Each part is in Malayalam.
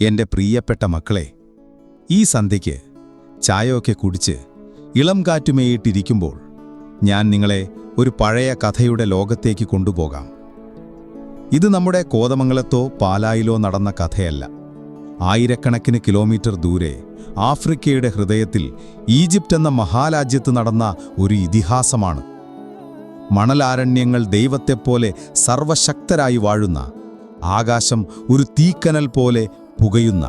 എൻ്റെ പ്രിയപ്പെട്ട മക്കളെ, ഈ സന്ധ്യയ്ക്ക് ചായയൊക്കെ കുടിച്ച് ഇളം കാറ്റുമേയിട്ടിരിക്കുമ്പോൾ ഞാൻ നിങ്ങളെ ഒരു പഴയ കഥയുടെ ലോകത്തേക്ക് കൊണ്ടുപോകാം. ഇത് നമ്മുടെ കോതമംഗലത്തോ പാലായിലോ നടന്ന കഥയല്ല. ആയിരക്കണക്കിന് കിലോമീറ്റർ ദൂരെ ആഫ്രിക്കയുടെ ഹൃദയത്തിൽ ഈജിപ്റ്റ് എന്ന മഹാരാജ്യത്ത് നടന്ന ഒരു ഇതിഹാസമാണ്. മണലാരണ്യങ്ങൾ ദൈവത്തെപ്പോലെ സർവശക്തരായി വാഴുന്ന, ആകാശം ഒരു തീക്കനൽ പോലെ പുകയുന്ന,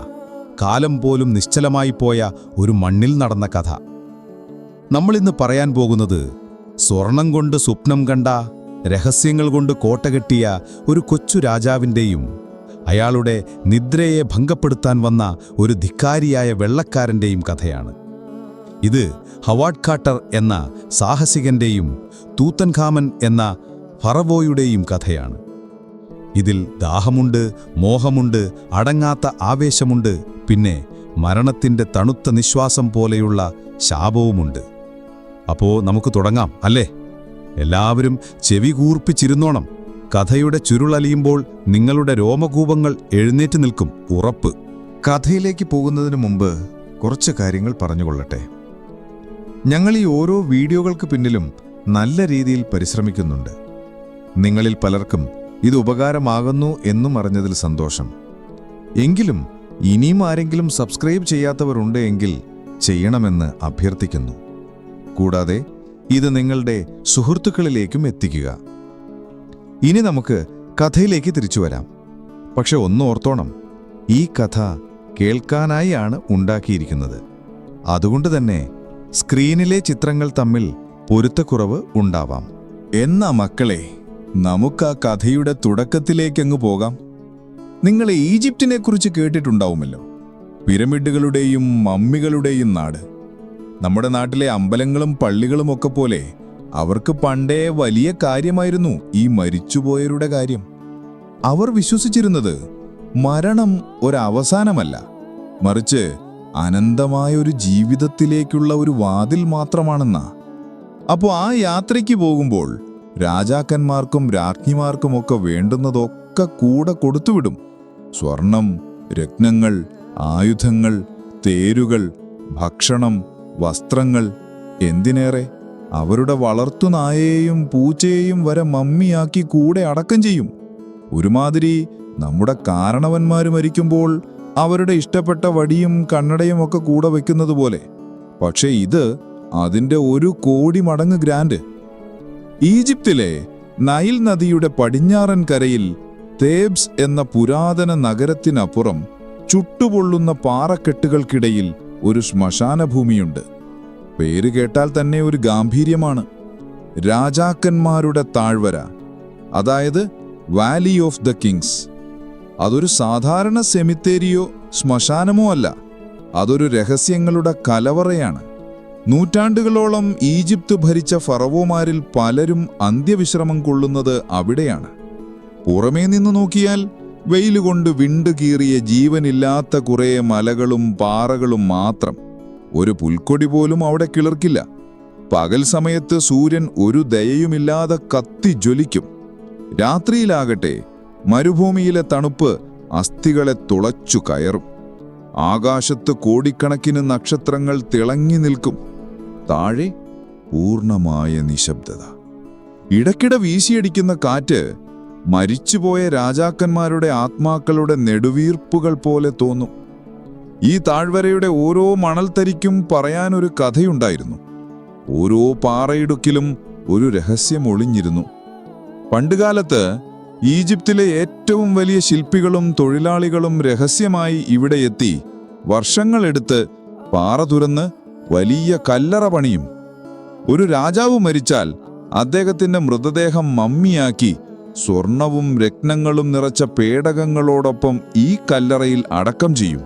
കാലം പോലും നിശ്ചലമായി പോയ ഒരു മണ്ണിൽ നടന്ന കഥ. നമ്മളിന്ന് പറയാൻ പോകുന്നത് സ്വർണം കൊണ്ട് സ്വപ്നം കണ്ട, രഹസ്യങ്ങൾ കൊണ്ട് കോട്ടകെട്ടിയ ഒരു കൊച്ചു രാജാവിൻ്റെയും അയാളുടെ നിദ്രയെ ഭംഗപ്പെടുത്താൻ വന്ന ഒരു ധിക്കാരിയായ വെള്ളക്കാരൻ്റെയും കഥയാണ്. ഇത് ഹവാർഡ് കാർട്ടർ എന്ന സാഹസികൻ്റെയും തൂത്തൻഖാമൻ എന്ന ഫറവോയുടെയും കഥയാണ്. ഇതിൽ ദാഹമുണ്ട്, മോഹമുണ്ട്, അടങ്ങാത്ത ആവേശമുണ്ട്, പിന്നെ മരണത്തിൻ്റെ തണുത്ത നിശ്വാസം പോലെയുള്ള ശാപവുമുണ്ട്. അപ്പോ നമുക്ക് തുടങ്ങാം അല്ലേ? എല്ലാവരും ചെവി കൂർപ്പിച്ചിരുന്നോണം. കഥയുടെ ചുരുളലിയുമ്പോൾ നിങ്ങളുടെ രോമകൂപങ്ങൾ എഴുന്നേറ്റ് നിൽക്കും, ഉറപ്പ്. കഥയിലേക്ക് പോകുന്നതിന് മുമ്പ് കുറച്ച് കാര്യങ്ങൾ പറഞ്ഞുകൊള്ളട്ടെ. ഞങ്ങൾ ഈ ഓരോ വീഡിയോകൾക്ക് പിന്നിലും നല്ല രീതിയിൽ പരിശ്രമിക്കുന്നുണ്ട്. നിങ്ങളിൽ പലർക്കും ഇത് ഉപകാരമാകുന്നു എന്നും അറിഞ്ഞതിൽ സന്തോഷം. എങ്കിലും ഇനിയും ആരെങ്കിലും സബ്സ്ക്രൈബ് ചെയ്യാത്തവരുണ്ട് എങ്കിൽ ചെയ്യണമെന്ന് അഭ്യർത്ഥിക്കുന്നു. കൂടാതെ ഇത് നിങ്ങളുടെ സുഹൃത്തുക്കളിലേക്കും എത്തിക്കുക. ഇനി നമുക്ക് കഥയിലേക്ക് തിരിച്ചു വരാം. പക്ഷെ ഒന്ന് ഓർത്തോണം, ഈ കഥ കേൾക്കാനായി ആണ് ഉണ്ടാക്കിയിരിക്കുന്നത്. അതുകൊണ്ട് തന്നെ സ്ക്രീനിലെ ചിത്രങ്ങൾ തമ്മിൽ പൊരുത്തക്കുറവ് ഉണ്ടാവാം. എന്നാ മക്കളെ, നമുക്ക് ആ കഥയുടെ തുടക്കത്തിലേക്കങ്ങ് പോകാം. നിങ്ങൾ ഈജിപ്തിനെക്കുറിച്ച് കേട്ടിട്ടുണ്ടാവുമല്ലോ. പിരമിഡുകളുടെയും മമ്മികളുടെയും നാട്. നമ്മുടെ നാട്ടിലെ അമ്പലങ്ങളും പള്ളികളുമൊക്കെ പോലെ അവർക്ക് പണ്ടേ വലിയ കാര്യമായിരുന്നു ഈ മരിച്ചുപോയവരുടെ കാര്യം. അവർ വിശ്വസിച്ചിരുന്നത് മരണം ഒരവസാനമല്ല, മറിച്ച് അനന്തമായ ഒരു ജീവിതത്തിലേക്കുള്ള ഒരു വാതിൽ മാത്രമാണെന്നാ. അപ്പോൾ ആ യാത്രയ്ക്ക് പോകുമ്പോൾ രാജാക്കന്മാർക്കും രാജ്ഞിമാർക്കുമൊക്കെ വേണ്ടുന്നതൊക്കെ കൂടെ കൊടുത്തുവിടും. സ്വർണം, രത്നങ്ങൾ, ആയുധങ്ങൾ, തേരുകൾ, ഭക്ഷണം, വസ്ത്രങ്ങൾ, എന്തിനേറെ അവരുടെ വളർത്തുനായയെയും പൂച്ചയെയും വരെ മമ്മിയാക്കി കൂടെ അടക്കം ചെയ്യും. ഒരുമാതിരി നമ്മുടെ കാരണവന്മാർ മരിക്കുമ്പോൾ അവരുടെ ഇഷ്ടപ്പെട്ട വടിയും കണ്ണടയും ഒക്കെ കൂടെ വെക്കുന്നത് പോലെ. പക്ഷേ ഇത് അതിൻ്റെ 1 കോടി മടങ്ങ് ഗ്രാൻഡ്. ഈജിപ്തിലെ നൈൽ നദിയുടെ പടിഞ്ഞാറൻ കരയിൽ തേബ്സ് എന്ന പുരാതന നഗരത്തിനപ്പുറം ചുട്ടുപൊള്ളുന്ന പാറക്കെട്ടുകൾക്കിടയിൽ ഒരു ശ്മശാനഭൂമിയുണ്ട്. പേര് കേട്ടാൽ തന്നെ ഒരു ഗാംഭീര്യമാണ്. രാജാക്കന്മാരുടെ താഴ്വര, അതായത് വാലി ഓഫ് ദ കിങ്സ്. അതൊരു സാധാരണ സെമിത്തേരിയോ ശ്മശാനമോ അല്ല, അതൊരു രഹസ്യങ്ങളുടെ കലവറയാണ്. നൂറ്റാണ്ടുകളോളം ഈജിപ്ത് ഭരിച്ച ഫറവോമാരിൽ പലരും അന്ത്യവിശ്രമം കൊള്ളുന്നത് അവിടെയാണ്. പുറമേ നിന്ന് നോക്കിയാൽ വെയിലുകൊണ്ട് വിണ്ടുകീറിയ ജീവനില്ലാത്ത കുറേ മലകളും പാറകളും മാത്രം. ഒരു പുൽക്കൊടി പോലും അവിടെ കിളിർക്കില്ല. പകൽ സമയത്ത് സൂര്യൻ ഒരു ദയയുമില്ലാതെ കത്തി ജ്വലിക്കും. രാത്രിയിലാകട്ടെ മരുഭൂമിയിലെ തണുപ്പ് അസ്ഥികളെ തുളച്ചു കയറും. ആകാശത്ത് കോടിക്കണക്കിന് നക്ഷത്രങ്ങൾ തിളങ്ങി നിൽക്കും. താഴെ പൂർണ്ണമായ നിശബ്ദത. ഇടയ്ക്കിടെ വീശിയടിക്കുന്ന കാറ്റ് മരിച്ചുപോയ രാജാക്കന്മാരുടെ ആത്മാക്കളുടെ നെടുവീർപ്പുകൾ പോലെ തോന്നും. ഈ താഴ്വരയുടെ ഓരോ മണൽത്തരിക്കും പറയാനൊരു കഥയുണ്ടായിരുന്നു. ഓരോ പാറയിടുക്കിലും ഒരു രഹസ്യം ഒളിഞ്ഞിരുന്നു. പണ്ടുകാലത്ത് ഈജിപ്തിലെ ഏറ്റവും വലിയ ശില്പികളും തൊഴിലാളികളും രഹസ്യമായി ഇവിടെ എത്തി വർഷങ്ങളെടുത്ത് പാറ തുരന്ന് വലിയ കല്ലറ പണിയും. ഒരു രാജാവ് മരിച്ചാൽ അദ്ദേഹത്തിന്റെ മൃതദേഹം മമ്മിയാക്കി സ്വർണവും രത്നങ്ങളും നിറച്ച പേടകങ്ങളോടൊപ്പം ഈ കല്ലറയിൽ അടക്കം ചെയ്യും.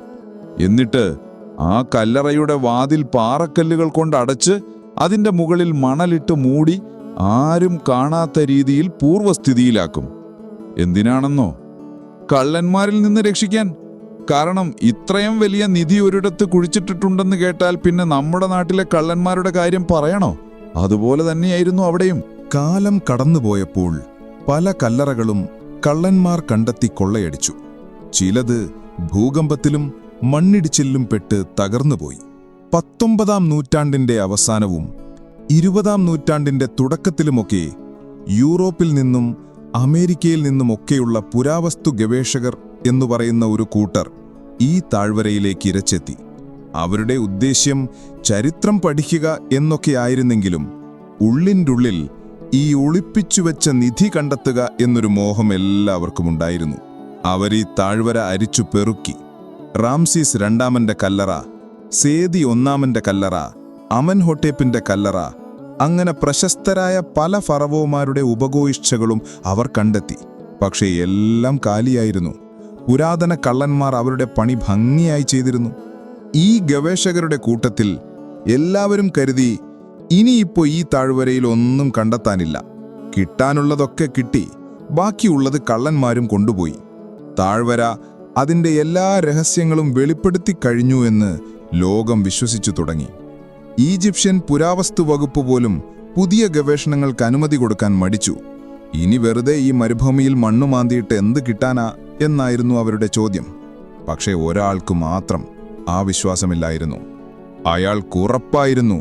എന്നിട്ട് ആ കല്ലറയുടെ വാതിൽ പാറക്കല്ലുകൾ കൊണ്ട് അടച്ച് അതിൻ്റെ മുകളിൽ മണലിട്ട് മൂടി ആരും കാണാത്ത രീതിയിൽ പൂർവ്വസ്ഥിതിയിലാക്കും. എന്തിനാണെന്നോ? കള്ളന്മാരിൽ നിന്ന് രക്ഷിക്കാൻ. കാരണം ഇത്രയും വലിയ നിധി ഒരിടത്ത് കുഴിച്ചിട്ടിട്ടുണ്ടെന്ന് കേട്ടാൽ പിന്നെ നമ്മുടെ നാട്ടിലെ കള്ളന്മാരുടെ കാര്യം പറയണോ? അതുപോലെ തന്നെയായിരുന്നു അവിടെയും. കാലം കടന്നുപോയപ്പോൾ പല കല്ലറകളും കള്ളന്മാർ കണ്ടെത്തി കൊള്ളയടിച്ചു. ചിലത് ഭൂകമ്പത്തിലും മണ്ണിടിച്ചിലും പെട്ട് തകർന്നുപോയി. 19-ാം നൂറ്റാണ്ടിന്റെ അവസാനവും 20-ാം നൂറ്റാണ്ടിന്റെ തുടക്കത്തിലുമൊക്കെ യൂറോപ്പിൽ നിന്നും അമേരിക്കയിൽ നിന്നുമൊക്കെയുള്ള പുരാവസ്തു ഗവേഷകർ എന്നു പറയുന്ന ഒരു കൂട്ടർ ഈ താഴ്വരയിലേക്ക് ഇരച്ചെത്തി. അവരുടെ ഉദ്ദേശ്യം ചരിത്രം പഠിക്കുക എന്നൊക്കെയായിരുന്നെങ്കിലും ഉള്ളിൻ്റുള്ളിൽ ഈ ഒളിപ്പിച്ചുവെച്ച നിധി കണ്ടെത്തുക എന്നൊരു മോഹം എല്ലാവർക്കുമുണ്ടായിരുന്നു. അവരീ താഴ്വര അരിച്ചു പെറുക്കി. റാംസീസ് രണ്ടാമന്റെ കല്ലറ, സേതി ഒന്നാമന്റെ കല്ലറ, അമൻഹോട്ടേപ്പിന്റെ കല്ലറ, അങ്ങനെ പ്രശസ്തരായ പല ഫറവോമാരുടെ ഉപഗോയിഷ്ഠകളും അവർ കണ്ടെത്തി. പക്ഷേ എല്ലാം കാലിയായിരുന്നു. പുരാതന കള്ളന്മാർ അവരുടെ പണി ഭംഗിയായി ചെയ്തിരുന്നു. ഈ ഗവേഷകരുടെ കൂട്ടത്തിൽ എല്ലാവരും കരുതി ഇനിയിപ്പോ ഈ താഴ്വരയിൽ ഒന്നും കണ്ടെത്താനില്ല, കിട്ടാനുള്ളതൊക്കെ കിട്ടി, ബാക്കിയുള്ളത് കള്ളന്മാരും കൊണ്ടുപോയി. താഴ്വര അതിൻ്റെ എല്ലാ രഹസ്യങ്ങളും വെളിപ്പെടുത്തി കഴിഞ്ഞു എന്ന് ലോകം വിശ്വസിച്ചു തുടങ്ങി. ഈജിപ്ഷ്യൻ പുരാവസ്തു വകുപ്പ് പോലും പുതിയ ഗവേഷണങ്ങൾക്ക് അനുമതി കൊടുക്കാൻ മടിച്ചു. ഇനി വെറുതെ ഈ മരുഭൂമിയിൽ മണ്ണു മാന്തിയിട്ട് എന്ത് കിട്ടാനാ എന്നായിരുന്നു അവരുടെ ചോദ്യം. പക്ഷേ ഒരാൾക്ക് മാത്രം ആ വിശ്വാസമില്ലായിരുന്നു. അയാൾക്കുറപ്പായിരുന്നു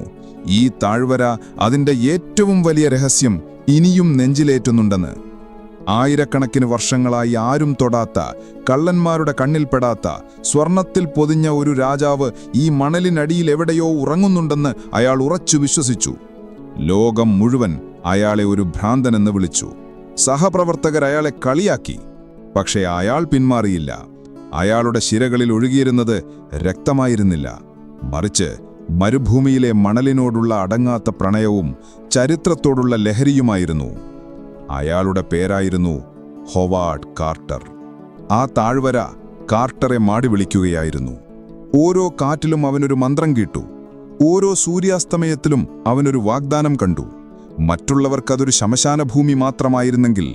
ഈ താഴ്വര അതിൻ്റെ ഏറ്റവും വലിയ രഹസ്യം ഇനിയും നെഞ്ചിലേറ്റുന്നുണ്ടെന്ന്. ആയിരക്കണക്കിന് വർഷങ്ങളായി ആരും തൊടാത്ത, കള്ളന്മാരുടെ കണ്ണിൽപ്പെടാത്ത, സ്വർണത്തിൽ പൊതിഞ്ഞ ഒരു രാജാവ് ഈ മണലിനടിയിൽ എവിടെയോ ഉറങ്ങുന്നുണ്ടെന്ന് അയാൾ ഉറച്ചു വിശ്വസിച്ചു. ലോകം മുഴുവൻ അയാളെ ഒരു ഭ്രാന്തനെന്ന് വിളിച്ചു. സഹപ്രവർത്തകർ അയാളെ കളിയാക്കി. പക്ഷേ അയാൾ പിന്മാറിയില്ല. അയാളുടെ ശിരകളിൽ ഒഴുകിയിരുന്നത് രക്തമായിരുന്നില്ല, മറിച്ച് മരുഭൂമിയിലെ മണലിനോടുള്ള അടങ്ങാത്ത പ്രണയവും ചരിത്രത്തോടുള്ള ലഹരിയുമായിരുന്നു. അയാളുടെ പേരായിരുന്നു ഹൊവാർഡ് കാർട്ടർ. ആ താഴ്വര കാർട്ടറെ മാടി വിളിക്കുകയായിരുന്നു. ഓരോ കാറ്റിലും അവനൊരു മന്ത്രം കേട്ടു. ഓരോ സൂര്യാസ്തമയത്തിലും അവനൊരു വാഗ്ദാനം കണ്ടു. മറ്റുള്ളവർക്കതൊരു ശമശാനഭൂമി മാത്രമായിരുന്നെങ്കിൽ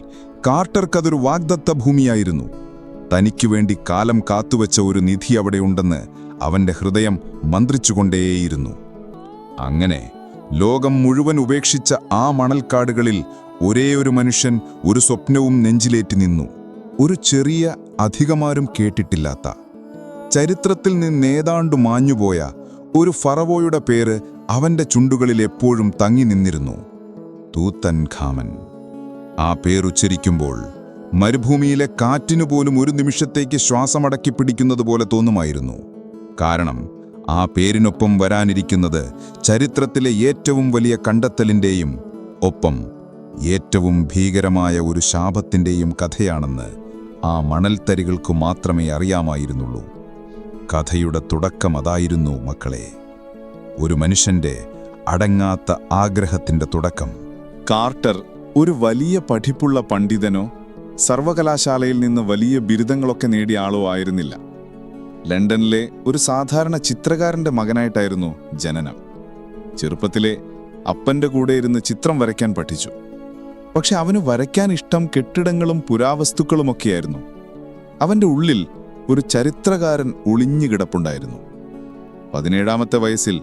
കാർട്ടർക്കതൊരു വാഗ്ദത്ത ഭൂമിയായിരുന്നു. തനിക്കുവേണ്ടി കാലം കാത്തുവെച്ച ഒരു നിധി അവിടെയുണ്ടെന്ന് അവന്റെ ഹൃദയം മന്ത്രിച്ചുകൊണ്ടേയിരുന്നു. അങ്ങനെ ലോകം മുഴുവൻ ഉപേക്ഷിച്ച ആ മണൽക്കാടുകളിൽ ഒരേയൊരു മനുഷ്യൻ ഒരു സ്വപ്നവും നെഞ്ചിലേറ്റി നിന്നു. ഒരു ചെറിയ, അധികമാരും കേട്ടിട്ടില്ലാത്ത, ചരിത്രത്തിൽ നിന്നേതാണ്ടു മാഞ്ഞുപോയ ഒരു ഫറവോയുടെ പേര് അവന്റെ ചുണ്ടുകളിൽ എപ്പോഴും തങ്ങി നിന്നിരുന്നു: തൂത്തൻഖാമൻ. ആ പേരുച്ചരിക്കുമ്പോൾ മരുഭൂമിയിലെ കാറ്റിനുപോലും ഒരു നിമിഷത്തേക്ക് ശ്വാസമടക്കി പിടിക്കുന്നതുപോലെ തോന്നുമായിരുന്നു. കാരണം ആ പേരിനൊപ്പം വരാനിരിക്കുന്നത് ചരിത്രത്തിലെ ഏറ്റവും വലിയ കണ്ടെത്തലിൻ്റെയും ഒപ്പം ഏറ്റവും ഭീകരമായ ഒരു ശാപത്തിൻ്റെയും കഥയാണെന്ന് ആ മണൽത്തരികൾക്കു മാത്രമേ അറിയാമായിരുന്നുള്ളൂ. കഥയുടെ തുടക്കം അതായിരുന്നു മക്കളെ. ഒരു മനുഷ്യന്റെ അടങ്ങാത്ത ആഗ്രഹത്തിന്റെ തുടക്കം. കാർട്ടർ ഒരു വലിയ പഠിപ്പുള്ള പണ്ഡിതനോ സർവകലാശാലയിൽ നിന്ന് വലിയ ബിരുദങ്ങളൊക്കെ നേടിയ ആളോ ആയിരുന്നില്ല. ലണ്ടനിലെ ഒരു സാധാരണ ചിത്രകാരന്റെ മകനായിട്ടായിരുന്നു ജനനം. ചെറുപ്പത്തിലെ അപ്പന്റെ കൂടെ ഇരുന്ന് ചിത്രം വരയ്ക്കാൻ പഠിച്ചു. പക്ഷെ അവന് വരയ്ക്കാൻ ഇഷ്ടം കെട്ടിടങ്ങളും പുരാവസ്തുക്കളുമൊക്കെയായിരുന്നു. അവന്റെ ഉള്ളിൽ ഒരു ചരിത്രകാരൻ ഒളിഞ്ഞു കിടപ്പുണ്ടായിരുന്നു. 17-ാമത്തെ വയസ്സിൽ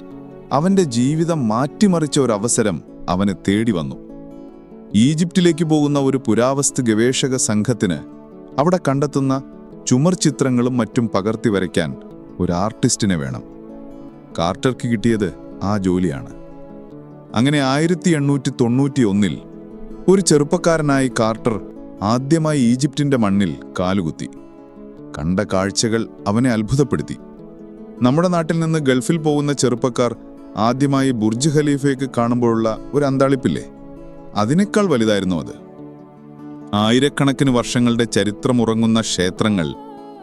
അവന്റെ ജീവിതം മാറ്റിമറിച്ച ഒരു അവസരം അവനെ തേടി വന്നു. ഈജിപ്തിലേക്ക് പോകുന്ന ഒരു പുരാവസ്തു ഗവേഷക സംഘത്തിന് അവിടെ കണ്ടെത്തുന്ന ചുമർ ചിത്രങ്ങളും മറ്റും പകർത്തി വരയ്ക്കാൻ ഒരു ആർട്ടിസ്റ്റിനെ വേണം. കാർട്ടർക്ക് കിട്ടിയത് ആ ജോലിയാണ്. അങ്ങനെ 1891-ൽ ഒരു ചെറുപ്പക്കാരനായി കാർട്ടർ ആദ്യമായി ഈജിപ്തിന്റെ മണ്ണിൽ കാലുകുത്തി. കണ്ട കാഴ്ചകൾ അവനെ അത്ഭുതപ്പെടുത്തി. നമ്മുടെ നാട്ടിൽ നിന്ന് ഗൾഫിൽ പോകുന്ന ചെറുപ്പക്കാർ ആദ്യമായി ബുർജ് ഖലീഫയ്ക്ക് കാണുമ്പോഴുള്ള ഒരു അന്താളിപ്പില്ലേ, അതിനേക്കാൾ വലുതായിരുന്നു അത്. ആയിരക്കണക്കിന് വർഷങ്ങളുടെ ചരിത്രമുറങ്ങുന്ന ക്ഷേത്രങ്ങൾ,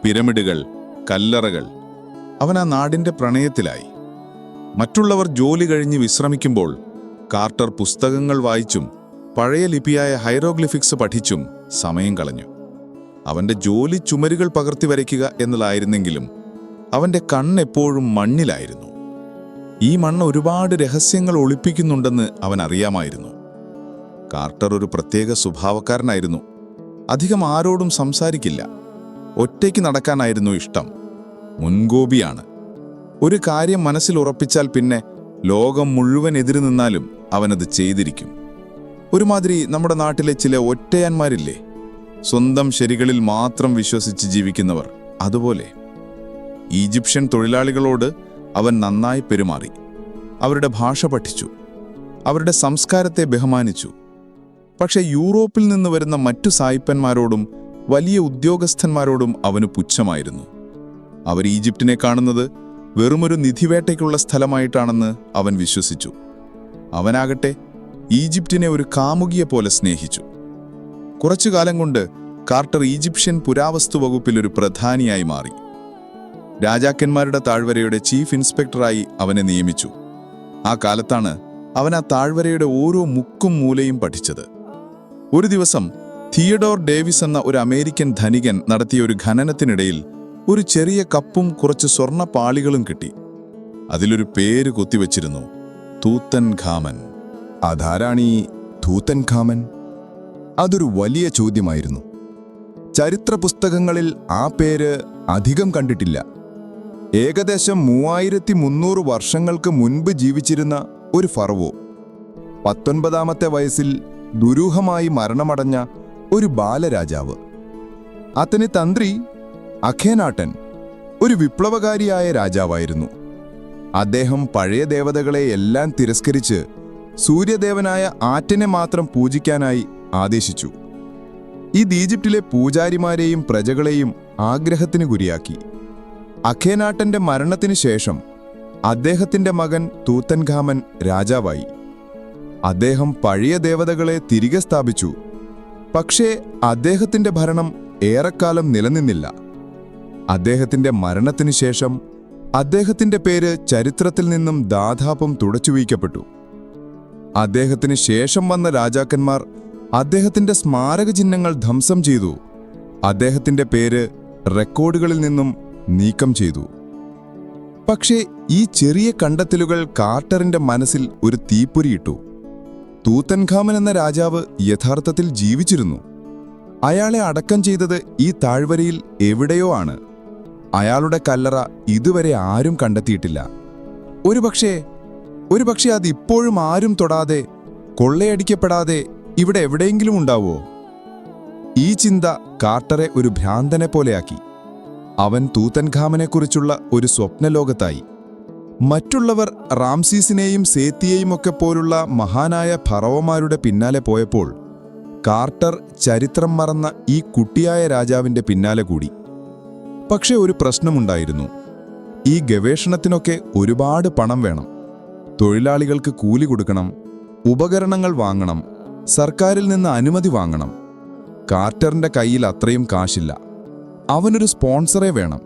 പിരമിഡുകൾ, കല്ലറകൾ. അവൻ ആ നാടിന്റെ പ്രണയത്തിലായി. മറ്റുള്ളവർ ജോലി കഴിഞ്ഞ് വിശ്രമിക്കുമ്പോൾ കാർട്ടർ പുസ്തകങ്ങൾ വായിച്ചും പഴയ ലിപിയായ ഹൈറോഗ്ലിഫിക്സ് പഠിച്ചും സമയം കളഞ്ഞു. അവന്റെ ജോലി ചുമരുകൾ പകർത്തി വരയ്ക്കുക എന്നതായിരുന്നെങ്കിലും അവന്റെ കണ്ണെപ്പോഴും മണ്ണിലായിരുന്നു. ഈ മണ്ണ് ഒരുപാട് രഹസ്യങ്ങൾ ഒളിപ്പിക്കുന്നുണ്ടെന്ന് അവൻ അറിയാമായിരുന്നു. കാർട്ടർ ഒരു പ്രത്യേക സ്വഭാവക്കാരനായിരുന്നു. അധികം ആരോടും സംസാരിക്കില്ല. ഒറ്റയ്ക്ക് നടക്കാനായിരുന്നു ഇഷ്ടം. മുൻകോപിയാണ്. ഒരു കാര്യം മനസ്സിൽ ഉറപ്പിച്ചാൽ പിന്നെ ലോകം മുഴുവൻ എതിര് നിന്നാലും അവനത് ചെയ്തിരിക്കും. ഒരുമാതിരി നമ്മുടെ നാട്ടിലെ ചില ഒറ്റയാന്മാരില്ലേ, സ്വന്തം ശരികളിൽ മാത്രം വിശ്വസിച്ച് ജീവിക്കുന്നവർ. അതുപോലെ ഈജിപ്ഷ്യൻ തൊഴിലാളികളോട് അവൻ നന്നായി പെരുമാറി. അവരുടെ ഭാഷ പഠിച്ചു, അവരുടെ സംസ്കാരത്തെ ബഹുമാനിച്ചു. പക്ഷെ യൂറോപ്പിൽ നിന്ന് വരുന്ന മറ്റു സായിപ്പന്മാരോടും വലിയ ഉദ്യോഗസ്ഥന്മാരോടും അവന് പുച്ഛമായിരുന്നു. അവർ ഈജിപ്തിനെ കാണുന്നത് വെറുമൊരു നിധിവേട്ടയ്ക്കുള്ള സ്ഥലമായിട്ടാണെന്ന് അവൻ വിശ്വസിച്ചു. അവനാകട്ടെ ഈജിപ്തിനെ ഒരു കാമുകിയെ പോലെ സ്നേഹിച്ചു. കുറച്ചു കാലം കൊണ്ട് കാർട്ടർ ഈജിപ്ഷ്യൻ പുരാവസ്തു വകുപ്പിൽ ഒരു പ്രധാനിയായി മാറി. രാജാക്കന്മാരുടെ താഴ്വരയുടെ ചീഫ് ഇൻസ്പെക്ടറായി അവനെ നിയമിച്ചു. ആ കാലത്താണ് അവൻ ആ താഴ്വരയുടെ ഓരോ മുക്കും മൂലയും പഠിച്ചത്. ഒരു ദിവസം തിയഡോർ ഡേവിസ് എന്ന ഒരു അമേരിക്കൻ ധനികൻ നടത്തിയ ഒരു ഖനനത്തിനിടയിൽ ഒരു ചെറിയ കപ്പും കുറച്ച് സ്വർണ്ണ പാളികളും കിട്ടി. അതിലൊരു പേര് കൊത്തിവച്ചിരുന്നു, തൂത്തൻഖാമൻ. അതാരാണീ തൂത്തൻഖാമൻ? അതൊരു വലിയ ചോദ്യമായിരുന്നു. ചരിത്ര പുസ്തകങ്ങളിൽ ആ പേര് അധികം കണ്ടിട്ടില്ല. ഏകദേശം 3300 വർഷങ്ങൾക്ക് മുൻപ് ജീവിച്ചിരുന്ന ഒരു ഫറവോ, 19ാമത്തെ വയസ്സിൽ ദുരൂഹമായി മരണമടഞ്ഞ ഒരു ബാലരാജാവ്. അത്തന് തന്ത്രി അഖേനാട്ടൻ ഒരു വിപ്ലവകാരിയായ രാജാവായിരുന്നു. അദ്ദേഹം പഴയ ദേവതകളെ എല്ലാം തിരസ്കരിച്ച് സൂര്യദേവനായ ആറ്റനെ മാത്രം പൂജിക്കാനായി ആദേശിച്ചു. ഇത് ഈജിപ്തിലെ പൂജാരിമാരെയും പ്രജകളെയും ആഗ്രഹത്തിന് ഗുരിയാക്കി. അഖേനാട്ടന്റെ മരണത്തിനു ശേഷം അദ്ദേഹത്തിന്റെ മകൻ തൂത്തൻഖാമൻ രാജാവായി. അദ്ദേഹം പഴയ ദേവതകളെ തിരികെ സ്ഥാപിച്ചു. പക്ഷേ അദ്ദേഹത്തിന്റെ ഭരണം ഏറെക്കാലം നിലനിന്നില്ല. അദ്ദേഹത്തിന്റെ മരണത്തിനു ശേഷം അദ്ദേഹത്തിന്റെ പേര് ചരിത്രത്തിൽ നിന്നും ദാധാപം തുടച്ചുവീക്കപ്പെട്ടു. അദ്ദേഹത്തിന് ശേഷം വന്ന രാജാക്കന്മാർ അദ്ദേഹത്തിന്റെ സ്മാരക ചിഹ്നങ്ങൾ ധ്വംസം ചെയ്തു. അദ്ദേഹത്തിന്റെ പേര് റെക്കോർഡുകളിൽ നിന്നും നീക്കം ചെയ്തു. പക്ഷേ ഈ ചെറിയ കണ്ടെത്തലുകൾ കാർട്ടറിന്റെ മനസ്സിൽ ഒരു തീപ്പൊരിയിട്ടു. തൂത്തൻഖാമൻ എന്ന രാജാവ് യഥാർത്ഥത്തിൽ ജീവിച്ചിരുന്നു. അയാളെ അടക്കം ചെയ്തത് ഈ താഴ്വരയിൽ എവിടെയോ ആണ്. അയാളുടെ കല്ലറ ഇതുവരെ ആരും കണ്ടെത്തിയിട്ടില്ല. ഒരുപക്ഷെ അതിപ്പോഴും ആരും തൊടാതെ, കൊള്ളയടിക്കപ്പെടാതെ ഇവിടെ എവിടെയെങ്കിലും ഉണ്ടാവോ? ഈ ചിന്ത കാർട്ടറെ ഒരു ഭ്രാന്തനെ പോലെയാക്കി. അവൻ തൂത്തൻഖാമനെക്കുറിച്ചുള്ള ഒരു സ്വപ്നലോകത്തായി. മറ്റുള്ളവർ റാംസീസിനെയും സേത്തിയെയും ഒക്കെ പോലുള്ള മഹാനായ ഫറവോമാരുടെ പിന്നാലെ പോയപ്പോൾ കാർട്ടർ ചരിത്രം മറന്ന ഈ കുട്ടിയായ രാജാവിന്റെ പിന്നാലെ കൂടി. പക്ഷെ ഒരു പ്രശ്നമുണ്ടായിരുന്നു. ഈ ഗവേഷണത്തിനൊക്കെ ഒരുപാട് പണം വേണം. തൊഴിലാളികൾക്ക് കൂലി കൊടുക്കണം, ഉപകരണങ്ങൾ വാങ്ങണം, സർക്കാരിൽ നിന്ന് അനുമതി വാങ്ങണം. കാർട്ടറിന്റെ കയ്യിൽ അത്രയും കാശില്ല. അവനൊരു സ്പോൺസറെ വേണം,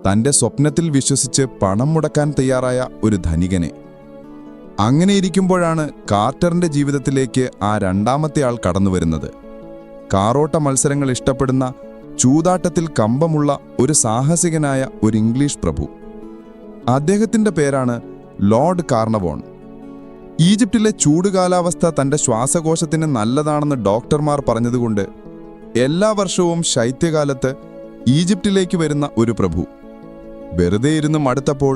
തന്റെ സ്വപ്നത്തിൽ വിശ്വസിച്ച് പണം മുടക്കാൻ തയ്യാറായ ഒരു ധനികനെ. അങ്ങനെയിരിക്കുമ്പോഴാണ് കാർട്ടറിന്റെ ജീവിതത്തിലേക്ക് ആ രണ്ടാമത്തെ ആൾ കടന്നുവരുന്നത്. കാറോട്ട മത്സരങ്ങൾ ഇഷ്ടപ്പെടുന്ന, ചൂതാട്ടത്തിൽ കമ്പമുള്ള ഒരു സാഹസികനായ ഒരു ഇംഗ്ലീഷ് പ്രഭു. അദ്ദേഹത്തിന്റെ പേരാണ് ലോർഡ് കാർണവോൺ. ഈജിപ്തിലെ ചൂട് കാലാവസ്ഥ തന്റെ ശ്വാസകോശത്തിന് നല്ലതാണെന്ന് ഡോക്ടർമാർ പറഞ്ഞതുകൊണ്ട് എല്ലാ വർഷവും ശൈത്യകാലത്ത് ഈജിപ്തിലേക്ക് വരുന്ന ഒരു പ്രഭു. വെറുതെ ഇരുന്ന് മടുത്തപ്പോൾ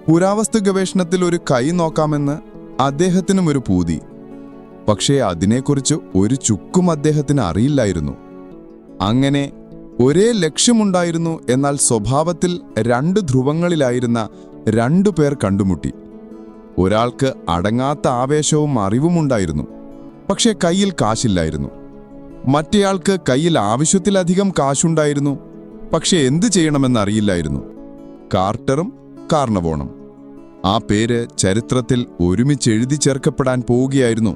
പുരാവസ്തു ഗവേഷണത്തിൽ ഒരു കൈ നോക്കാമെന്ന് അദ്ദേഹത്തിനും ഒരു പൂതി. പക്ഷേ അതിനെക്കുറിച്ച് ഒരു ചുക്കും അദ്ദേഹത്തിന് അറിയില്ലായിരുന്നു. അങ്ങനെ ഒരേ ലക്ഷ്യമുണ്ടായിരുന്നു, എന്നാൽ സ്വഭാവത്തിൽ 2 ധ്രുവങ്ങളിലായിരുന്ന 2 പേർ കണ്ടുമുട്ടി. ഒരാൾക്ക് അടങ്ങാത്ത ആവേശവും അറിവുമുണ്ടായിരുന്നു, പക്ഷേ കയ്യിൽ കാശില്ലായിരുന്നു. മറ്റേയാൾക്ക് കയ്യിൽ ആവശ്യത്തിലധികം കാശുണ്ടായിരുന്നു, പക്ഷെ എന്തു ചെയ്യണമെന്നറിയില്ലായിരുന്നു. കാർട്ടറും കാർണവോണും. ആ പേര് ചരിത്രത്തിൽ ഒരുമിച്ചെഴുതി ചേർക്കപ്പെടാൻ പോവുകയായിരുന്നു.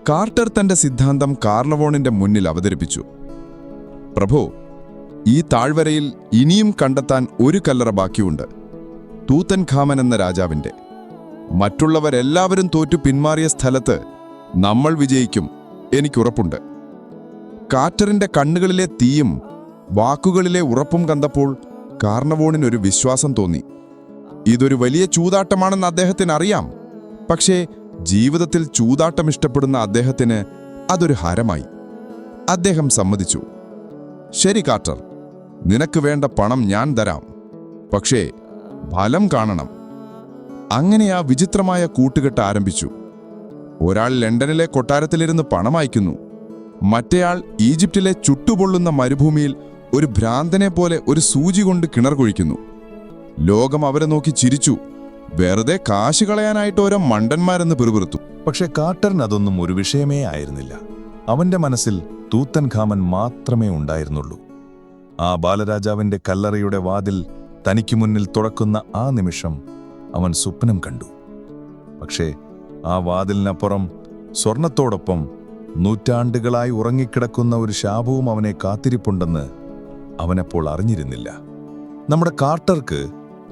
കാർട്ടർ തന്റെ സിദ്ധാന്തം കാർണവോണിന്റെ മുന്നിൽ അവതരിപ്പിച്ചു. പ്രഭു, ഈ താഴ്വരയിൽ ഇനിയും കണ്ടെത്താൻ ഒരു കല്ലറ ബാക്കിയുണ്ട്, തൂത്തൻഖാമൻ എന്ന രാജാവിന്റെ. മറ്റുള്ളവരെല്ലാവരും തോറ്റു പിന്മാറിയ സ്ഥലത്ത് നമ്മൾ വിജയിക്കും, എനിക്കുറപ്പുണ്ട്. കാർട്ടറിന്റെ കണ്ണുകളിലെ തീയും വാക്കുകളിലെ ഉറപ്പും കണ്ടപ്പോൾ കാർണവോണിനൊരു വിശ്വാസം തോന്നി. ഇതൊരു വലിയ ചൂതാട്ടമാണെന്ന് അദ്ദേഹത്തിന് അറിയാം. പക്ഷേ ജീവിതത്തിൽ ചൂതാട്ടം ഇഷ്ടപ്പെടുന്ന അദ്ദേഹത്തിന് അതൊരു ഹരമായി. അദ്ദേഹം സമ്മതിച്ചു. ശരി കാർട്ടർ, നിനക്ക് വേണ്ട പണം ഞാൻ തരാം, പക്ഷേ ഫലം കാണണം. അങ്ങനെ ആ വിചിത്രമായ കൂട്ടുകെട്ട് ആരംഭിച്ചു. ഒരാൾ ലണ്ടനിലെ കൊട്ടാരത്തിലിരുന്ന് പണം അയക്കുന്നു, മറ്റേയാൾ ഈജിപ്തിലെ ചുട്ടുപൊള്ളുന്ന മരുഭൂമിയിൽ ഒരു ഭ്രാന്തനെ പോലെ ഒരു സൂചി കൊണ്ട് കിണർ കുഴിക്കുന്നു. ലോകം അവരെ നോക്കി ചിരിച്ചു. വെറുതെ കാശ് കളയാനായിട്ട് ഓരോ മണ്ടന്മാരെന്ന് പിറുപിറുത്തു. പക്ഷെ കാർട്ടറിന് അതൊന്നും ഒരു വിഷയമേ ആയിരുന്നില്ല. അവന്റെ മനസ്സിൽ തൂത്തൻഖാമൻ മാത്രമേ ഉണ്ടായിരുന്നുള്ളൂ. ആ ബാലരാജാവിന്റെ കല്ലറയുടെ വാതിൽ തനിക്ക് മുന്നിൽ തുറക്കുന്ന ആ നിമിഷം അവൻ സ്വപ്നം കണ്ടു. പക്ഷേ ആ വാതിലിനപ്പുറം സ്വർണത്തോടൊപ്പം നൂറ്റാണ്ടുകളായി ഉറങ്ങിക്കിടക്കുന്ന ഒരു ശാപവും അവനെ കാത്തിരിപ്പുണ്ടെന്ന് അവനപ്പോൾ അറിഞ്ഞിരുന്നില്ല. നമ്മുടെ കാർട്ടർക്ക്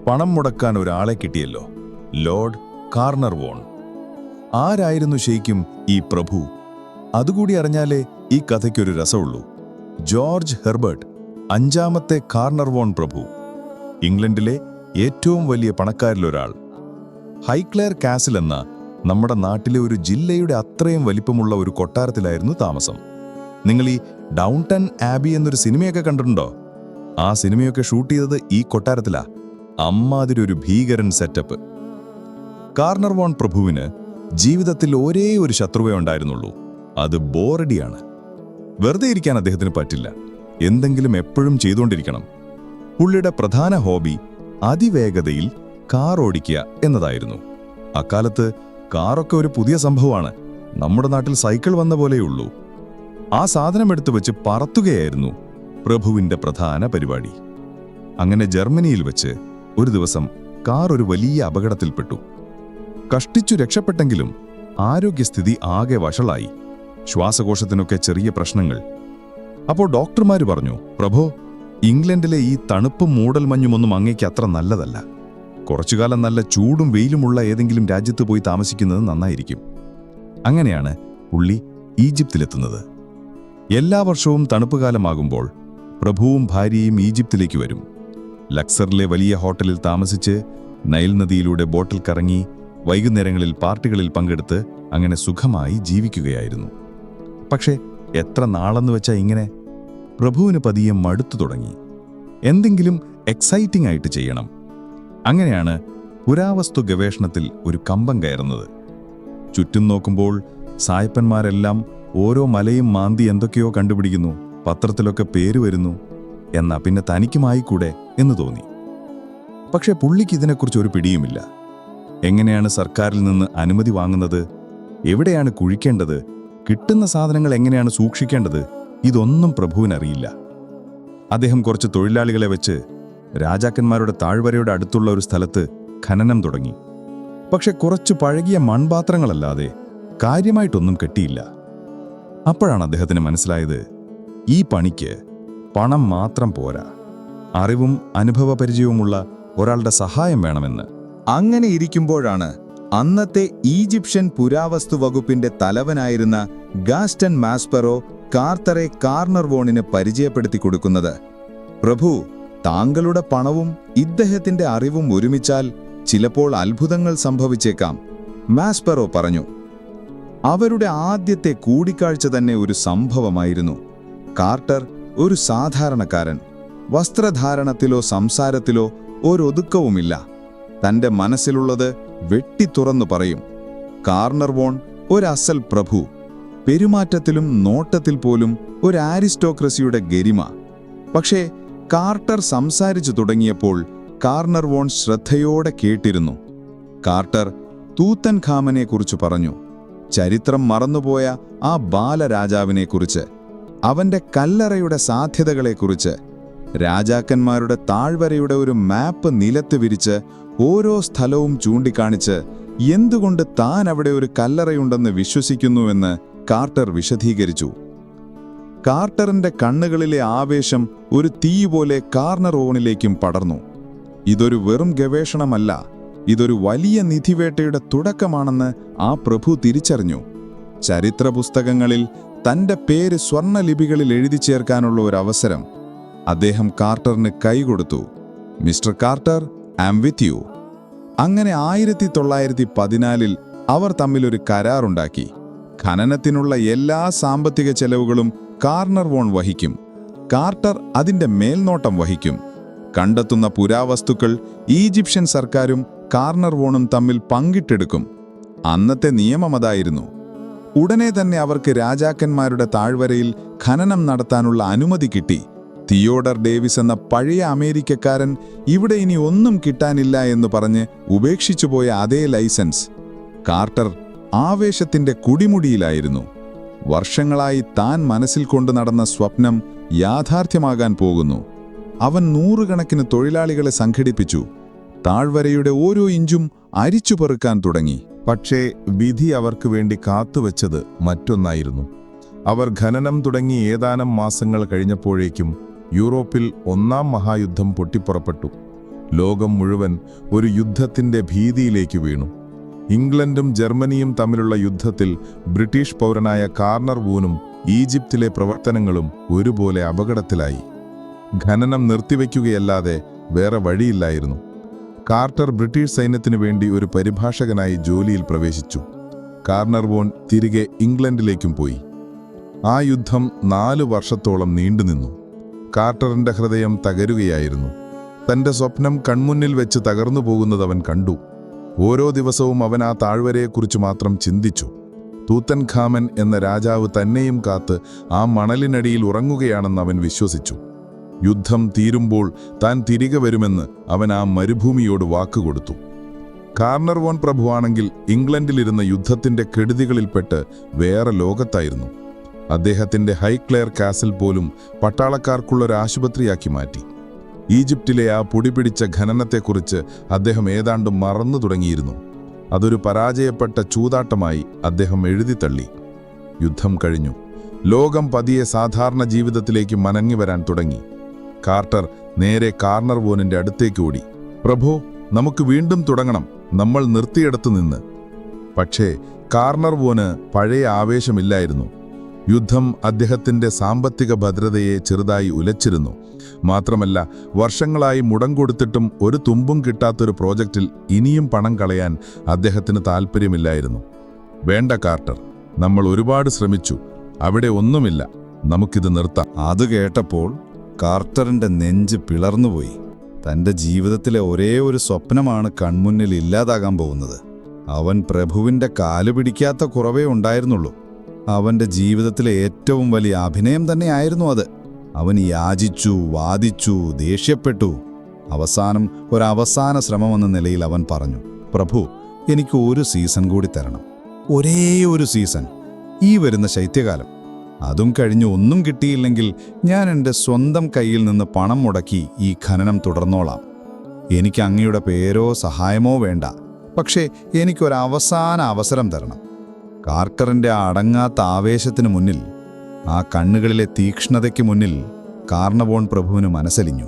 പണം മുടക്കാൻ ഒരാളെ കിട്ടിയല്ലോ, ലോർഡ് കാർണർവോൺ. ആരായിരുന്നു ശരിക്കും ഈ പ്രഭു? അതുകൂടി അറിഞ്ഞാലേ ഈ കഥയ്ക്കൊരു രസമുള്ളൂ. ജോർജ് ഹെർബർട്ട്, 5ാമത്തെ കാർണർവോൺ പ്രഭു, ഇംഗ്ലണ്ടിലെ ഏറ്റവും വലിയ പണക്കാരിലൊരാൾ. ഹൈക്ലെയർ കാസിൽ എന്ന നമ്മുടെ നാട്ടിലെ ഒരു ജില്ലയുടെ അത്രയും വലിപ്പമുള്ള ഒരു കൊട്ടാരത്തിലായിരുന്നു താമസം. നിങ്ങൾ ഈ ഡൗൺടൺ ആബി എന്നൊരു സിനിമയൊക്കെ കണ്ടിട്ടുണ്ടോ? ആ സിനിമയൊക്കെ ഷൂട്ട് ചെയ്തത് ഈ കൊട്ടാരത്തിലാ. അമ്മാതിരി ഒരു ഭീകരൻ സെറ്റപ്പ്. കാർണർവോൺ പ്രഭുവിന് ജീവിതത്തിൽ ഒരേ ഒരു ശത്രുവേ ഉണ്ടായിരുന്നുള്ളൂ. അത് ബോറടിയാണ്. വെറുതെ ഇരിക്കാൻ അദ്ദേഹത്തിന് പറ്റില്ല. എന്തെങ്കിലും എപ്പോഴും ചെയ്തുകൊണ്ടിരിക്കണം. പുള്ളിയുടെ പ്രധാന ഹോബി അതിവേഗതയിൽ കാർ ഓടിക്കുക എന്നതായിരുന്നു. അക്കാലത്ത് കാറൊക്കെ ഒരു പുതിയ സംഭവമാണ്. നമ്മുടെ നാട്ടിൽ സൈക്കിൾ വന്ന പോലെയുള്ളൂ. ആ സാധനം എടുത്തു വെച്ച് പറത്തുകയായിരുന്നു പ്രഭുവിന്റെ പ്രധാന പരിപാടി. അങ്ങനെ ജർമ്മനിയിൽ വെച്ച് ഒരു ദിവസം കാർ ഒരു വലിയ അപകടത്തിൽപ്പെട്ടു. കഷ്ടിച്ചു രക്ഷപ്പെട്ടെങ്കിലും ആരോഗ്യസ്ഥിതി ആകെ വഷളായി. ശ്വാസകോശത്തിനൊക്കെ ചെറിയ പ്രശ്നങ്ങൾ. അപ്പോൾ ഡോക്ടർമാര് പറഞ്ഞു, പ്രഭോ, ഇംഗ്ലണ്ടിലെ ഈ തണുപ്പും മൂടൽമഞ്ഞുമൊന്നും അങ്ങേക്ക് അത്ര നല്ലതല്ല. കുറച്ചുകാലം നല്ല ചൂടും വെയിലുമുള്ള ഏതെങ്കിലും രാജ്യത്ത് പോയി താമസിക്കുന്നത് നന്നായിരിക്കും. അങ്ങനെയാണ് പുള്ളി ഈജിപ്തിലെത്തുന്നത്. എല്ലാ വർഷവും തണുപ്പുകാലമാകുമ്പോൾ പ്രഭുവും ഭാര്യയും ഈജിപ്തിലേക്ക് വരും. ലക്സറിലെ വലിയ ഹോട്ടലിൽ താമസിച്ച് നൈൽ നദിയിലൂടെ ബോട്ടിൽ കറങ്ങി വൈകുന്നേരങ്ങളിൽ പാർട്ടികളിൽ പങ്കെടുത്ത് അങ്ങനെ സുഖമായി ജീവിക്കുകയായിരുന്നു. പക്ഷേ എത്ര നാളെന്ന് വെച്ചാൽ ഇങ്ങനെ? പ്രഭുവിന് പതിയെ മടുത്തു തുടങ്ങി. എന്തെങ്കിലും എക്സൈറ്റിംഗ് ആയിട്ട് ചെയ്യണം. അങ്ങനെയാണ് പുരാവസ്തു ഗവേഷണത്തിൽ ഒരു കമ്പം കയറുന്നത്. ചുറ്റും നോക്കുമ്പോൾ സായപ്പന്മാരെല്ലാം ഓരോ മലയും മാന്തി എന്തൊക്കെയോ കണ്ടുപിടിക്കുന്നു. പത്രത്തിലൊക്കെ പേര് വരുന്നു. എന്നാ പിന്നെ തനിക്കുമായിക്കൂടെ എന്ന് തോന്നി. പക്ഷെ പുള്ളിക്ക് ഇതിനെക്കുറിച്ച് ഒരു പിടിയുമില്ല. എങ്ങനെയാണ് സർക്കാരിൽ നിന്ന് അനുമതി വാങ്ങുന്നത്? എവിടെയാണ് കുഴിക്കേണ്ടത്? കിട്ടുന്ന സാധനങ്ങൾ എങ്ങനെയാണ് സൂക്ഷിക്കേണ്ടത്? ഇതൊന്നും പ്രഭുവിനറിയില്ല. അദ്ദേഹം കുറച്ച് തൊഴിലാളികളെ വെച്ച് രാജാക്കന്മാരുടെ താഴ്വരയുടെ അടുത്തുള്ള ഒരു സ്ഥലത്ത് ഖനനം തുടങ്ങി. പക്ഷെ കുറച്ച് പഴകിയ മൺപാത്രങ്ങളല്ലാതെ കാര്യമായിട്ടൊന്നും കിട്ടിയില്ല. അപ്പോഴാണ് അദ്ദേഹത്തിന് മനസ്സിലായത്, ഈ പണിക്ക് പണം മാത്രം പോരാ, അറിവും അനുഭവപരിചയവുമുള്ള ഒരാളുടെ സഹായം വേണമെന്ന്. അങ്ങനെ ഇരിക്കുമ്പോഴാണ് അന്നത്തെ ഈജിപ്ഷ്യൻ പുരാവസ്തു വകുപ്പിന്റെ തലവനായിരുന്ന ഗാസ്റ്റൺ മാസ്പെറോ കാർട്ടറെ കാർണർവോണിന് പരിചയപ്പെടുത്തി കൊടുക്കുന്നത്. പ്രഭു, താങ്കളുടെ പണവും ഇദ്ദേഹത്തിന്റെ അറിവും ഒരുമിച്ചാൽ ചിലപ്പോൾ അത്ഭുതങ്ങൾ സംഭവിച്ചേക്കാം, മാസ്പെറോ പറഞ്ഞു. അവരുടെ ആദ്യത്തെ കൂടിക്കാഴ്ച തന്നെ ഒരു സംഭവമായിരുന്നു. കാർട്ടർ ഒരു സാധാരണക്കാരൻ. വസ്ത്രധാരണത്തിലോ സംസാരത്തിലോ ഒരൊതുക്കവുമില്ല. തന്റെ മനസ്സിലുള്ളത് വെട്ടിത്തുറന്നു പറയും. കാർണർവോൺ ഒരസൽ പ്രഭു. പെരുമാറ്റത്തിലും നോട്ടത്തിൽ പോലും ഒരു ആരിസ്റ്റോക്രസിയുടെ ഗരിമ. പക്ഷേ കാർട്ടർ സംസാരിച്ചു തുടങ്ങിയപ്പോൾ കാർണർവോൺ ശ്രദ്ധയോടെ കേട്ടിരുന്നു. കാർട്ടർ തൂത്തൻഖാമനെക്കുറിച്ച് പറഞ്ഞു. ചരിത്രം മറന്നുപോയ ആ ബാലരാജാവിനെക്കുറിച്ച്, അവന്റെ കല്ലറയുടെ സാധ്യതകളെക്കുറിച്ച്. രാജാക്കന്മാരുടെ താഴ്വരയുടെ ഒരു മാപ്പ് നിലത്ത് വിരിച്ച് ഓരോ സ്ഥലവും ചൂണ്ടിക്കാണിച്ച് എന്തുകൊണ്ട് താൻ അവിടെ ഒരു കല്ലറയുണ്ടെന്ന് വിശ്വസിക്കുന്നുവെന്ന് കാർട്ടർ വിശദീകരിച്ചു. കാർട്ടറിന്റെ കണ്ണുകളിലെ ആവേശം ഒരു തീ പോലെ കാർണർവോണിലേക്കും പടർന്നു. ഇതൊരു വെറും ഗവേഷണമല്ല, ഇതൊരു വലിയ നിധിവേട്ടയുടെ തുടക്കമാണെന്ന് ആ പ്രഭു തിരിച്ചറിഞ്ഞു. ചരിത്ര പുസ്തകങ്ങളിൽ തന്റെ പേര് സ്വർണ്ണലിപികളിൽ എഴുതി ചേർക്കാനുള്ള ഒരു അവസരം അദ്ദേഹം കാർട്ടറിന് കൈകൊടുത്തു. Mister Carter, I am with you. അങ്ങനെ 1914 അവർ തമ്മിലൊരു കരാറുണ്ടാക്കി. ഖനനത്തിനുള്ള എല്ലാ സാമ്പത്തിക ചെലവുകളും കാർണർവോൺ വഹിക്കും. കാർട്ടർ അതിന്റെ മേൽനോട്ടം വഹിക്കും. കണ്ടെത്തുന്ന പുരാവസ്തുക്കൾ ഈജിപ്ഷ്യൻ സർക്കാരും കാർണർവോണും തമ്മിൽ പങ്കിട്ടെടുക്കും. അന്നത്തെ നിയമം അതായിരുന്നു. ഉടനെ തന്നെ അവർക്ക് രാജാക്കന്മാരുടെ താഴ്വരയിൽ ഖനനം നടത്താനുള്ള അനുമതി കിട്ടി. തിയോഡർ ഡേവിസ് എന്ന പഴയ അമേരിക്കക്കാരൻ ഇവിടെ ഇനി ഒന്നും കിട്ടാനില്ല എന്ന് പറഞ്ഞ് ഉപേക്ഷിച്ചുപോയ അതേ ലൈസൻസ്. കാർട്ടർ ആവേശത്തിന്റെ കുടിമുടിയിലായിരുന്നു. വർഷങ്ങളായി താൻ മനസ്സിൽ കൊണ്ടു നടന്ന സ്വപ്നം യാഥാർത്ഥ്യമാകാൻ പോകുന്നു. അവൻ നൂറുകണക്കിന് തൊഴിലാളികളെ സംഘടിപ്പിച്ചു. താഴ്വരയുടെ ഓരോ ഇഞ്ചും അരിച്ചു പെറുക്കാൻ തുടങ്ങി. പക്ഷേ വിധി അവർക്ക് വേണ്ടി കാത്തുവച്ചത് മറ്റൊന്നായിരുന്നു. അവർ ഖനനം തുടങ്ങി ഏതാനും മാസങ്ങൾ കഴിഞ്ഞപ്പോഴേക്കും യൂറോപ്പിൽ ഒന്നാം മഹായുദ്ധം പൊട്ടിപ്പുറപ്പെട്ടു. ലോകം മുഴുവൻ ഒരു യുദ്ധത്തിന്റെ ഭീതിയിലേക്ക് വീണു. ഇംഗ്ലണ്ടും ജർമ്മനിയും തമ്മിലുള്ള യുദ്ധത്തിൽ ബ്രിട്ടീഷ് പൗരനായ കാർണർ വൂനും ഈജിപ്തിലെ പ്രവർത്തനങ്ങളും ഒരുപോലെ അപകടത്തിലായി. ഖനനം നിർത്തിവെക്കുകയല്ലാതെ വേറെ വഴിയില്ലായിരുന്നു. കാർട്ടർ ബ്രിട്ടീഷ് സൈന്യത്തിനു വേണ്ടി ഒരു പരിഭാഷകനായി ജോലിയിൽ പ്രവേശിച്ചു. കാർണർ വോൺ തിരികെ ഇംഗ്ലണ്ടിലേക്കും പോയി. ആ യുദ്ധം 4 വർഷത്തോളം നീണ്ടുനിന്നു. കാർട്ടറിന്റെ ഹൃദയം തകരുകയായിരുന്നു. തന്റെ സ്വപ്നം കൺമുന്നിൽ വെച്ച് തകർന്നു പോകുന്നത് അവൻ കണ്ടു. ഓരോ ദിവസവും അവൻ ആ താഴ്വരയെക്കുറിച്ച് മാത്രം ചിന്തിച്ചു. തൂത്തൻഖാമൻ എന്ന രാജാവ് തന്നെയും കാത്ത് ആ മണലിനടിയിൽ ഉറങ്ങുകയാണെന്ന് അവൻ വിശ്വസിച്ചു. യുദ്ധം തീരുമ്പോൾ താൻ തിരികെ വരുമെന്ന് അവൻ ആ മരുഭൂമിയോട് വാക്കുകൊടുത്തു. കാർണർ വോൺ പ്രഭുവാണെങ്കിൽ ഇംഗ്ലണ്ടിലിരുന്ന യുദ്ധത്തിന്റെ കെടുതികളിൽപ്പെട്ട് വേറെ ലോകത്തായിരുന്നു. അദ്ദേഹത്തിന്റെ ഹൈക്ലെയർ കാസിൽ പോലും പട്ടാളക്കാർക്കുള്ളൊരു ആശുപത്രിയാക്കി മാറ്റി. ഈജിപ്തിലെ ആ പൊടിപിടിച്ച ഖനനത്തെക്കുറിച്ച് അദ്ദേഹം ഏതാണ്ട് മറന്നു തുടങ്ങിയിരുന്നു. അതൊരു പരാജയപ്പെട്ട ചൂതാട്ടമായി അദ്ദേഹം എഴുതിത്തള്ളി. യുദ്ധം കഴിഞ്ഞു. ലോകം പതിയെ സാധാരണ ജീവിതത്തിലേക്ക് മനങ്ങി വരാൻ തുടങ്ങി. കാർട്ടർ നേരെ കാർണർ വോനിന്റെ അടുത്തേക്ക് ഓടി. പ്രഭോ, നമുക്ക് വീണ്ടും തുടങ്ങണം, നമ്മൾ നിർത്തിയെടുത്തു നിന്ന്. പക്ഷേ കാർണർ വോന് പഴയ ആവേശമില്ലായിരുന്നു. യുദ്ധം അദ്ദേഹത്തിന്റെ സാമ്പത്തിക ഭദ്രതയെ ചെറുതായി ഉലച്ചിരുന്നു. മാത്രമല്ല, വർഷങ്ങളായി മുടം കൊടുത്തിട്ടും ഒരു തുമ്പും കിട്ടാത്തൊരു പ്രോജക്റ്റിൽ ഇനിയും പണം കളയാൻ അദ്ദേഹത്തിന് താൽപ്പര്യമില്ലായിരുന്നു. വേണ്ട കാർട്ടർ, നമ്മൾ ഒരുപാട് ശ്രമിച്ചു, അവിടെ ഒന്നുമില്ല, നമുക്കിത് നിർത്താം. അത് കേട്ടപ്പോൾ കാർട്ടറിന്റെ നെഞ്ച് പിളർന്നുപോയി. തന്റെ ജീവിതത്തിലെ ഒരേ ഒരു സ്വപ്നമാണ് കൺമുന്നിൽ ഇല്ലാതാകാൻ പോകുന്നത്. അവൻ പ്രഭുവിന്റെ കാല് പിടിക്കാത്ത കുറവേ ഉണ്ടായിരുന്നുള്ളൂ. അവന്റെ ജീവിതത്തിലെ ഏറ്റവും വലിയ അഭിനയം തന്നെയായിരുന്നു അത്. അവൻ യാചിച്ചു, വാദിച്ചു, ദേഷ്യപ്പെട്ടു. അവസാനം ഒരവസാന ശ്രമമെന്ന നിലയിൽ അവൻ പറഞ്ഞു, പ്രഭു, എനിക്ക് ഒരു സീസൺ കൂടി തരണം. ഒരേ ഒരു സീസൺ, ഈ വരുന്ന ശൈത്യകാലം. അതും കഴിഞ്ഞ് ഒന്നും കിട്ടിയില്ലെങ്കിൽ ഞാൻ എൻ്റെ സ്വന്തം കയ്യിൽ നിന്ന് പണം മുടക്കി ഈ ഖനനം തുടർന്നോളാം. എനിക്ക് അങ്ങയുടെ പേരോ സഹായമോ വേണ്ട, പക്ഷേ എനിക്കൊരവസാന അവസരം തരണം. കാർക്കറിൻ്റെ ആ അടങ്ങാത്ത ആവേശത്തിന് മുന്നിൽ, ആ കണ്ണുകളിലെ തീക്ഷ്ണതയ്ക്ക് മുന്നിൽ കാർണർ വോൺ പ്രഭുവിന് മനസ്സലിഞ്ഞു.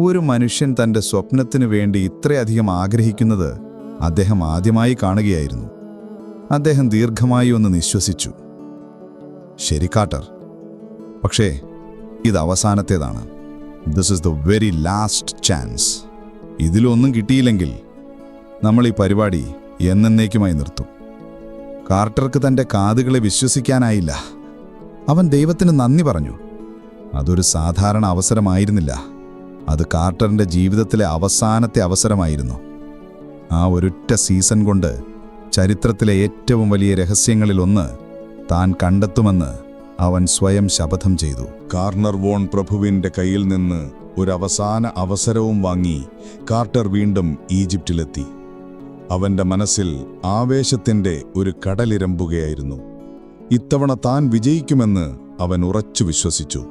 ഒരു മനുഷ്യൻ തൻ്റെ സ്വപ്നത്തിനു വേണ്ടി ഇത്രയധികം ആഗ്രഹിക്കുന്നത് അദ്ദേഹം ആദ്യമായി കാണുകയായിരുന്നു. അദ്ദേഹം ദീർഘമായി ഒന്ന് നിശ്വസിച്ചു. ശരി കാർട്ടർ, പക്ഷേ ഇത് അവസാനത്തേതാണ്. This is the very last chance. ഇതിലൊന്നും കിട്ടിയില്ലെങ്കിൽ നമ്മൾ ഈ പരിപാടി എന്നേക്കുമായി നിർത്തും. കാർട്ടർക്ക് തൻ്റെ കാതുകളെ വിശ്വസിക്കാനായില്ല. അവൻ ദൈവത്തിന് നന്ദി പറഞ്ഞു. അതൊരു സാധാരണ അവസരമായിരുന്നില്ല. അത് കാർട്ടറിൻ്റെ ജീവിതത്തിലെ അവസാനത്തെ അവസരമായിരുന്നു. ആ ഒരൊറ്റ സീസൺ കൊണ്ട് ചരിത്രത്തിലെ ഏറ്റവും വലിയ രഹസ്യങ്ങളിലൊന്ന് താൻ കണ്ടെത്തുമെന്ന് അവൻ സ്വയം ശപഥം ചെയ്തു. കാർണർ വോൺ പ്രഭുവിന്റെ കയ്യിൽ നിന്ന് ഒരവസാന അവസരവും വാങ്ങി കാർട്ടർ വീണ്ടും ഈജിപ്തിലെത്തി. അവന്റെ മനസ്സിൽ ആവേശത്തിന്റെ ഒരു കടലിരമ്പുകയായിരുന്നു. ഇത്തവണ താൻ വിജയിക്കുമെന്ന് അവൻ ഉറച്ചു വിശ്വസിച്ചു.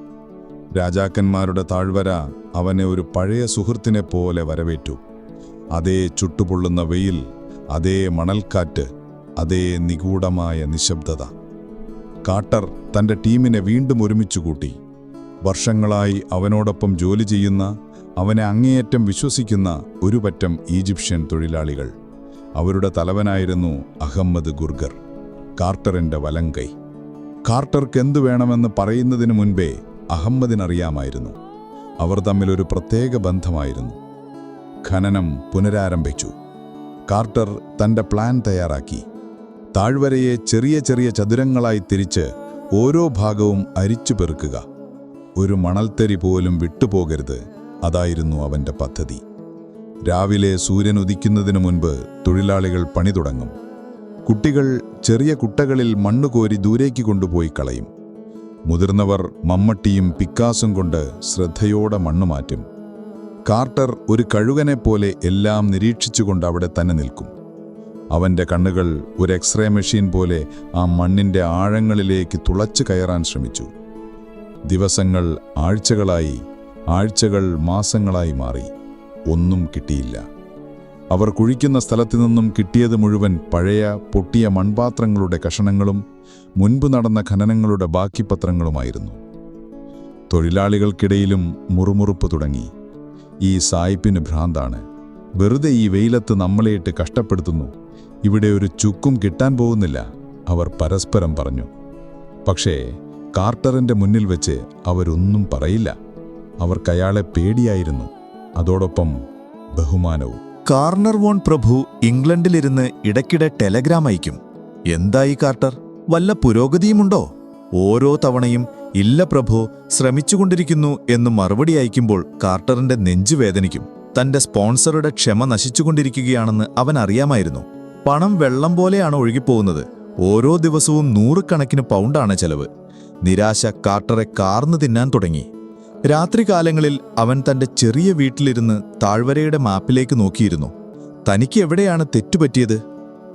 രാജാക്കന്മാരുടെ താഴ്വര അവനെ ഒരു പഴയ സുഹൃത്തിനെ പോലെ വരവേറ്റു. അതേ ചുട്ടുപൊള്ളുന്ന വെയിൽ, അതേ മണൽക്കാറ്റ്, അതേ നിഗൂഢമായ നിശബ്ദത. കാർട്ടർ തൻ്റെ ടീമിനെ വീണ്ടും ഒരുമിച്ചു കൂട്ടി. വർഷങ്ങളായി അവനോടൊപ്പം ജോലി ചെയ്യുന്ന, അവനെ അങ്ങേയറ്റം വിശ്വസിക്കുന്ന ഒരു പറ്റം ഈജിപ്ഷ്യൻ തൊഴിലാളികൾ. അവരുടെ തലവനായിരുന്നു അഹമ്മദ് ഗുർഗർ, കാർട്ടറിൻ്റെ വലങ്കൈ. കാർട്ടർക്ക് എന്തു വേണമെന്ന് പറയുന്നതിനു മുൻപേ അഹമ്മദിനറിയാമായിരുന്നു. അവർ തമ്മിലൊരു പ്രത്യേക ബന്ധമായിരുന്നു. ഖനനം പുനരാരംഭിച്ചു. കാർട്ടർ തൻ്റെ പ്ലാൻ തയ്യാറാക്കി. താഴ്വരയെ ചെറിയ ചെറിയ ചതുരങ്ങളായി തിരിച്ച് ഓരോ ഭാഗവും അരിച്ചു പെറുക്കുക. ഒരു മണൽത്തരി പോലും വിട്ടുപോകരുത്. അതായിരുന്നു അവൻ്റെ പദ്ധതി. രാവിലെ സൂര്യൻ ഉദിക്കുന്നതിനു മുൻപ് തൊഴിലാളികൾ പണി തുടങ്ങും. കുട്ടികൾ ചെറിയ കുട്ടകളിൽ മണ്ണുകോരി ദൂരേക്ക് കൊണ്ടുപോയി കളയും. മുതിർന്നവർ മമ്മട്ടിയും പിക്കാസും കൊണ്ട് ശ്രദ്ധയോടെ മണ്ണ് മാറ്റും. കാർട്ടർ ഒരു കഴുകനെപ്പോലെ എല്ലാം നിരീക്ഷിച്ചുകൊണ്ട് അവിടെ തന്നെ നിൽക്കും. അവൻ്റെ കണ്ണുകൾ ഒരു എക്സ്റേ മെഷീൻ പോലെ ആ മണ്ണിൻ്റെ ആഴങ്ങളിലേക്ക് തുളച്ചു കയറാൻ ശ്രമിച്ചു. ദിവസങ്ങൾ ആഴ്ചകളായി, ആഴ്ചകൾ മാസങ്ങളായി മാറി. ഒന്നും കിട്ടിയില്ല. അവർ കുഴിക്കുന്ന സ്ഥലത്തു നിന്നും കിട്ടിയത് മുഴുവൻ പഴയ പൊട്ടിയ മൺപാത്രങ്ങളുടെ കഷണങ്ങളും മുൻപ് നടന്ന ഖനനങ്ങളുടെ ബാക്കി പത്രങ്ങളുമായിരുന്നു. തൊഴിലാളികൾക്കിടയിലും മുറുമുറുപ്പ് തുടങ്ങി. ഈ സായിപ്പിന് ഭ്രാന്താണ്. വെറുതെ ഈ വെയിലത്ത് നമ്മളെയിട്ട് കഷ്ടപ്പെടുത്തുന്നു. ഇവിടെ ഒരു ചുക്കും കിട്ടാൻ പോകുന്നില്ല, അവർ പരസ്പരം പറഞ്ഞു. പക്ഷേ കാർട്ടറിൻ്റെ മുന്നിൽ വെച്ച് അവരൊന്നും പറയില്ല. അവർക്കയാളെ പേടിയായിരുന്നു, അതോടൊപ്പം ബഹുമാനവും. കാർണർ വോൺ പ്രഭു ഇംഗ്ലണ്ടിലിരുന്ന് ഇടയ്ക്കിടെ ടെലഗ്രാം അയക്കും. എന്തായി കാർട്ടർ, വല്ല പുരോഗതിയുമുണ്ടോ? ഓരോ തവണയും ഇല്ല പ്രഭു, ശ്രമിച്ചുകൊണ്ടിരിക്കുന്നു എന്ന് മറുപടി അയക്കുമ്പോൾ കാർട്ടറിന്റെ നെഞ്ചു വേദനിക്കും. തന്റെ സ്പോൺസറുടെ ക്ഷമ നശിച്ചുകൊണ്ടിരിക്കുകയാണെന്ന് അവൻ അറിയാമായിരുന്നു. പണം വെള്ളം പോലെയാണ് ഒഴുകിപ്പോകുന്നത്. ഓരോ ദിവസവും 100 കണക്കിന് പൗണ്ടാണ് ചെലവ്. നിരാശ കാർട്ടറെ കാർന്നു തിന്നാൻ തുടങ്ങി. രാത്രികാലങ്ങളിൽ അവൻ തന്റെ ചെറിയ വീട്ടിലിരുന്ന് താഴ്വരയുടെ മാപ്പിലേക്ക് നോക്കിയിരുന്നു. തനിക്ക് എവിടെയാണ് തെറ്റുപറ്റിയത്?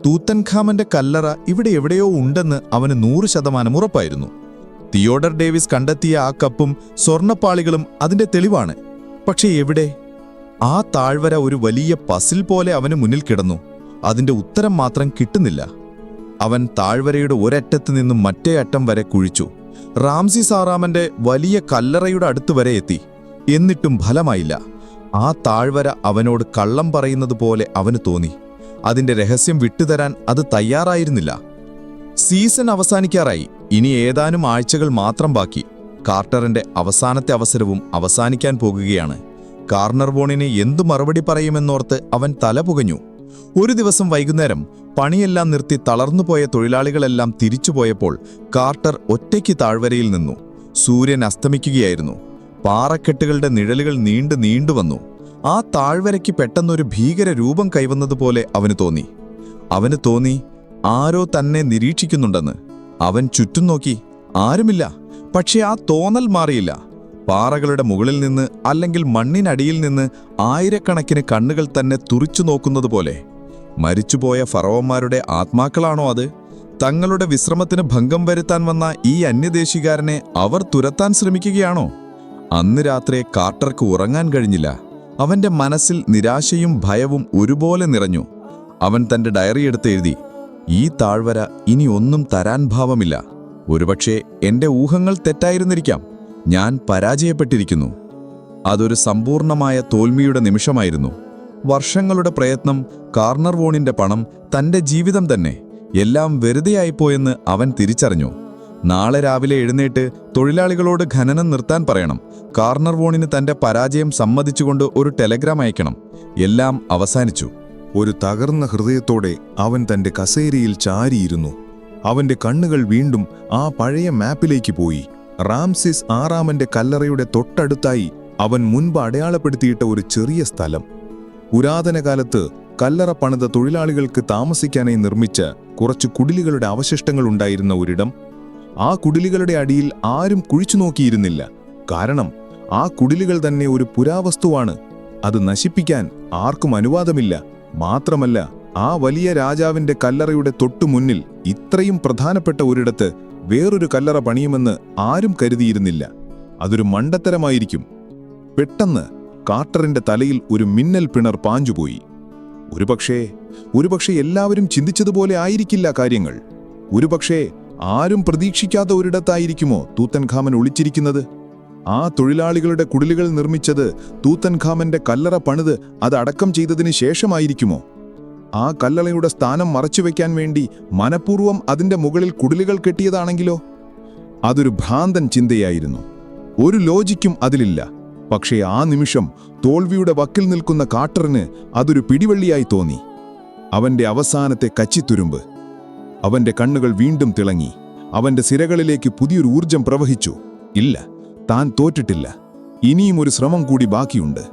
തൂത്തൻഖാമന്റെ കല്ലറ ഇവിടെ എവിടെയോ ഉണ്ടെന്ന് അവന് 100% ഉറപ്പായിരുന്നു. തിയോഡർ ഡേവിസ് കണ്ടെത്തിയ ആ കപ്പും സ്വർണ്ണപ്പാളികളും അതിന്റെ തെളിവാണ്. പക്ഷേ എവിടെ? ആ താഴ്വര ഒരു വലിയ പസിൽ പോലെ അവന് മുന്നിൽ കിടന്നു. അതിന്റെ ഉത്തരം മാത്രം കിട്ടുന്നില്ല. അവൻ താഴ്വരയുടെ ഒരറ്റത്ത് നിന്നും മറ്റേ അറ്റം വരെ കുഴിച്ചു. റാംസിസ് ആറാമന്റെ വലിയ കല്ലറയുടെ അടുത്ത് വരെ എത്തി. എന്നിട്ടും ഫലമായില്ല. ആ താഴ്വര അവനോട് കള്ളം പറയുന്നത് പോലെ അവന് തോന്നി. അതിന്റെ രഹസ്യം വിട്ടുതരാൻ അത് തയ്യാറായിരുന്നില്ല. സീസൺ അവസാനിക്കാറായി. ഇനി ഏതാനും ആഴ്ചകൾ മാത്രം ബാക്കി. കാർട്ടറിന്റെ അവസാനത്തെ അവസരവും അവസാനിക്കാൻ പോകുകയാണ്. കാർണർ വോണിന് എന്തു മറുപടി പറയുമെന്നോർത്ത് അവൻ തല പുകഞ്ഞു. ഒരു ദിവസം വൈകുന്നേരം പണിയെല്ലാം നിർത്തി തളർന്നുപോയ തൊഴിലാളികളെല്ലാം തിരിച്ചുപോയപ്പോൾ കാർട്ടർ ഒറ്റയ്ക്ക് താഴ്വരയിൽ നിന്നു. സൂര്യൻ അസ്തമിക്കുകയായിരുന്നു. പാറക്കെട്ടുകളുടെ നിഴലുകൾ നീണ്ടു വന്നു. ആ താഴ്വരയ്ക്ക് പെട്ടെന്നൊരു ഭീകര രൂപം കൈവന്നതുപോലെ അവന് തോന്നി ആരോ തന്നെ നിരീക്ഷിക്കുന്നുണ്ടെന്ന്. അവൻ ചുറ്റും നോക്കി. ആരുമില്ല. പക്ഷേ ആ തോന്നൽ മാറിയില്ല. പാറകളുടെ മുകളിൽ നിന്ന്, അല്ലെങ്കിൽ മണ്ണിനടിയിൽ നിന്ന് ആയിരക്കണക്കിന് കണ്ണുകൾ തന്നെ തുറിച്ചു നോക്കുന്നതുപോലെ. മരിച്ചുപോയ ഫറവന്മാരുടെ ആത്മാക്കളാണോ അത്? തങ്ങളുടെ വിശ്രമത്തിന് ഭംഗം വരുത്താൻ വന്ന ഈ അന്യദേശികാരനെ അവർ തുരത്താൻ ശ്രമിക്കുകയാണോ? അന്ന് രാത്രി കാർട്ടർക്ക് ഉറങ്ങാൻ കഴിഞ്ഞില്ല. അവന്റെ മനസ്സിൽ നിരാശയും ഭയവും ഒരുപോലെ നിറഞ്ഞു. അവൻ തന്റെ ഡയറി എടുത്ത് എഴുതി, ഈ താഴ്വര ഇനി ഒന്നും തരാൻ ഭാവമില്ല. ഒരുപക്ഷെ എന്റെ ഊഹങ്ങൾ തെറ്റായിരുന്നിരിക്കാം. ഞാൻ പരാജയപ്പെട്ടിരിക്കുന്നു. അതൊരു സമ്പൂർണമായ തോൽവിയുടെ നിമിഷമായിരുന്നു. വർഷങ്ങളുടെ പ്രയത്നം, കാർണർ വോണിന്റെ പണം, തന്റെ ജീവിതം തന്നെ എല്ലാം വെറുതെയായിപ്പോയെന്ന് അവൻ തിരിച്ചറിഞ്ഞു. നാളെ രാവിലെ എഴുന്നേറ്റ് തൊഴിലാളികളോട് ഖനനം നിർത്താൻ പറയണം. കാർണർ വോണിന് തന്റെ പരാജയം സമ്മതിച്ചുകൊണ്ട് ഒരു ടെലഗ്രാം അയക്കണം. എല്ലാം അവസാനിച്ചു. ഒരു തകർന്ന ഹൃദയത്തോടെ അവൻ തന്റെ കസേരയിൽ ചാരിയിരുന്നു. അവന്റെ കണ്ണുകൾ വീണ്ടും ആ പഴയ മാപ്പിലേക്ക് പോയി. റാംസിസ് ആറാമന്റെ കല്ലറയുടെ തൊട്ടടുത്തായി അവൻ മുൻപ് അടയാളപ്പെടുത്തിയിട്ട ഒരു ചെറിയ സ്ഥലം. പുരാതന കാലത്ത് കല്ലറ പണിത തൊഴിലാളികൾക്ക് താമസിക്കാനായി നിർമ്മിച്ച കുറച്ച് കുടിലുകളുടെ അവശിഷ്ടങ്ങൾ ഉണ്ടായിരുന്ന ഒരിടം. ആ കുടിലുകളുടെ അടിയിൽ ആരും കുഴിച്ചു നോക്കിയിരുന്നില്ല. കാരണം ആ കുടിലുകൾ തന്നെ ഒരു പുരാവസ്തുവാണ്. അത് നശിപ്പിക്കാൻ ആർക്കും അനുവാദമില്ല. മാത്രമല്ല, ആ വലിയ രാജാവിന്റെ കല്ലറയുടെ തൊട്ടുമുന്നിൽ ഇത്രയും പ്രധാനപ്പെട്ട ഒരിടത്ത് വേറൊരു കല്ലറ പണിയുമെന്ന് ആരും കരുതിയിരുന്നില്ല. അതൊരു മണ്ടത്തരമായിരിക്കും. പെട്ടെന്ന് കാർട്ടറിന്റെ തലയിൽ ഒരു മിന്നൽ പിണർ പാഞ്ഞുപോയി. ഒരുപക്ഷേ എല്ലാവരും ചിന്തിച്ചതുപോലെ ആയിരിക്കില്ല കാര്യങ്ങൾ. ഒരുപക്ഷേ ആരും പ്രതീക്ഷിക്കാത്ത ഒരിടത്തായിരിക്കുമോ തൂത്തൻഖാമൻ ഒളിച്ചിരിക്കുന്നത്? ആ തൊഴിലാളികളുടെ കുടിലുകൾ നിർമ്മിച്ചത് തൂത്തൻഖാമന്റെ കല്ലറ പണിത് അത് അടക്കം ചെയ്തതിന് ശേഷമായിരിക്കുമോ? ആ കല്ലറയുടെ സ്ഥാനം മറച്ചുവെക്കാൻ വേണ്ടി മനഃപൂർവ്വം അതിന്റെ മുകളിൽ കുടിലുകൾ കെട്ടിയതാണെങ്കിലോ? അതൊരു ഭ്രാന്തൻ ചിന്തയായിരുന്നു. ഒരു ലോജിക്കും അതിലില്ല. പക്ഷേ ആ നിമിഷം തോൽവിയുടെ വക്കിൽ നിൽക്കുന്ന കാർട്ടറിന് അതൊരു പിടിവള്ളിയായി തോന്നി. അവന്റെ അവസാനത്തെ കച്ചിത്തുരുമ്പ്. അവന്റെ കണ്ണുകൾ വീണ്ടും തിളങ്ങി. അവന്റെ സിരകളിലേക്ക് പുതിയൊരു ഊർജം പ്രവഹിച്ചു. ഇല്ല, താൻ തോറ്റിട്ടില്ല. ഇനിയും ഒരു ശ്രമം കൂടി ബാക്കിയുണ്ട്.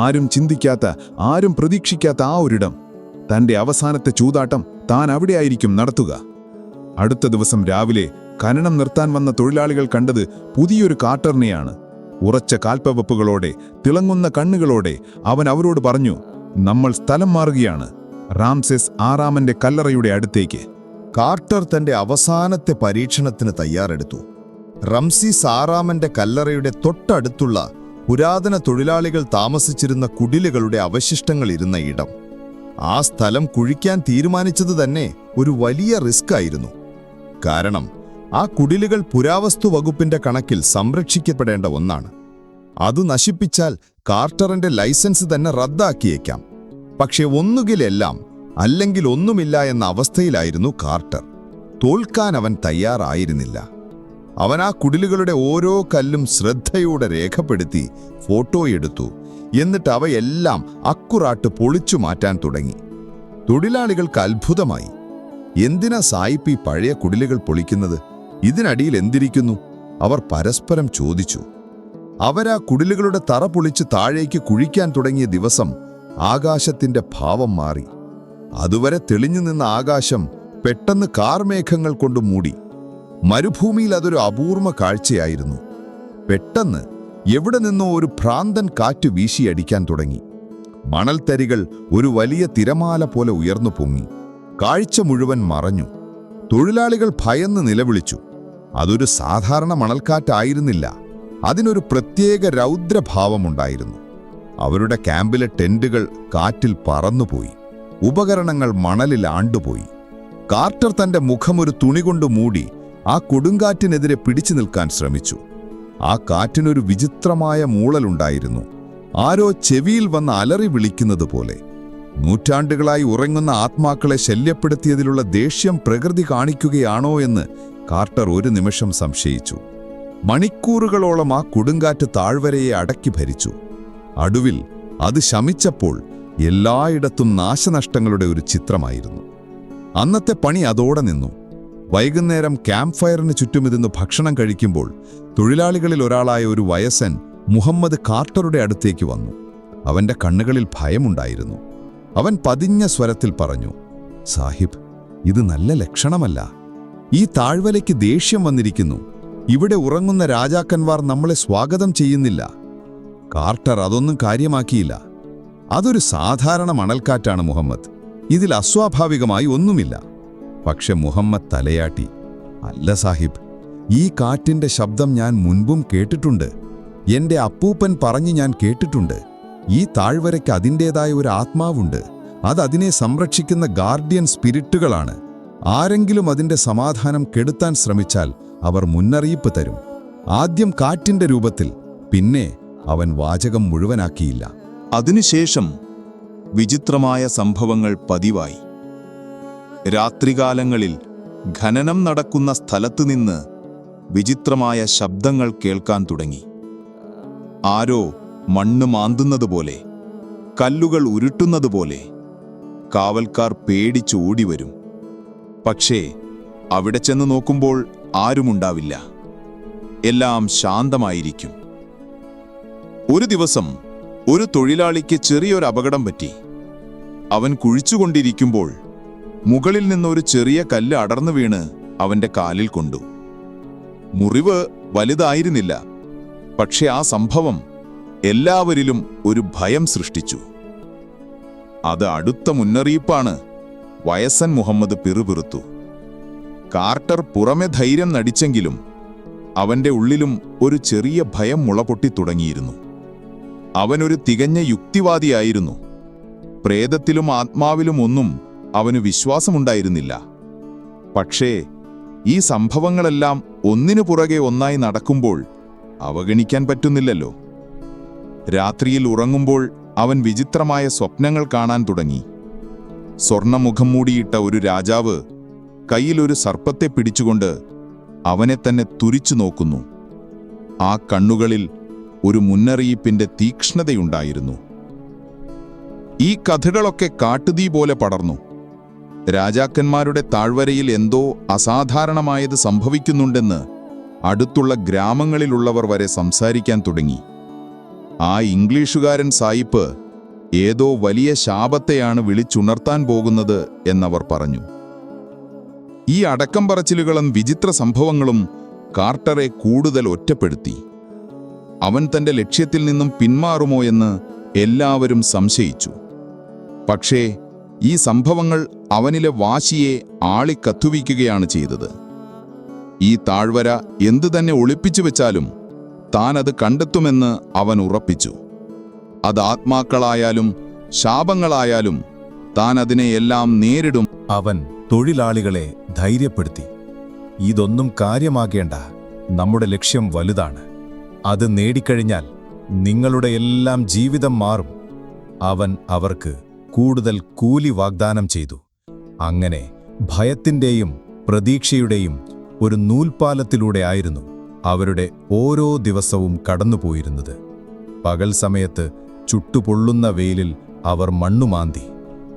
ആരും ചിന്തിക്കാത്ത, ആരും പ്രതീക്ഷിക്കാത്ത ആ ഒരിടം. തന്റെ അവസാനത്തെ ചൂതാട്ടം താൻ അവിടെയായിരിക്കും നടത്തുക. അടുത്ത ദിവസം രാവിലെ ഖനനം നിർത്താൻ വന്ന തൊഴിലാളികൾ കണ്ടത് പുതിയൊരു കാർട്ടറിനെയാണ്. ഉറച്ച കാൽപ്പവപ്പുകളോടെ, തിളങ്ങുന്ന കണ്ണുകളോടെ അവൻ അവരോട് പറഞ്ഞു, നമ്മൾ സ്ഥലം മാറുകയാണ്, റാംസെസ് ആറാമന്റെ കല്ലറയുടെ അടുത്തേക്ക്. കാർട്ടർ തന്റെ അവസാനത്തെ പരീക്ഷണത്തിന് തയ്യാറെടുത്തു. റംസീസ് ആറാമന്റെ കല്ലറയുടെ തൊട്ടടുത്തുള്ള പുരാതന തൊഴിലാളികൾ താമസിച്ചിരുന്ന കുടിലുകളുടെ അവശിഷ്ടങ്ങൾ ഇരുന്ന ഇടം. ആ സ്ഥലം കുഴിക്കാൻ തീരുമാനിച്ചത് തന്നെ ഒരു വലിയ റിസ്ക് ആയിരുന്നു. കാരണം ആ കുടിലുകൾ പുരാവസ്തു വകുപ്പിന്റെ കണക്കിൽ സംരക്ഷിക്കപ്പെടേണ്ട ഒന്നാണ്. അത് നശിപ്പിച്ചാൽ കാർട്ടറിന്റെ ലൈസൻസ് തന്നെ റദ്ദാക്കിയേക്കാം. പക്ഷെ ഒന്നുകിലെല്ലാം അല്ലെങ്കിൽ ഒന്നുമില്ല എന്ന അവസ്ഥയിലായിരുന്നു കാർട്ടർ. തോൽക്കാൻ അവൻ തയ്യാറായിരുന്നില്ല. അവൻ ആ കുടിലുകളുടെ ഓരോ കല്ലും ശ്രദ്ധയോടെ രേഖപ്പെടുത്തി ഫോട്ടോയെടുത്തു. എന്നിട്ട് അവയെല്ലാം അക്കുറാട്ട് പൊളിച്ചു മാറ്റാൻ തുടങ്ങി. തൊഴിലാളികൾക്ക് അത്ഭുതമായി. എന്തിനാ സായിപ്പ് ഈ പഴയ കുടിലുകൾ പൊളിക്കുന്നത്? ഇതിനടിയിൽ എന്തിരിക്കുന്നു? അവർ പരസ്പരം ചോദിച്ചു. അവരാ കുടിലുകളുടെ തറ പൊളിച്ച് താഴേക്ക് കുഴിക്കാൻ തുടങ്ങിയ ദിവസം ആകാശത്തിന്റെ ഭാവം മാറി. അതുവരെ തെളിഞ്ഞു നിന്ന ആകാശം പെട്ടെന്ന് കാർമേഘങ്ങൾ കൊണ്ട് മൂടി. മരുഭൂമിയിൽ അതൊരു അപൂർവ കാഴ്ചയായിരുന്നു. പെട്ടെന്ന് എവിടെ നിന്നോ ഒരു ഭ്രാന്തൻ കാറ്റ് വീശിയടിക്കാൻ തുടങ്ങി. മണൽത്തരികൾ ഒരു വലിയ തിരമാല പോലെ ഉയർന്നു പൊങ്ങി. കാഴ്ച മുഴുവൻ മറഞ്ഞു. തൊഴിലാളികൾ ഭയന്ന് നിലവിളിച്ചു. അതൊരു സാധാരണ മണൽക്കാറ്റായിരുന്നില്ല. അതിനൊരു പ്രത്യേക രൗദ്രഭാവമുണ്ടായിരുന്നു. അവരുടെ ക്യാമ്പിലെ ടെന്റുകൾ കാറ്റിൽ പറന്നുപോയി. ഉപകരണങ്ങൾ മണലിൽ ആണ്ടുപോയി. കാർട്ടർ തന്റെ മുഖമൊരു തുണി കൊണ്ട് മൂടി ആ കൊടുങ്കാറ്റിനെതിരെ പിടിച്ചു നിൽക്കാൻ ശ്രമിച്ചു. ആ കാറ്റിനൊരു വിചിത്രമായ മൂളലുണ്ടായിരുന്നു. ആരോ ചെവിയിൽ വന്ന് അലറി വിളിക്കുന്നത് പോലെ. നൂറ്റാണ്ടുകളായി ഉറങ്ങുന്ന ആത്മാക്കളെ ശല്യപ്പെടുത്തിയതിലുള്ള ദേഷ്യം പ്രകൃതി കാണിക്കുകയാണോ എന്ന് കാർട്ടർ ഒരു നിമിഷം സംശയിച്ചു. മണിക്കൂറുകളോളം ആ കൊടുങ്കാറ്റ് താഴ്വരയെ അടക്കി ഭരിച്ചു. അടുവിൽ അത് ശമിച്ചപ്പോൾ എല്ലായിടത്തും നാശനഷ്ടങ്ങളുടെ ഒരു ചിത്രമായിരുന്നു. അന്നത്തെ പണി അതോടെ നിന്നു. വൈകുന്നേരം ക്യാമ്പ് ഫയറിന് ചുറ്റുമിരുന്ന് ഭക്ഷണം കഴിക്കുമ്പോൾ തൊഴിലാളികളിൽ ഒരാളായ ഒരു വയസ്സൻ മുഹമ്മദ് കാർട്ടറുടെ അടുത്തേക്ക് വന്നു. അവന്റെ കണ്ണുകളിൽ ഭയമുണ്ടായിരുന്നു. അവൻ പതിഞ്ഞ സ്വരത്തിൽ പറഞ്ഞു, സാഹിബ്, ഇത് നല്ല ലക്ഷണമല്ല. ഈ താഴ്വരയ്ക്ക് ദേഷ്യം വന്നിരിക്കുന്നു. ഇവിടെ ഉറങ്ങുന്ന രാജാക്കന്മാർ നമ്മളെ സ്വാഗതം ചെയ്യുന്നില്ല. കാർട്ടർ അതൊന്നും കാര്യമാക്കിയില്ല. അതൊരു സാധാരണ മണൽക്കാറ്റാണ് മുഹമ്മദ്. ഇതിൽ അസ്വാഭാവികമായി ഒന്നുമില്ല. പക്ഷെ മുഹമ്മദ് തലയാട്ടി. അല്ല സാഹിബ്, ഈ കാറ്റിന്റെ ശബ്ദം ഞാൻ മുൻപും കേട്ടിട്ടുണ്ട്. എന്റെ അപ്പൂപ്പൻ പറഞ്ഞ് ഞാൻ കേട്ടിട്ടുണ്ട്. ഈ താഴ്വരയ്ക്ക് അതിൻ്റേതായ ഒരു ആത്മാവുണ്ട്. അത് അതിനെ സംരക്ഷിക്കുന്ന ഗാർഡിയൻ സ്പിരിറ്റുകളാണ്. ആരെങ്കിലും അതിന്റെ സമാധാനം കെടുത്താൻ ശ്രമിച്ചാൽ അവർ മുന്നറിയിപ്പ് തരും. ആദ്യം കാറ്റിന്റെ രൂപത്തിൽ, പിന്നെ അവൻ വാചകം മുഴുവനാക്കിയില്ല. അതിനുശേഷം വിചിത്രമായ സംഭവങ്ങൾ പതിവായി. രാത്രികാലങ്ങളിൽ ഖനനം നടക്കുന്ന സ്ഥലത്തുനിന്ന് വിചിത്രമായ ശബ്ദങ്ങൾ കേൾക്കാൻ തുടങ്ങി. ആരോ മണ്ണ് മാന്തുന്നതുപോലെ, കല്ലുകൾ ഉരുട്ടുന്നതുപോലെ. കാവൽക്കാർ പേടിച്ച് ഓടിവരും. പക്ഷേ അവിടെ ചെന്ന് നോക്കുമ്പോൾ ആരുമുണ്ടാവില്ല. എല്ലാം ശാന്തമായിരിക്കും. ഒരു ദിവസം ഒരു തൊഴിലാളിക്ക് ചെറിയൊരു അപകടം പറ്റി. അവൻ കുഴിച്ചുകൊണ്ടിരിക്കുമ്പോൾ മുകളിൽ നിന്നൊരു ചെറിയ കല്ല് അടർന്നു വീണ് അവന്റെ കാലിൽ കൊണ്ടു. മുറിവ് വലുതായിരുന്നില്ല. പക്ഷെ ആ സംഭവം എല്ലാവരിലും ഒരു ഭയം സൃഷ്ടിച്ചു. അത് അടുത്ത മുന്നറിയിപ്പാണ്. വയസ്സൻ മുഹമ്മദ് പിറുപിറുത്തു. കാർട്ടർ പുറമെ ധൈര്യം നടിച്ചെങ്കിലും അവന്റെ ഉള്ളിലും ഒരു ചെറിയ ഭയം മുളപൊട്ടി തുടങ്ങിയിരുന്നു. അവനൊരു തികഞ്ഞ യുക്തിവാദിയായിരുന്നു. പ്രേതത്തിലും ആത്മാവിലും ഒന്നും അവന് വിശ്വാസമുണ്ടായിരുന്നില്ല. പക്ഷേ ഈ സംഭവങ്ങളെല്ലാം ഒന്നിനു പുറകെ ഒന്നായി നടക്കുമ്പോൾ അവഗണിക്കാൻ പറ്റുന്നില്ലല്ലോ. രാത്രിയിൽ ഉറങ്ങുമ്പോൾ അവൻ വിചിത്രമായ സ്വപ്നങ്ങൾ കാണാൻ തുടങ്ങി. സ്വർണ്ണമുഖം മൂടിയിട്ട ഒരു രാജാവ് കയ്യിലൊരു സർപ്പത്തെ പിടിച്ചുകൊണ്ട് അവനെ തന്നെ തുരിച്ചു നോക്കുന്നു. ആ കണ്ണുകളിൽ ഒരു മുന്നറിയിപ്പിന്റെ തീക്ഷ്ണതയുണ്ടായിരുന്നു. ഈ കഥകളൊക്കെ കാട്ടുതീ പോലെ പടർന്നു. രാജാക്കന്മാരുടെ താഴ്വരയിൽ എന്തോ അസാധാരണമായത് സംഭവിക്കുന്നുണ്ടെന്ന് അടുത്തുള്ള ഗ്രാമങ്ങളിലുള്ളവർ വരെ സംസാരിക്കാൻ തുടങ്ങി. ആ ഇംഗ്ലീഷുകാരൻ സായിപ്പ് ഏതോ വലിയ ശാപത്തെയാണ് വിളിച്ചുണർത്താൻ പോകുന്നത് എന്നവർ പറഞ്ഞു. ഈ അടക്കം പറച്ചിലുകളും വിചിത്ര സംഭവങ്ങളും കാർട്ടറെ കൂടുതൽ ഒറ്റപ്പെടുത്തി. അവൻ തന്റെ ലക്ഷ്യത്തിൽ നിന്നും പിന്മാറുമോ എന്ന് എല്ലാവരും സംശയിച്ചു. പക്ഷേ ഈ സംഭവങ്ങൾ അവനിലെ വാശിയെ ആളിക്കത്തുവിക്കുകയാണ് ചെയ്തത്. ഈ താഴ്വര എന്തു തന്നെ ഒളിപ്പിച്ചു വെച്ചാലും താൻ അത് കണ്ടെത്തുമെന്ന് അവൻ ഉറപ്പിച്ചു. അത് ആത്മാക്കളായാലും ശാപങ്ങളായാലും താൻ അതിനെയെല്ലാം നേരിടും. അവൻ തൊഴിലാളികളെ ധൈര്യപ്പെടുത്തി. ഇതൊന്നും കാര്യമാകേണ്ട, നമ്മുടെ ലക്ഷ്യം വലുതാണ്. അത് നേടിക്കഴിഞ്ഞാൽ നിങ്ങളുടെ എല്ലാം ജീവിതം മാറും. അവൻ അവർക്ക് കൂടുതൽ കൂലി വാഗ്ദാനം ചെയ്തു. അങ്ങനെ ഭയത്തിൻ്റെയും പ്രതീക്ഷയുടെയും ഒരു നൂൽപ്പാലത്തിലൂടെ ആയിരുന്നു അവരുടെ ഓരോ ദിവസവും കടന്നുപോയിരുന്നത്. പകൽ സമയത്ത് ചുട്ടുപൊള്ളുന്ന വെയിലിൽ അവർ മണ്ണുമാന്തി.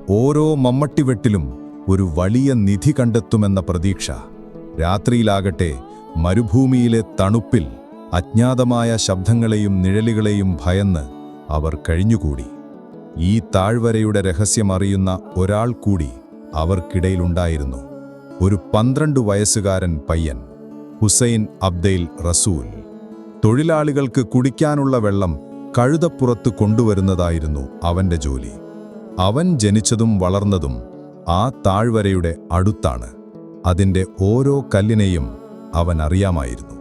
ഓരോ മമ്മട്ടിവെട്ടിലും ഒരു വലിയ നിധി കണ്ടെത്തുമെന്ന പ്രതീക്ഷ. രാത്രിയിലാകട്ടെ മരുഭൂമിയിലെ തണുപ്പിൽ അജ്ഞാതമായ ശബ്ദങ്ങളെയും നിഴലുകളെയും ഭയന്ന് അവർ കഴിഞ്ഞുകൂടി. ഈ താഴ്വരയുടെ രഹസ്യമറിയുന്ന ഒരാൾ കൂടി അവർക്കിടയിലുണ്ടായിരുന്നു. ഒരു 12 വയസ്സുകാരൻ പയ്യൻ, ഹുസൈൻ അബ്ദൈൽ റസൂൽ. തൊഴിലാളികൾക്ക് കുടിക്കാനുള്ള വെള്ളം കഴുതപ്പുറത്ത് കൊണ്ടുവരുന്നതായിരുന്നു അവന്റെ ജോലി. അവൻ ജനിച്ചതും വളർന്നതും ആ താഴ്വരയുടെ അടുത്താണ്. അതിൻ്റെ ഓരോ കല്ലിനെയും അവൻ അറിയാമായിരുന്നു.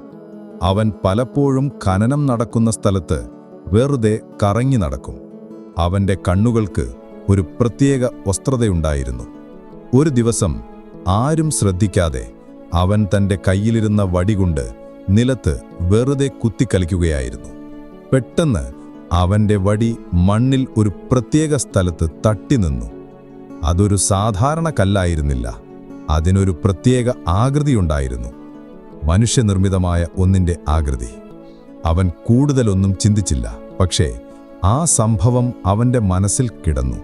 അവൻ പലപ്പോഴും ഖനനം നടക്കുന്ന സ്ഥലത്ത് വെറുതെ കറങ്ങി നടക്കും. അവന്റെ കണ്ണുകൾക്ക് ഒരു പ്രത്യേക വസ്ത്രതയുണ്ടായിരുന്നു. ഒരു ദിവസം ആരും ശ്രദ്ധിക്കാതെ അവൻ തന്റെ കയ്യിലിരുന്ന വടികൊണ്ട് നിലത്ത് വെറുതെ കുത്തിക്കളിക്കുകയായിരുന്നു. പെട്ടെന്ന് അവന്റെ വടി മണ്ണിൽ ഒരു പ്രത്യേക സ്ഥലത്ത് തട്ടി നിന്നു. അതൊരു സാധാരണ കല്ലായിരുന്നില്ല. അതിനൊരു പ്രത്യേക ആകൃതിയുണ്ടായിരുന്നു. മനുഷ്യനിർമ്മിതമായ ഒന്നിന്റെ ആകൃതി. അവൻ കൂടുതലൊന്നും ചിന്തിച്ചില്ല. പക്ഷേ ആ സംഭവം അവന്റെ മനസ്സിൽ കിടന്നു.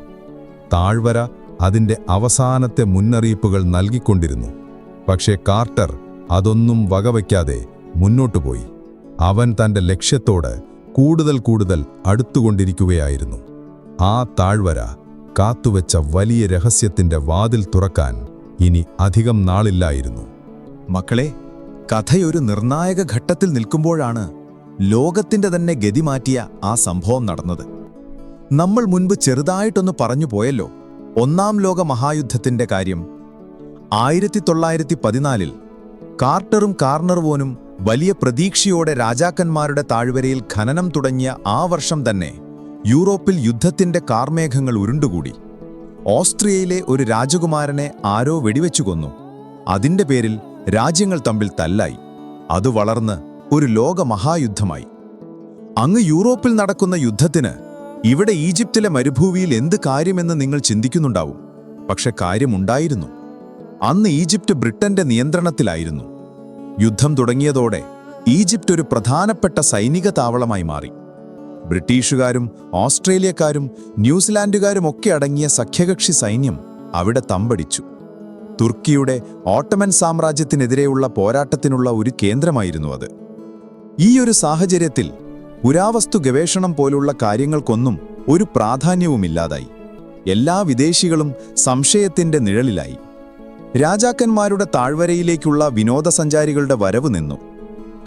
താഴ്വര അതിന്റെ അവസാനത്തെ മുന്നറിയിപ്പുകൾ നൽകിക്കൊണ്ടിരുന്നു. പക്ഷേ കാർട്ടർ അതൊന്നും വകവയ്ക്കാതെ മുന്നോട്ടുപോയി. അവൻ തന്റെ ലക്ഷ്യത്തോട് കൂടുതൽ അടുത്തുകൊണ്ടിരിക്കുകയായിരുന്നു. ആ താഴ്വര കാത്തുവെച്ച വലിയ രഹസ്യത്തിന്റെ വാതിൽ തുറക്കാൻ ഇനി അധികം നാളില്ലായിരുന്നു. മക്കളെ, കഥയൊരു നിർണായക ഘട്ടത്തിൽ നിൽക്കുമ്പോഴാണ് ലോകത്തിന്റെ തന്നെ ഗതി മാറ്റിയ ആ സംഭവം നടന്നത്. നമ്മൾ മുൻപ് ചെറുതായിട്ടൊന്ന് പറഞ്ഞു പോയല്ലോ, ഒന്നാം ലോക മഹായുദ്ധത്തിന്റെ കാര്യം. 1914 കാർട്ടറും കാർണർവോനും വലിയ പ്രതീക്ഷയോടെ രാജാക്കന്മാരുടെ താഴ്വരയിൽ ഖനനം തുടങ്ങിയ ആ വർഷം തന്നെ യൂറോപ്പിൽ യുദ്ധത്തിന്റെ കാർമേഘങ്ങൾ ഉരുണ്ടുകൂടി. ഓസ്ട്രിയയിലെ ഒരു രാജകുമാരനെ ആരോ വെടിവെച്ചു കൊന്നു. അതിന്റെ പേരിൽ രാജ്യങ്ങൾ തമ്മിൽ തല്ലായി. അത് വളർന്ന് ഒരു ലോക മഹായുദ്ധമായി. അങ്ങ് യൂറോപ്പിൽ നടക്കുന്ന യുദ്ധത്തിന് ഇവിടെ ഈജിപ്തിലെ മരുഭൂമിയിൽ എന്ത് കാര്യമെന്ന് നിങ്ങൾ ചിന്തിക്കുന്നുണ്ടാവും. പക്ഷെ കാര്യമുണ്ടായിരുന്നു. അന്ന് ഈജിപ്റ്റ് ബ്രിട്ടന്റെ നിയന്ത്രണത്തിലായിരുന്നു. യുദ്ധം തുടങ്ങിയതോടെ ഈജിപ്റ്റ് ഒരു പ്രധാനപ്പെട്ട സൈനിക താവളമായി മാറി. ബ്രിട്ടീഷുകാരും ഓസ്ട്രേലിയക്കാരും ന്യൂസിലാൻഡുകാരുമൊക്കെ അടങ്ങിയ സഖ്യകക്ഷി സൈന്യം അവിടെ തമ്പടിച്ചു. തുർക്കിയുടെ ഓട്ടമൻ സാമ്രാജ്യത്തിനെതിരെയുള്ള പോരാട്ടത്തിനുള്ള ഒരു കേന്ദ്രമായിരുന്നു അത്. ഈയൊരു സാഹചര്യത്തിൽ പുരാവസ്തു ഗവേഷണം പോലുള്ള കാര്യങ്ങൾക്കൊന്നും ഒരു പ്രാധാന്യവുമില്ലാതായി. എല്ലാ വിദേശികളും സംശയത്തിന്റെ നിഴലിലായി. രാജാക്കന്മാരുടെ താഴ്വരയിലേക്കുള്ള വിനോദസഞ്ചാരികളുടെ വരവ് നിന്നു.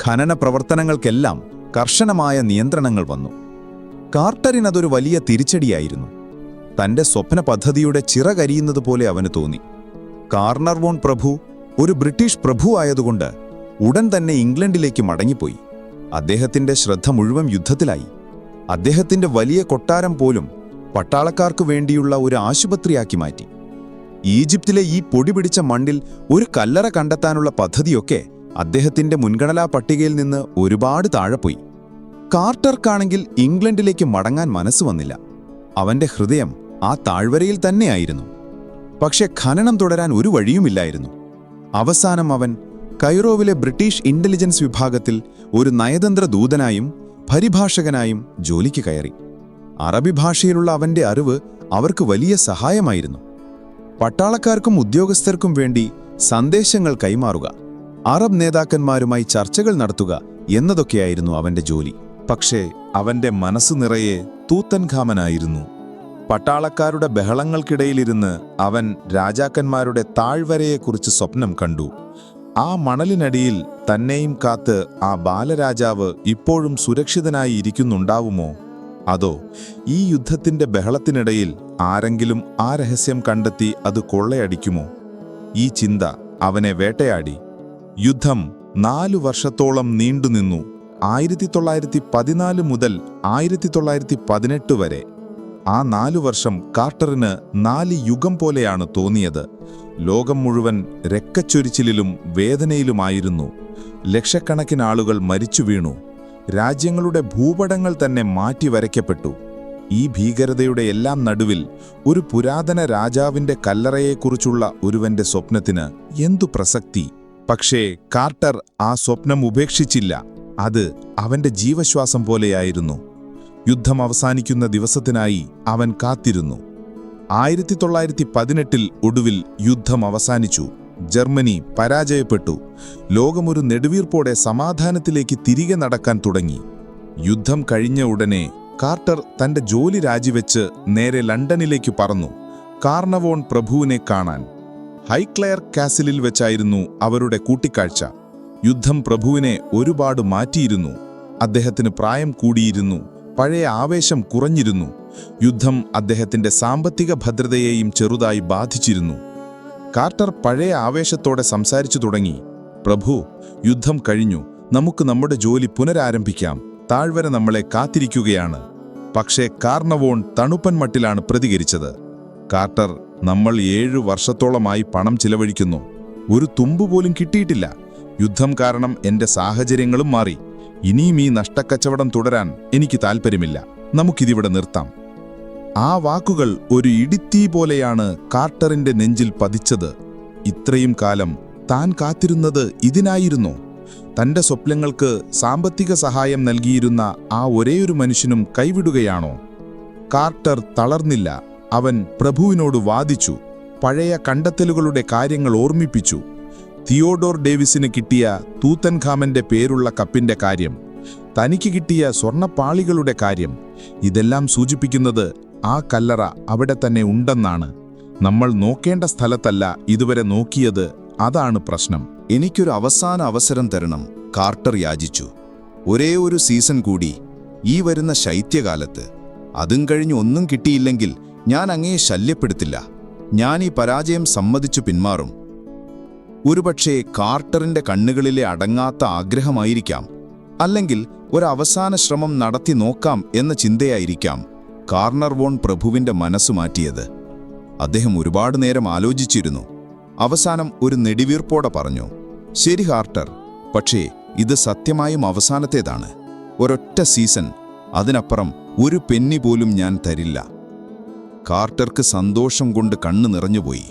ഖനന പ്രവർത്തനങ്ങൾക്കെല്ലാം കർശനമായ നിയന്ത്രണങ്ങൾ വന്നു. കാർട്ടറിനതൊരു വലിയ തിരിച്ചടിയായിരുന്നു. തന്റെ സ്വപ്ന പദ്ധതിയുടെ ചിറകരിയുന്നതുപോലെ അവന് തോന്നി. കാർണർവോൺ പ്രഭു ഒരു ബ്രിട്ടീഷ് പ്രഭു ആയതുകൊണ്ട് ഉടൻ തന്നെ ഇംഗ്ലണ്ടിലേക്ക് മടങ്ങിപ്പോയി. അദ്ദേഹത്തിന്റെ ശ്രദ്ധ മുഴുവൻ യുദ്ധത്തിലായി. അദ്ദേഹത്തിന്റെ വലിയ കൊട്ടാരം പോലും പട്ടാളക്കാർക്കു വേണ്ടിയുള്ള ഒരു ആശുപത്രിയാക്കി മാറ്റി. ഈജിപ്തിലെ ഈ പൊടി പിടിച്ച മണ്ണിൽ ഒരു കല്ലറ കണ്ടെത്താനുള്ള പദ്ധതിയൊക്കെ അദ്ദേഹത്തിന്റെ മുൻഗണനാ പട്ടികയിൽ നിന്ന് ഒരുപാട് താഴെപ്പോയി. കാർട്ടർക്കാണെങ്കിൽ ഇംഗ്ലണ്ടിലേക്ക് മടങ്ങാൻ മനസ്സ് വന്നില്ല. അവന്റെ ഹൃദയം ആ താഴ്വരയിൽ തന്നെയായിരുന്നു. പക്ഷെ ഖനനം തുടരാൻ ഒരു വഴിയുമില്ലായിരുന്നു. അവസാനം അവൻ കൈറോവിലെ ബ്രിട്ടീഷ് ഇന്റലിജൻസ് വിഭാഗത്തിൽ ഒരു നയതന്ത്ര ദൂതനായും പരിഭാഷകനായും ജോലിക്ക് കയറി. അറബി ഭാഷയിലുള്ള അവന്റെ അറിവ് അവർക്ക് വലിയ സഹായമായിരുന്നു. പട്ടാളക്കാർക്കും ഉദ്യോഗസ്ഥർക്കും വേണ്ടി സന്ദേശങ്ങൾ കൈമാറുക, അറബ് നേതാക്കന്മാരുമായി ചർച്ചകൾ നടത്തുക എന്നതൊക്കെയായിരുന്നു അവന്റെ ജോലി. പക്ഷേ അവന്റെ മനസ്സ് നിറയെ തൂത്തൻഖാമനായിരുന്നു. പട്ടാളക്കാരുടെ ബഹളങ്ങൾക്കിടയിലിരുന്ന് അവൻ രാജാക്കന്മാരുടെ താഴ്വരയെക്കുറിച്ച് സ്വപ്നം കണ്ടു. ആ മണലിനടിയിൽ തന്നെയും കാത്ത് ആ ബാലരാജാവ് ഇപ്പോഴും സുരക്ഷിതനായി ഇരിക്കുന്നുണ്ടാവുമോ? അതോ ഈ യുദ്ധത്തിന്റെ ബഹളത്തിനിടയിൽ ആരെങ്കിലും ആ രഹസ്യം കണ്ടെത്തി അത് കൊള്ളയടിക്കുമോ? ഈ ചിന്ത അവനെ വേട്ടയാടി. യുദ്ധം 4 വർഷത്തോളം നീണ്ടുനിന്നു. 1914 മുതൽ 1918 വരെ. ആ 4 വർഷം കാർട്ടറിന് 4 യുഗം പോലെയാണ് തോന്നിയത്. ലോകം മുഴുവൻ രക്കച്ചൊരിച്ചിലിലും വേദനയിലുമായിരുന്നു. ലക്ഷക്കണക്കിന് ആളുകൾ മരിച്ചു വീണു. രാജ്യങ്ങളുടെ ഭൂപടങ്ങൾ തന്നെ മാറ്റിവരയ്ക്കപ്പെട്ടു. ഈ ഭീകരതയുടെ എല്ലാം നടുവിൽ ഒരു പുരാതന രാജാവിന്റെ കല്ലറയെക്കുറിച്ചുള്ള ഒരുവന്റെ സ്വപ്നത്തിന് എന്തു പ്രസക്തി? പക്ഷേ കാർട്ടർ ആ സ്വപ്നം ഉപേക്ഷിച്ചില്ല. അത് അവന്റെ ജീവശ്വാസം പോലെയായിരുന്നു. യുദ്ധം അവസാനിക്കുന്ന ദിവസത്തിനായി അവൻ കാത്തിരുന്നു. 1918 ഒടുവിൽ യുദ്ധം അവസാനിച്ചു. ജർമ്മനി പരാജയപ്പെട്ടു. ലോകമൊരു നെടുവീർപ്പോടെ സമാധാനത്തിലേക്ക് തിരികെ നടക്കാൻ തുടങ്ങി. യുദ്ധം കഴിഞ്ഞ ഉടനെ കാർട്ടർ തന്റെ ജോലി രാജിവെച്ച് നേരെ ലണ്ടനിലേക്ക് പറന്നു, കാർണവോൺ പ്രഭുവിനെ കാണാൻ. ഹൈക്ലെയർ കാസിലിൽ വെച്ചായിരുന്നു അവരുടെ കൂട്ടിക്കാഴ്ച. യുദ്ധം പ്രഭുവിനെ ഒരുപാട് മാറ്റിയിരുന്നു. അദ്ദേഹത്തിന് പ്രായം കൂടിയിരുന്നു. പഴയ ആവേശം കുറഞ്ഞിരുന്നു. യുദ്ധം അദ്ദേഹത്തിന്റെ സാമ്പത്തിക ഭദ്രതയെയും ചെറുതായി ബാധിച്ചിരുന്നു. കാർട്ടർ പഴയ ആവേശത്തോടെ സംസാരിച്ചു തുടങ്ങി. പ്രഭു, യുദ്ധം കഴിഞ്ഞു. നമുക്ക് നമ്മുടെ ജോലി പുനരാരംഭിക്കാം. താഴ്വര നമ്മളെ കാത്തിരിക്കുകയാണ്. പക്ഷേ കാർണവോൺ തണുപ്പൻ മട്ടിലാണ് പ്രതികരിച്ചത്. കാർട്ടർ, നമ്മൾ 7 വർഷത്തോളമായി പണം ചിലവഴിക്കുന്നു. ഒരു തുമ്പ് പോലും കിട്ടിയിട്ടില്ല. യുദ്ധം കാരണം എന്റെ സാഹചര്യങ്ങളും മാറി. ഇനിയും ഈ നഷ്ടക്കച്ചവടം തുടരാൻ എനിക്ക് താൽപ്പര്യമില്ല. നമുക്കിതിവിടെ നിർത്താം. ആ വാക്കുകൾ ഒരു ഇടിത്തീ പോലെയാണ് കാർട്ടറിന്റെ നെഞ്ചിൽ പതിച്ചത്. ഇത്രയും കാലം താൻ കാത്തിരുന്നത് ഇതിനായിരുന്നോ? തന്റെ സ്വപ്നങ്ങൾക്ക് സാമ്പത്തിക സഹായം നൽകിയിരുന്ന ആ ഒരേയൊരു മനുഷ്യനും കൈവിടുകയാണോ? കാർട്ടർ തളർന്നില്ല. അവൻ പ്രഭുവിനോട് വാദിച്ചു. പഴയ കണ്ടെത്തലുകളുടെ കാര്യങ്ങൾ ഓർമ്മിപ്പിച്ചു. തിയോഡോർ ഡേവിസിന് കിട്ടിയ തൂത്തൻഖാമന്റെ പേരുള്ള കപ്പിന്റെ കാര്യം, തനിക്ക് കിട്ടിയ സ്വർണ്ണപ്പാളികളുടെ കാര്യം, ഇതെല്ലാം സൂചിപ്പിക്കുന്നത് ആ കല്ലറ അവിടെ തന്നെ ഉണ്ടെന്നാണ്. നമ്മൾ നോക്കേണ്ട സ്ഥലത്തല്ല ഇതുവരെ നോക്കിയത്. അതാണ് പ്രശ്നം. എനിക്കൊരു അവസാന അവസരം തരണം, കാർട്ടർ യാചിച്ചു. ഒരേ ഒരു സീസൺ കൂടി, ഈ വരുന്ന ശൈത്യകാലത്ത്. അതും കഴിഞ്ഞ് ഒന്നും കിട്ടിയില്ലെങ്കിൽ ഞാൻ അങ്ങയെ ശല്യപ്പെടുത്തില്ല. ഞാൻ ഈ പരാജയം സമ്മതിച്ചു പിന്മാറും. ഒരുപക്ഷേ കാർട്ടറിന്റെ കണ്ണുകളിലെ അടങ്ങാത്ത ആഗ്രഹമായിരിക്കാം, അല്ലെങ്കിൽ ഒരവസാന ശ്രമം നടത്തി നോക്കാം എന്ന ചിന്തയായിരിക്കാം കാർണർവോൺ പ്രഭുവിന്റെ മനസ്സു മാറ്റിയത്. അദ്ദേഹം ഒരുപാട് നേരം ആലോചിച്ചിരുന്നു. അവസാനം ഒരു നെടിവീർപ്പോടെ പറഞ്ഞു, ശരി കാർട്ടർ, പക്ഷേ ഇത് സത്യമായും അവസാനത്തേതാണ്. ഒരൊറ്റ സീസൺ, അതിനപ്പുറം ഒരു പെന്നി പോലും ഞാൻ തരില്ല. കാർട്ടർക്ക് സന്തോഷം കൊണ്ട് കണ്ണു നിറഞ്ഞുപോയി.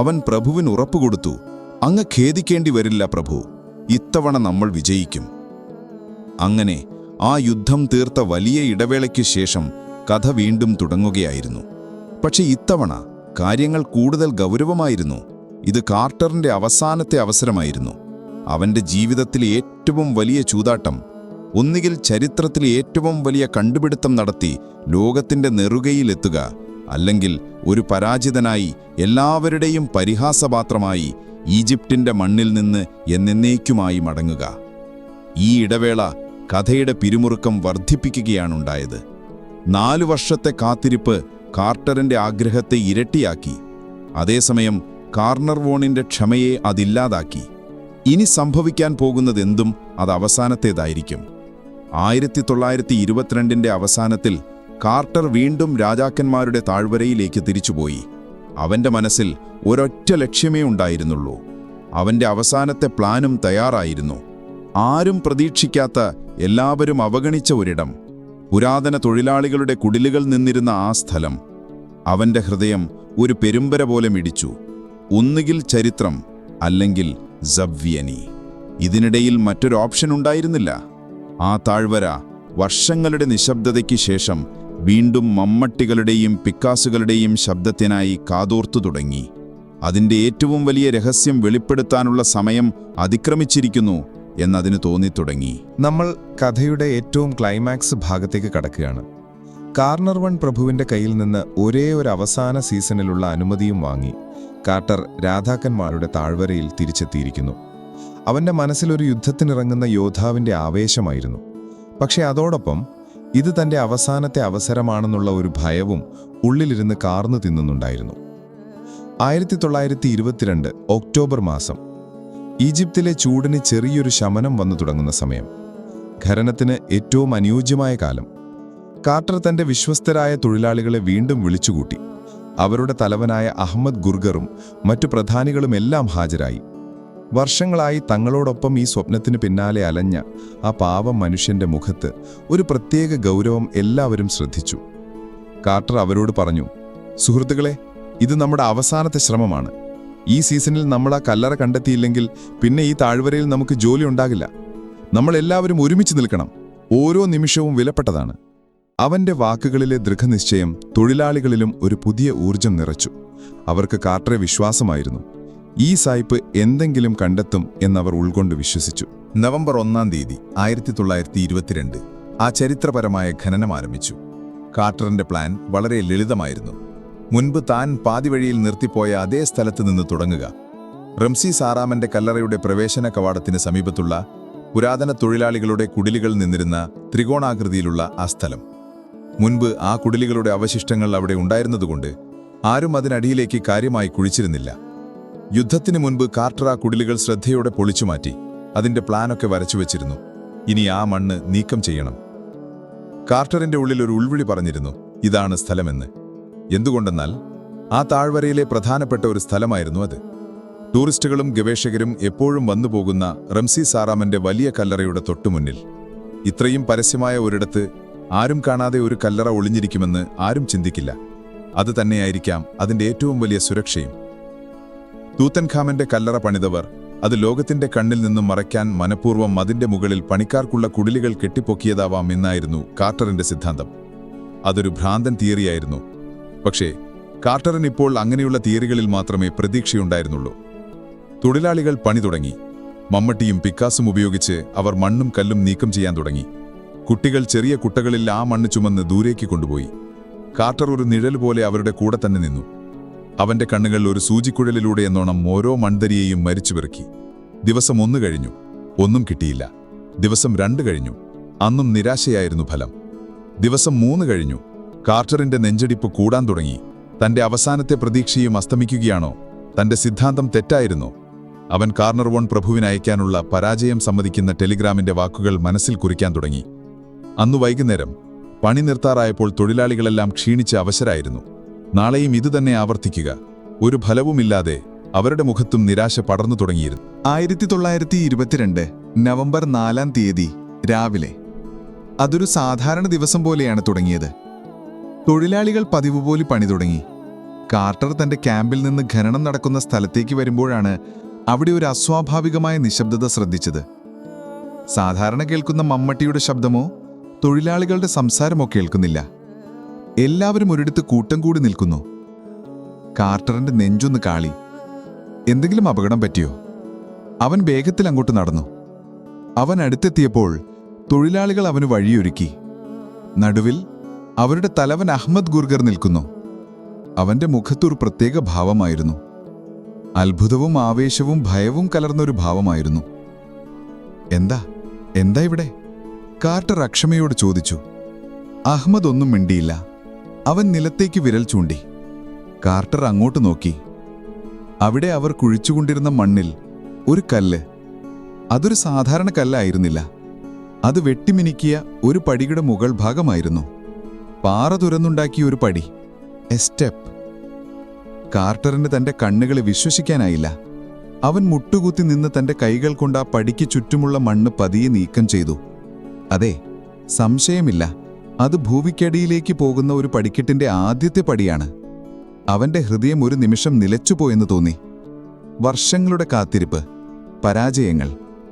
അവൻ പ്രഭുവിന് ഉറപ്പുകൊടുത്തു, അങ്ങ് ഖേദിക്കേണ്ടി വരില്ല പ്രഭു, ഇത്തവണ നമ്മൾ വിജയിക്കും. അങ്ങനെ ആ യുദ്ധം തീർത്ത വലിയ ഇടവേളയ്ക്ക് ശേഷം കഥ വീണ്ടും തുടങ്ങുകയായിരുന്നു. പക്ഷെ ഇത്തവണ കാര്യങ്ങൾ കൂടുതൽ ഗൗരവമായിരുന്നു. ഇത് കാർട്ടറിന്റെ അവസാനത്തെ അവസരമായിരുന്നു. അവന്റെ ജീവിതത്തിലെ ഏറ്റവും വലിയ ചൂതാട്ടം. ഒന്നുകിൽ ചരിത്രത്തിലെ ഏറ്റവും വലിയ കണ്ടുപിടുത്തം നടത്തി ലോകത്തിന്റെ നെറുകയിലെത്തുക, അല്ലെങ്കിൽ ഒരു പരാജിതനായി എല്ലാവരുടെയും പരിഹാസപാത്രമായി ഈജിപ്തിന്റെ മണ്ണിൽ നിന്ന് എന്നേക്കുമായി മടങ്ങുക. ഈ ഇടവേള കഥയുടെ പിരിമുറുക്കം വർദ്ധിപ്പിക്കുകയാണുണ്ടായത്. 4 വർഷത്തെ കാത്തിരിപ്പ് കാർട്ടറിന്റെ ആഗ്രഹത്തെ ഇരട്ടിയാക്കി. അതേസമയം കാർണർവോണിന്റെ ക്ഷമയെ അതില്ലാതാക്കി. ഇനി സംഭവിക്കാൻ പോകുന്നതെന്തും അത് അവസാനത്തേതായിരിക്കും. 1922 അവസാനത്തിൽ കാർട്ടർ വീണ്ടും രാജാക്കന്മാരുടെ താഴ്വരയിലേക്ക് തിരിച്ചുപോയി. അവന്റെ മനസ്സിൽ ഒരൊറ്റ ലക്ഷ്യമേ ഉണ്ടായിരുന്നുള്ളൂ. അവന്റെ അവസാനത്തെ പ്ലാനും തയ്യാറായിരുന്നു. ആരും പ്രതീക്ഷിക്കാത്ത, എല്ലാവരും അവഗണിച്ച ഒരിടം, പുരാതന തൊഴിലാളികളുടെ കുടിലുകൾ നിന്നിരുന്ന ആ സ്ഥലം. അവന്റെ ഹൃദയം ഒരു പെരുമ്പര പോലെ മിടിച്ചു. ഒന്നുകിൽ ചരിത്രം, അല്ലെങ്കിൽ സവ്യനി. ഇതിനിടയിൽ മറ്റൊരു ഓപ്ഷൻ ഉണ്ടായിരുന്നില്ല. ആ താഴ്വര വർഷങ്ങളുടെ നിശബ്ദതയ്ക്ക് ശേഷം വീണ്ടും മമ്മട്ടികളുടെയും പിക്കാസുകളുടെയും ശബ്ദത്തിനായി കാതോർത്തു തുടങ്ങി. അതിൻ്റെ ഏറ്റവും വലിയ രഹസ്യം വെളിപ്പെടുത്താനുള്ള സമയം അതിക്രമിച്ചിരിക്കുന്നു എന്നതിന് തോന്നിത്തുടങ്ങി. നമ്മൾ കഥയുടെ ഏറ്റവും ക്ലൈമാക്സ് ഭാഗത്തേക്ക് കടക്കുകയാണ്. കാർണർവൺ പ്രഭുവിന്റെ കയ്യിൽ നിന്ന് ഒരേ ഒരു അവസാന സീസണിലുള്ള അനുമതിയും വാങ്ങി കാർട്ടർ രാധാക്കന്മാരുടെ താഴ്വരയിൽ തിരിച്ചെത്തിയിരിക്കുന്നു. അവന്റെ മനസ്സിലൊരു യുദ്ധത്തിനിറങ്ങുന്ന യോദ്ധാവിന്റെ ആവേശമായിരുന്നു. പക്ഷെ അതോടൊപ്പം ഇത് തന്റെ അവസാനത്തെ അവസരമാണെന്നുള്ള ഒരു ഭയവും ഉള്ളിലിരുന്ന് കാർന്നു തിന്നുന്നുണ്ടായിരുന്നു. 1922 ഒക്ടോബർ മാസം. ഈജിപ്തിലെ ചൂടിന് ചെറിയൊരു ശമനം വന്നു തുടങ്ങുന്ന സമയം. ഖനനത്തിന് ഏറ്റവും അനുയോജ്യമായ കാലം. കാർട്ടർ തന്റെ വിശ്വസ്തരായ തൊഴിലാളികളെ വീണ്ടും വിളിച്ചുകൂട്ടി. അവരുടെ തലവനായ അഹമ്മദ് ഗുർഗറും മറ്റു പ്രധാനികളുമെല്ലാം ഹാജരായി. വർഷങ്ങളായി തങ്ങളോടൊപ്പം ഈ സ്വപ്നത്തിന് പിന്നാലെ അലഞ്ഞ ആ പാവം മനുഷ്യന്റെ മുഖത്ത് ഒരു പ്രത്യേക ഗൗരവം എല്ലാവരും ശ്രദ്ധിച്ചു. കാർട്ടർ അവരോട് പറഞ്ഞു, സുഹൃത്തുക്കളെ, ഇത് നമ്മുടെ അവസാനത്തെ ശ്രമമാണ്. ഈ സീസണിൽ നമ്മൾ ആ കല്ലറ കണ്ടെത്തിയില്ലെങ്കിൽ പിന്നെ ഈ താഴ്വരയിൽ നമുക്ക് ജോലി ഉണ്ടാകില്ല. നമ്മളെല്ലാവരും ഒരുമിച്ച് നിൽക്കണം. ഓരോ നിമിഷവും വിലപ്പെട്ടതാണ്. അവന്റെ വാക്കുകളിലെ ദൃഢനിശ്ചയം തൊഴിലാളികളിലും ഒരു പുതിയ ഊർജം നിറച്ചു. അവർക്ക് കാർട്ടറെ വിശ്വാസമായിരുന്നു. ഈ സായിപ്പ് എന്തെങ്കിലും കണ്ടെത്തും എന്നവർ ഉൾക്കൊണ്ട് വിശ്വസിച്ചു. നവംബർ 1 തീയതി 1922 ആ ചരിത്രപരമായ ഖനനം ആരംഭിച്ചു. കാർട്ടറിന്റെ പ്ലാൻ വളരെ ലളിതമായിരുന്നു. മുൻപ് താൻ പാതിവഴിയിൽ നിർത്തിപ്പോയ അതേ സ്ഥലത്ത് നിന്ന് തുടങ്ങുക. റംസീസ് ആറാമന്റെ കല്ലറയുടെ പ്രവേശന കവാടത്തിന് സമീപത്തുള്ള പുരാതന തൊഴിലാളികളുടെ കുടിലുകൾ നിന്നിരുന്ന ത്രികോണാകൃതിയിലുള്ള ആ സ്ഥലം. മുൻപ് ആ കുടിലുകളുടെ അവശിഷ്ടങ്ങൾ അവിടെ ഉണ്ടായിരുന്നതുകൊണ്ട് ആരും അതിനടിയിലേക്ക് കാര്യമായി കുഴിച്ചിരുന്നില്ല. യുദ്ധത്തിന് മുൻപ് കാർട്ടർ ആ കുടിലുകൾ ശ്രദ്ധയോടെ പൊളിച്ചുമാറ്റി അതിന്റെ പ്ലാനൊക്കെ വരച്ചുവെച്ചിരുന്നു. ഇനി ആ മണ്ണ് നീക്കം ചെയ്യണം. കാർട്ടറിന്റെ ഉള്ളിൽ ഒരു ഉൾവിളി പറഞ്ഞിരുന്നു, ഇതാണ് സ്ഥലമെന്ന്. എന്തുകൊണ്ടെന്നാൽ ആ താഴ്വരയിലെ പ്രധാനപ്പെട്ട ഒരു സ്ഥലമായിരുന്നു അത്. ടൂറിസ്റ്റുകളും ഗവേഷകരും എപ്പോഴും വന്നുപോകുന്ന റംസീസ് ആറാമന്റെ വലിയ കല്ലറയുടെ തൊട്ടുമുന്നിൽ. ഇത്രയും പരസ്യമായ ഒരിടത്ത് ആരും കാണാതെ ഒരു കല്ലറ ഒളിഞ്ഞിരിക്കുമെന്ന് ആരും ചിന്തിക്കില്ല. അത് തന്നെയായിരിക്കാം അതിന്റെ ഏറ്റവും വലിയ സുരക്ഷയും. തൂത്തൻഖാമന്റെ കല്ലറ പണിതവർ അത് ലോകത്തിന്റെ കണ്ണിൽ നിന്നും മറയ്ക്കാൻ മനഃപൂർവ്വം അതിന്റെ മുകളിൽ പണിക്കാർക്കുള്ള കുടിലുകൾ കെട്ടിപ്പൊക്കിയതാവാം എന്നായിരുന്നു കാർട്ടറിന്റെ സിദ്ധാന്തം. അതൊരു ഭ്രാന്തൻ തിയറിയായിരുന്നു. പക്ഷേ കാർട്ടറിന് ഇപ്പോൾ അങ്ങനെയുള്ള തിയറികളിൽ മാത്രമേ പ്രതീക്ഷയുണ്ടായിരുന്നുള്ളൂ. തൊഴിലാളികൾ പണി തുടങ്ങി. മമ്മട്ടിയും പിക്കാസും ഉപയോഗിച്ച് അവർ മണ്ണും കല്ലും നീക്കം ചെയ്യാൻ തുടങ്ങി. കുട്ടികൾ ചെറിയ കുട്ടകളിൽ ആ മണ്ണ് ചുമന്ന് ദൂരേക്ക് കൊണ്ടുപോയി. കാർട്ടർ ഒരു നിഴൽ പോലെ അവരുടെ കൂടെ തന്നെ നിന്നു. അവന്റെ കണ്ണുകൾ ഒരു സൂചിക്കുഴലിലൂടെ എന്നോണം ഓരോ മൺതരിയെയും മരിച്ചുപിറക്കി. ദിവസം 1 കഴിഞ്ഞു, ഒന്നും കിട്ടിയില്ല. ദിവസം 2 കഴിഞ്ഞു, അന്നും നിരാശയായിരുന്നു ഫലം. ദിവസം 3 കഴിഞ്ഞു. കാർട്ടറിന്റെ നെഞ്ചടിപ്പ് കൂടാൻ തുടങ്ങി. തന്റെ അവസാനത്തെ പ്രതീക്ഷയും അസ്തമിക്കുകയാണോ? തന്റെ സിദ്ധാന്തം തെറ്റായിരുന്നോ? അവൻ കാർണർവോൺ പ്രഭുവിന് അയക്കാനുള്ള പരാജയം സമ്മതിക്കുന്ന ടെലിഗ്രാമിന്റെ വാക്കുകൾ മനസ്സിൽ കുറിക്കാൻ തുടങ്ങി. അന്നു വൈകുന്നേരം പണി നിർത്താറായപ്പോൾ തൊഴിലാളികളെല്ലാം ക്ഷീണിച്ച് അവശരായിരുന്നു. നാളെയും ഇതുതന്നെ ആവർത്തിക്കുക. ഒരു ഫലവുമില്ലാതെ അവരുടെ മുഖത്തും നിരാശ പടർന്നു തുടങ്ങിയിരുന്നു. 1922 നവംബർ 4 തീയതി രാവിലെ. അതൊരു സാധാരണ ദിവസം പോലെയാണ് തുടങ്ങിയത്. തൊഴിലാളികൾ പതിവ് പോലെ പണി തുടങ്ങി. കാർട്ടർ തന്റെ ക്യാമ്പിൽ നിന്ന് ഖനനം നടക്കുന്ന സ്ഥലത്തേക്ക് വരുമ്പോഴാണ് അവിടെ ഒരു അസ്വാഭാവികമായ നിശബ്ദത ശ്രദ്ധിച്ചത്. സാധാരണ കേൾക്കുന്ന മമ്മട്ടിയുടെ ശബ്ദമോ തൊഴിലാളികളുടെ സംസാരമോ കേൾക്കുന്നില്ല. എല്ലാവരും ഒരിടത്ത് കൂട്ടം കൂടി നിൽക്കുന്നു. കാർട്ടറിന്റെ നെഞ്ചൊന്ന് കാളി. എന്തെങ്കിലും അപകടം പറ്റിയോ? അവൻ വേഗത്തിൽ അങ്ങോട്ട് നടന്നു. അവൻ അടുത്തെത്തിയപ്പോൾ തൊഴിലാളികൾ അവന് വഴിയൊരുക്കി. നടുവിൽ അവരുടെ തലവൻ അഹമ്മദ് ഗുർഗർ നിൽക്കുന്നു. അവന്റെ മുഖത്തൊരു പ്രത്യേക ഭാവമായിരുന്നു. അത്ഭുതവും ആവേശവും ഭയവും കലർന്നൊരു ഭാവമായിരുന്നു. എന്താ ഇവിടെ? കാർട്ടർ അക്ഷമയോട് ചോദിച്ചു. അഹമ്മദ് ഒന്നും മിണ്ടിയില്ല. അവൻ നിലത്തേക്ക് വിരൽ ചൂണ്ടി. കാർട്ടർ അങ്ങോട്ട് നോക്കി. അവിടെ അവർ കുഴിച്ചുകൊണ്ടിരുന്ന മണ്ണിൽ ഒരു കല്ല്. അതൊരു സാധാരണ കല്ലായിരുന്നില്ല. അത് വെട്ടിമിനുക്കിയ ഒരു പടിയുടെ മുകൾ ഭാഗമായിരുന്നു. പാറ തുരന്നുണ്ടാക്കിയ ഒരു പടി, എ സ്റ്റെപ്പ്. കാർട്ടറിന് തന്റെ കണ്ണുകളെ വിശ്വസിക്കാനായില്ല. അവൻ മുട്ടുകുത്തി നിന്ന് തന്റെ കൈകൾ കൊണ്ട് ആ പടിക്ക് ചുറ്റുമുള്ള മണ്ണ് പതിയെ നീക്കം ചെയ്തു. അതെ, സംശയമില്ല, അത് ഭൂമിക്കടിയിലേക്ക് പോകുന്ന ഒരു പടിക്കെട്ടിന്റെ ആദ്യത്തെ പടിയാണ്. അവന്റെ ഹൃദയം ഒരു നിമിഷം നിലച്ചുപോയെന്ന് തോന്നി. വർഷങ്ങളുടെ കാത്തിരിപ്പ്, പരാജയങ്ങൾ,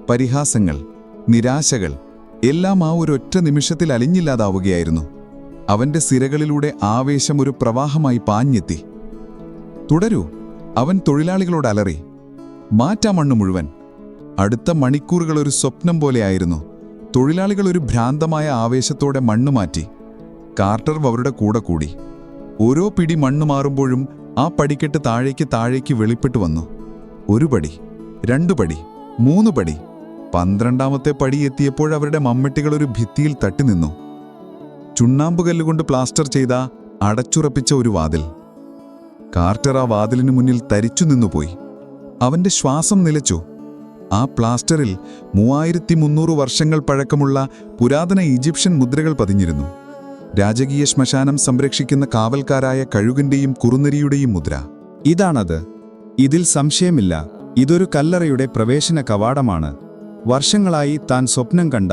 പരിഹാസങ്ങൾ, നിരാശകൾ എല്ലാം ആ ഒരൊറ്റ നിമിഷത്തിൽ അലിഞ്ഞില്ലാതാവുകയായിരുന്നു. അവന്റെ സിരകളിലൂടെ ആവേശം ഒരു പ്രവാഹമായി പാഞ്ഞെത്തി. തുടരൂ, അവൻ തൊഴിലാളികളോട് അലറി. മാറ്റാ മണ്ണ് മുഴുവൻ. അടുത്ത മണിക്കൂറുകൾ ഒരു സ്വപ്നം പോലെയായിരുന്നു. തൊഴിലാളികൾ ഒരു ഭ്രാന്തമായ ആവേശത്തോടെ മണ്ണ് മാറ്റി. കാർട്ടർ അവരുടെ കൂടെ കൂടി. ഓരോ പിടി മണ്ണ് മാറുമ്പോഴും ആ പടിക്കെട്ട് താഴേക്ക് വെളിപ്പെട്ടു വന്നു. 1 പടി, 2 പടി, 3 പടി. 12ാമത്തെ പടി എത്തിയപ്പോഴവരുടെ മമ്മട്ടികൾ ഒരു ഭിത്തിയിൽ തട്ടി നിന്നു. ചുണ്ണാമ്പുകല്ലുകൊണ്ട് പ്ലാസ്റ്റർ ചെയ്ത അടച്ചുറപ്പിച്ച ഒരു വാതിൽ. കാർട്ടർ ആ വാതിലിനു മുന്നിൽ തരിച്ചു നിന്നുപോയി. അവന്റെ ശ്വാസം നിലച്ചു. ആ പ്ലാസ്റ്ററിൽ 3300 വർഷങ്ങൾ പഴക്കമുള്ള പുരാതന ഈജിപ്ഷ്യൻ മുദ്രകൾ പതിഞ്ഞിരുന്നു. രാജകീയ ശ്മശാനം സംരക്ഷിക്കുന്ന കാവൽക്കാരായ കഴുകന്റെയും കുറുനരിയുടെയും മുദ്ര. ഇതാണത്. ഇതിൽ സംശയമില്ല. ഇതൊരു കല്ലറയുടെ പ്രവേശന കവാടമാണ്. വർഷങ്ങളായി താൻ സ്വപ്നം കണ്ട,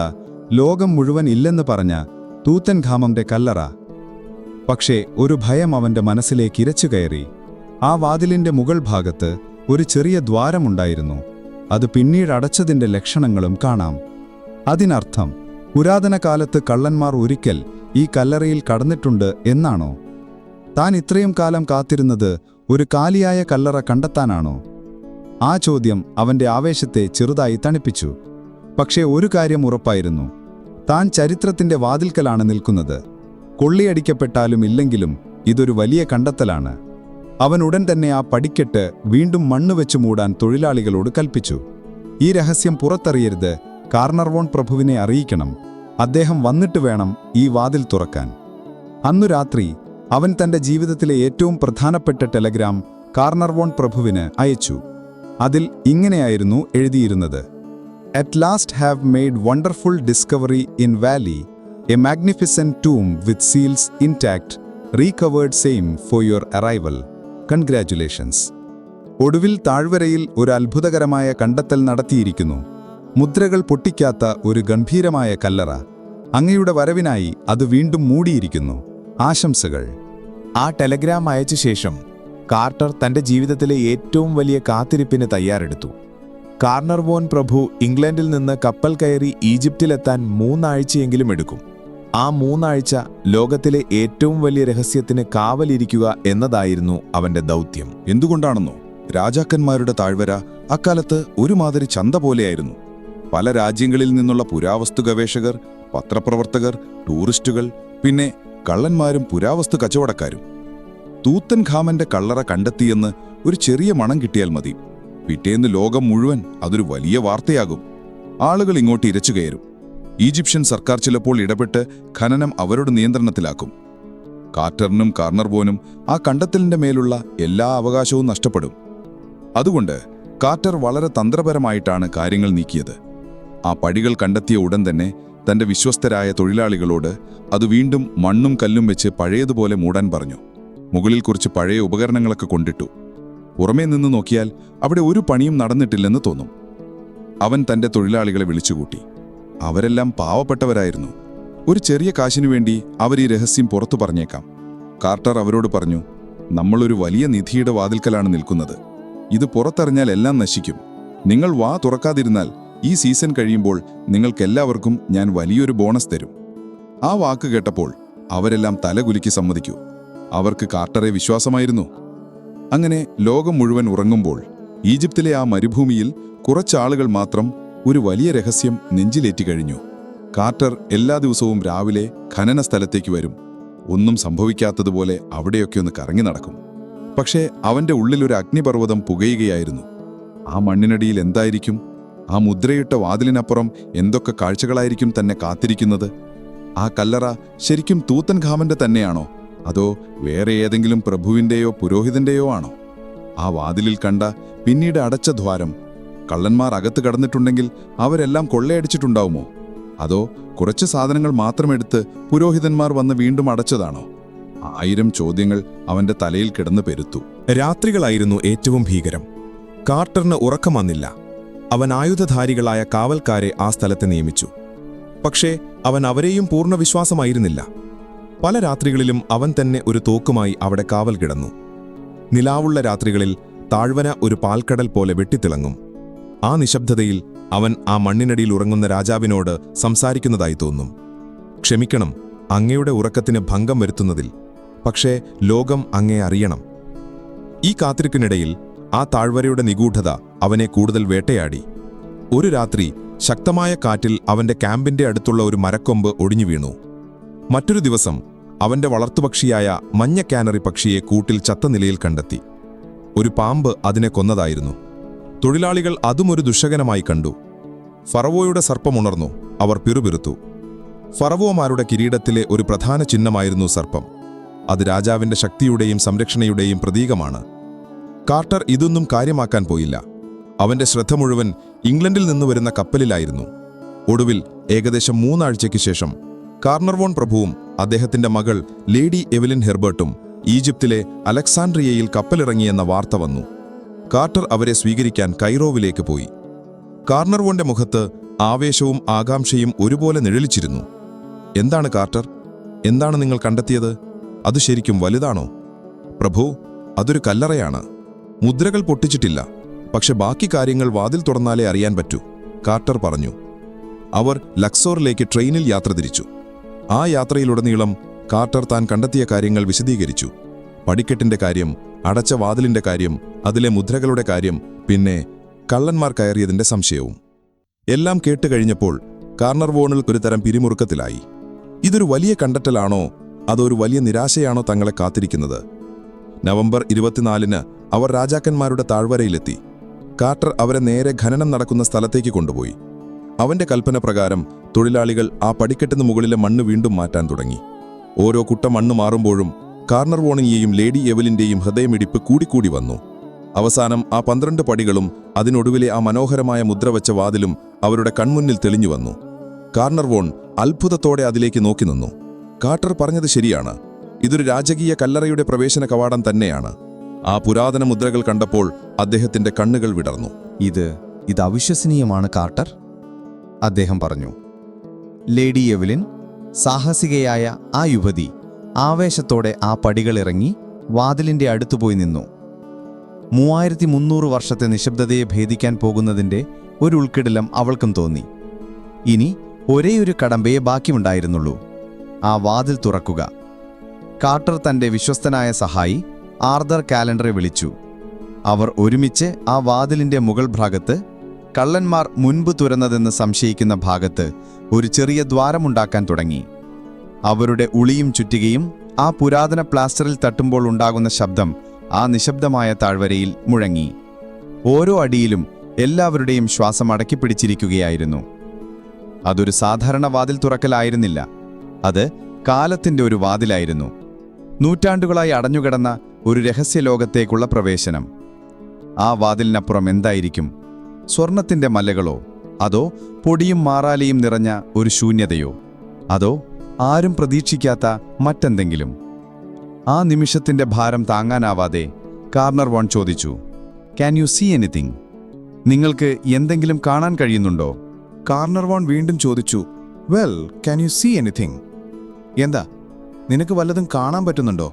ലോകം മുഴുവൻ ഇല്ലെന്ന് പറഞ്ഞ തൂത്തൻഖാമന്റെ കല്ലറ. പക്ഷേ ഒരു ഭയം അവന്റെ മനസ്സിലേക്ക് ഇരച്ചു കയറി. ആ വാതിലിന്റെ മുകൾ ഭാഗത്ത് ഒരു ചെറിയ ദ്വാരമുണ്ടായിരുന്നു. അത് പിന്നീട് അടച്ചതിന്റെ ലക്ഷണങ്ങളും കാണാം. അതിനർത്ഥം പുരാതന കാലത്ത് കള്ളന്മാർ ഒരിക്കൽ ഈ കല്ലറയിൽ കടന്നിട്ടുണ്ട് എന്നാണോ? താൻ ഇത്രയും കാലം കാത്തിരുന്നത് ഒരു കാലിയായ കല്ലറ കണ്ടെത്താനാണോ? ആ ചോദ്യം അവന്റെ ആവേശത്തെ ചെറുതായി തണുപ്പിച്ചു. പക്ഷേ ഒരു കാര്യം ഉറപ്പായിരുന്നു. താൻ ചരിത്രത്തിന്റെ വാതിൽക്കലാണ് നിൽക്കുന്നത്. കൊള്ളിയടിക്കപ്പെട്ടാലും ഇല്ലെങ്കിലും ഇതൊരു വലിയ കണ്ടെത്തലാണ്. അവൻ ഉടൻ തന്നെ ആ പടിക്കെട്ട് വീണ്ടും മണ്ണുവെച്ചു മൂടാൻ തൊഴിലാളികളോട് കൽപ്പിച്ചു. ഈ രഹസ്യം പുറത്തറിയരുത്. കാർണർവോൺ പ്രഭുവിനെ അറിയിക്കണം. അദ്ദേഹം വന്നിട്ട് വേണം ഈ വാതിൽ തുറക്കാൻ. അന്നു രാത്രി അവൻ തന്റെ ജീവിതത്തിലെ ഏറ്റവും പ്രധാനപ്പെട്ട ടെലഗ്രാം കാർണർവോൺ പ്രഭുവിന് അയച്ചു. അതിൽ ഇങ്ങനെയായിരുന്നു എഴുതിയിരുന്നത്: At last have made wonderful discovery in valley, a magnificent tomb with seals intact, recovered same for your arrival. Congratulations. ഒടുവിൽ താഴ്വരയിൽ ഒരു അത്ഭുതകരമായ കണ്ടെത്തൽ നടത്തിയിരിക്കുന്നു. മുദ്രകൾ പൊട്ടിക്കാത്ത ഒരു ഗംഭീരമായ കല്ലറ. അങ്ങയുടെ വരവിനായി അത് വീണ്ടും മൂടിയിരിക്കുന്നു. ആശംസകൾ. ആ ടെലഗ്രാം അയച്ച ശേഷം കാർട്ടർ തന്റെ ജീവിതത്തിലെ ഏറ്റവും വലിയ കാത്തിരിപ്പിന് തയ്യാറെടുത്തു. കാർണർവോൺ പ്രഭു ഇംഗ്ലണ്ടിൽ നിന്ന് കപ്പൽ കയറി ഈജിപ്തിലെത്താൻ 3 ആഴ്ചയെങ്കിലും എടുക്കും. ആ 3 ആഴ്ച ലോകത്തിലെ ഏറ്റവും വലിയ രഹസ്യത്തിന് കാവലിരിക്കുക എന്നതായിരുന്നു അവന്റെ ദൗത്യം. എന്തുകൊണ്ടാണെന്നോ, രാജാക്കന്മാരുടെ താഴ്വര അക്കാലത്ത് ഒരുമാതിരി ചന്ത പോലെയായിരുന്നു. പല രാജ്യങ്ങളിൽ നിന്നുള്ള പുരാവസ്തു ഗവേഷകർ, പത്രപ്രവർത്തകർ, ടൂറിസ്റ്റുകൾ, പിന്നെ കള്ളന്മാരും പുരാവസ്തു കച്ചവടക്കാരും. തൂത്തൻഖാമന്റെ കല്ലറ കണ്ടെത്തിയെന്ന് ഒരു ചെറിയ മണം കിട്ടിയാൽ മതി. പിറ്റേന്ന് ലോകം മുഴുവൻ അതൊരു വലിയ വാർത്തയാകും. ആളുകൾ ഇങ്ങോട്ട് ഇരച്ചുകയറും. ഈജിപ്ഷ്യൻ സർക്കാർ ചിലപ്പോൾ ഇടപെട്ട് ഖനനം അവരുടെ നിയന്ത്രണത്തിലാക്കും. കാർട്ടറിനും കാർണർവോനും ആ കണ്ടെത്തലിന്റെ മേലുള്ള എല്ലാ അവകാശവും നഷ്ടപ്പെടും. അതുകൊണ്ട് കാർട്ടർ വളരെ തന്ത്രപരമായിട്ടാണ് കാര്യങ്ങൾ നീക്കിയത്. ആ പടികൾ കണ്ടെത്തിയ ഉടൻ തന്നെ തന്റെ വിശ്വസ്തരായ തൊഴിലാളികളോട് അത് വീണ്ടും മണ്ണും കല്ലും വെച്ച് പഴയതുപോലെ മൂടാൻ പറഞ്ഞു. മുകളിൽ കുറച്ച് പഴയ ഉപകരണങ്ങളൊക്കെ കൊണ്ടിട്ടു. പുറമേ നിന്ന് നോക്കിയാൽ അവിടെ ഒരു പണിയും നടന്നിട്ടില്ലെന്ന് തോന്നും. അവൻ തന്റെ തൊഴിലാളികളെ വിളിച്ചുകൂട്ടി. അവരെല്ലാം പാവപ്പെട്ടവരായിരുന്നു. ഒരു ചെറിയ കാശിനു വേണ്ടി അവർ ഈ രഹസ്യം പുറത്തു പറഞ്ഞേക്കാം. കാർട്ടർ അവരോട് പറഞ്ഞു, നമ്മളൊരു വലിയ നിധിയുടെ വാതിൽക്കലാണ് നിൽക്കുന്നത്. ഇത് പുറത്തറിഞ്ഞാൽ എല്ലാം നശിക്കും. നിങ്ങൾ വാ തുറക്കാതിരുന്നാൽ ഈ സീസൺ കഴിയുമ്പോൾ നിങ്ങൾക്കെല്ലാവർക്കും ഞാൻ വലിയൊരു ബോണസ് തരും. ആ വാക്ക് കേട്ടപ്പോൾ അവരെല്ലാം തലകുലുക്കി സമ്മതിക്കൂ. അവർക്ക് കാർട്ടറെ വിശ്വാസമായിരുന്നു. അങ്ങനെ ലോകം മുഴുവൻ ഉറങ്ങുമ്പോൾ ഈജിപ്തിലെ ആ മരുഭൂമിയിൽ കുറച്ചാളുകൾ മാത്രം ഒരു വലിയ രഹസ്യം നെഞ്ചിലേറ്റി കഴിഞ്ഞു. കാർട്ടർ എല്ലാ ദിവസവും രാവിലെ ഖനന സ്ഥലത്തേക്ക് വരും. ഒന്നും സംഭവിക്കാത്തതുപോലെ അവിടെയൊക്കെ ഒന്ന് കറങ്ങി നടക്കും. പക്ഷേ അവന്റെ ഉള്ളിലൊരു അഗ്നിപർവ്വതം പുകയുകയായിരുന്നു. ആ മണ്ണിനടിയിൽ എന്തായിരിക്കും? ആ മുദ്രയിട്ട വാതിലിനപ്പുറം എന്തൊക്കെ കാഴ്ചകളായിരിക്കും തന്നെ കാത്തിരിക്കുന്നത്? ആ കല്ലറ ശരിക്കും തൂത്തൻഖാമന്റെ തന്നെയാണോ? അതോ വേറെ ഏതെങ്കിലും പ്രഭുവിന്റെയോ പുരോഹിതന്റെയോ ആണോ? ആ വാതിലിൽ കണ്ട പിന്നീട് അടച്ച ദ്വാരം, കള്ളന്മാർ അകത്ത് കടന്നിട്ടുണ്ടെങ്കിൽ അവരെല്ലാം കൊള്ളയടിച്ചിട്ടുണ്ടാവുമോ? അതോ കുറച്ച് സാധനങ്ങൾ മാത്രമെടുത്ത് പുരോഹിതന്മാർ വന്ന് വീണ്ടും അടച്ചതാണോ? 1000 ചോദ്യങ്ങൾ അവന്റെ തലയിൽ കിടന്ന് പെരുത്തു. രാത്രികളായിരുന്നു ഏറ്റവും ഭീകരം. കാർട്ടറിന് ഉറക്കം വന്നില്ല. അവൻ ആയുധധാരികളായ കാവൽക്കാരെ ആ സ്ഥലത്ത് നിയമിച്ചു. പക്ഷേ അവൻ അവരെയും പൂർണ്ണ വിശ്വാസമായിരുന്നില്ല. പല രാത്രികളിലും അവൻ തന്നെ ഒരു തോക്കുമായി അവിടെ കാവൽ കിടന്നു. നിലാവുള്ള രാത്രികളിൽ താഴ്വര ഒരു പാൽക്കടൽ പോലെ വെട്ടിത്തിളങ്ങും. ആ നിശബ്ദതയിൽ അവൻ ആ മണ്ണിനടിയിൽ ഉറങ്ങുന്ന രാജാവിനോട് സംസാരിക്കുന്നതായി തോന്നും. ക്ഷമിക്കണം, അങ്ങയുടെ ഉറക്കത്തിന് ഭംഗം വരുത്തുന്നതിൽ. പക്ഷേ ലോകം അങ്ങേ അറിയണം. ഈ കാത്തിരിപ്പിനിടയിൽ ആ താഴ്വരയുടെ നിഗൂഢത അവനെ കൂടുതൽ വേട്ടയാടി. ഒരു രാത്രി ശക്തമായ കാറ്റിൽ അവന്റെ ക്യാമ്പിന്റെ അടുത്തുള്ള ഒരു മരക്കൊമ്പ് ഒടിഞ്ഞു വീണു. മറ്റൊരു ദിവസം അവന്റെ വളർത്തുപക്ഷിയായ മഞ്ഞ കാനറി പക്ഷിയെ കൂട്ടിൽ ചത്ത നിലയിൽ കണ്ടെത്തി. ഒരു പാമ്പ് അതിനെ കൊന്നതായിരുന്നു. തൊഴിലാളികൾ അതും ഒരു ദുഷകനമായി കണ്ടു. ഫറവോയുടെ സർപ്പമുണർന്നു. അവർ പിറുപിറുത്തു. ഫറവോമാരുടെ കിരീടത്തിലെ ഒരു പ്രധാന ചിഹ്നമായിരുന്നു സർപ്പം. അത് രാജാവിന്റെ ശക്തിയുടെയും സംരക്ഷണയുടെയും പ്രതീകമാണ്. കാർട്ടർ ഇതൊന്നും കാര്യമാക്കാൻ പോയില്ല. അവന്റെ ശ്രദ്ധ മുഴുവൻ ഇംഗ്ലണ്ടിൽ നിന്ന് വരുന്ന കപ്പലിലായിരുന്നു. ഒടുവിൽ ഏകദേശം 3 ആഴ്ചയ്ക്ക് ശേഷം കാർണർവോൺ പ്രഭുവും അദ്ദേഹത്തിന്റെ മകൾ ലേഡി എവലിൻ ഹെർബർട്ടും ഈജിപ്തിലെ അലക്സാൻഡ്രിയയിൽ കപ്പലിറങ്ങിയെന്ന വാർത്ത വന്നു. കാർട്ടർ അവരെ സ്വീകരിക്കാൻ കൈറോവിലേക്ക് പോയി. കാർണർവോന്റെ മുഖത്ത് ആവേശവും ആകാംക്ഷയും ഒരുപോലെ നിഴലിച്ചിരുന്നു. എന്താണ് കാർട്ടർ? എന്താണ് നിങ്ങൾ കണ്ടെത്തിയത്? അത് ശരിക്കും വലുതാണോ? പ്രഭു, അതൊരു കല്ലറയാണ്. മുദ്രകൾ പൊട്ടിച്ചിട്ടില്ല. പക്ഷെ ബാക്കി കാര്യങ്ങൾ വാതിൽ തുറന്നാലേ അറിയാൻ പറ്റൂ, കാർട്ടർ പറഞ്ഞു. അവർ ലക്സോറിലേക്ക് ട്രെയിനിൽ യാത്ര തിരിച്ചു. ആ യാത്രയിലുടനീളം കാർട്ടർ താൻ കണ്ടെത്തിയ കാര്യങ്ങൾ വിശദീകരിച്ചു. പടിക്കെട്ടിന്റെ കാര്യം, അടച്ച വാതിലിന്റെ കാര്യം, അതിലെ മുദ്രകളുടെ കാര്യം, പിന്നെ കള്ളന്മാർ കയറിയതിന്റെ സംശയവും. എല്ലാം കേട്ടുകഴിഞ്ഞപ്പോൾ കാർണർവോണിൽ ഒരു തരം പിരിമുറുക്കത്തിലായി. ഇതൊരു വലിയ കണ്ടെത്തലാണോ അതോ ഒരു വലിയ നിരാശയാണോ തങ്ങളെ കാത്തിരിക്കുന്നത്? നവംബർ 24-ന് അവർ രാജാക്കന്മാരുടെ താഴ്വരയിലെത്തി. കാർട്ടർ അവരെ നേരെ ഖനനം നടക്കുന്ന സ്ഥലത്തേക്ക് കൊണ്ടുപോയി. അവന്റെ കൽപ്പന പ്രകാരം തൊഴിലാളികൾ ആ പടിക്കെട്ടിന് മുകളിലെ മണ്ണ് വീണ്ടും മാറ്റാൻ തുടങ്ങി. ഓരോ കുട്ട മണ്ണ് മാറുമ്പോഴും കാർണർവോണിന്റെയും ലേഡി എവലിന്റെയും ഹൃദയമിടിപ്പ് കൂടിക്കൂടി വന്നു. അവസാനം ആ 12 പടികളും അതിനൊടുവിലെ ആ മനോഹരമായ മുദ്രവച്ച വാതിലും അവരുടെ കൺമുന്നിൽ തെളിഞ്ഞു വന്നു. കാർണർവോൺ അത്ഭുതത്തോടെ അതിലേക്ക് നോക്കി നിന്നു. കാർട്ടർ പറഞ്ഞത് ശരിയാണ്. ഇതൊരു രാജകീയ കല്ലറയുടെ പ്രവേശന കവാടം തന്നെയാണ്. ആ പുരാതന മുദ്രകൾ കണ്ടപ്പോൾ അദ്ദേഹത്തിന്റെ കണ്ണുകൾ വിടർന്നു. ഇത് അവിശ്വസനീയമാണ് കാർട്ടർ, അദ്ദേഹം പറഞ്ഞു. ലേഡി എവലിൻ, സാഹസികയായ ആ യുവതി, ആവേശത്തോടെ ആ പടികളിറങ്ങി വാതിലിന്റെ അടുത്തുപോയി നിന്നു. 3300 വർഷത്തെ നിശബ്ദതയെ ഭേദിക്കാൻ പോകുന്നതിന്റെ ഒരു ഉൾക്കിടലം അവൾക്കും തോന്നി. ഇനി ഒരേയൊരു കടമ്പയെ ബാക്കിയുണ്ടായിരുന്നുള്ളൂ, ആ വാതിൽ തുറക്കുക. കാർട്ടർ തന്റെ വിശ്വസ്തനായ സഹായി ആർതർ കാലണ്ടറെ വിളിച്ചു. അവർ ഒരുമിച്ച് ആ വാതിലിന്റെ മുകൾ ഭാഗത്ത്, കള്ളന്മാർ മുൻപ് തുറന്നതെന്ന് സംശയിക്കുന്ന ഭാഗത്ത് ഒരു ചെറിയ ദ്വാരമുണ്ടാക്കാൻ തുടങ്ങി. അവരുടെ ഉളിയും ചുറ്റികയും ആ പുരാതന പ്ലാസ്റ്ററിൽ തട്ടുമ്പോൾ ഉണ്ടാകുന്ന ശബ്ദം ആ നിശബ്ദമായ താഴ്വരയിൽ മുഴങ്ങി. ഓരോ അടിയിലും എല്ലാവരുടെയും ശ്വാസം അടക്കിപ്പിടിച്ചിരിക്കുകയായിരുന്നു. അതൊരു സാധാരണ വാതിൽ തുറക്കലായിരുന്നില്ല. അത് കാലത്തിന്റെ ഒരു വാതിലായിരുന്നു. നൂറ്റാണ്ടുകളായി അടഞ്ഞുകിടന്ന ഒരു രഹസ്യലോകത്തേക്കുള്ള പ്രവേശനം. ആ വാതിലിനപ്പുറം എന്തായിരിക്കും? സ്വർണത്തിന്റെ മലകളോ? അതോ പൊടിയും മാറാലിയും നിറഞ്ഞ ഒരു ശൂന്യതയോ? അതോ ആരും പ്രതീക്ഷിക്കാത്ത മറ്റെന്തെങ്കിലും? ആ നിമിഷത്തിന്റെ ഭാരം താങ്ങാനാവാതെ കാർണർവോൺ ചോദിച്ചു, "ക്യാൻ യു സീ എനിത്തിങ്?" നിങ്ങൾക്ക് എന്തെങ്കിലും കാണാൻ കഴിയുന്നുണ്ടോ? കാർണർവോൺ വീണ്ടും ചോദിച്ചു, "well, can you see anything? എന്താ, നിനക്ക് വല്ലതും കാണാൻ പറ്റുന്നുണ്ടോ?"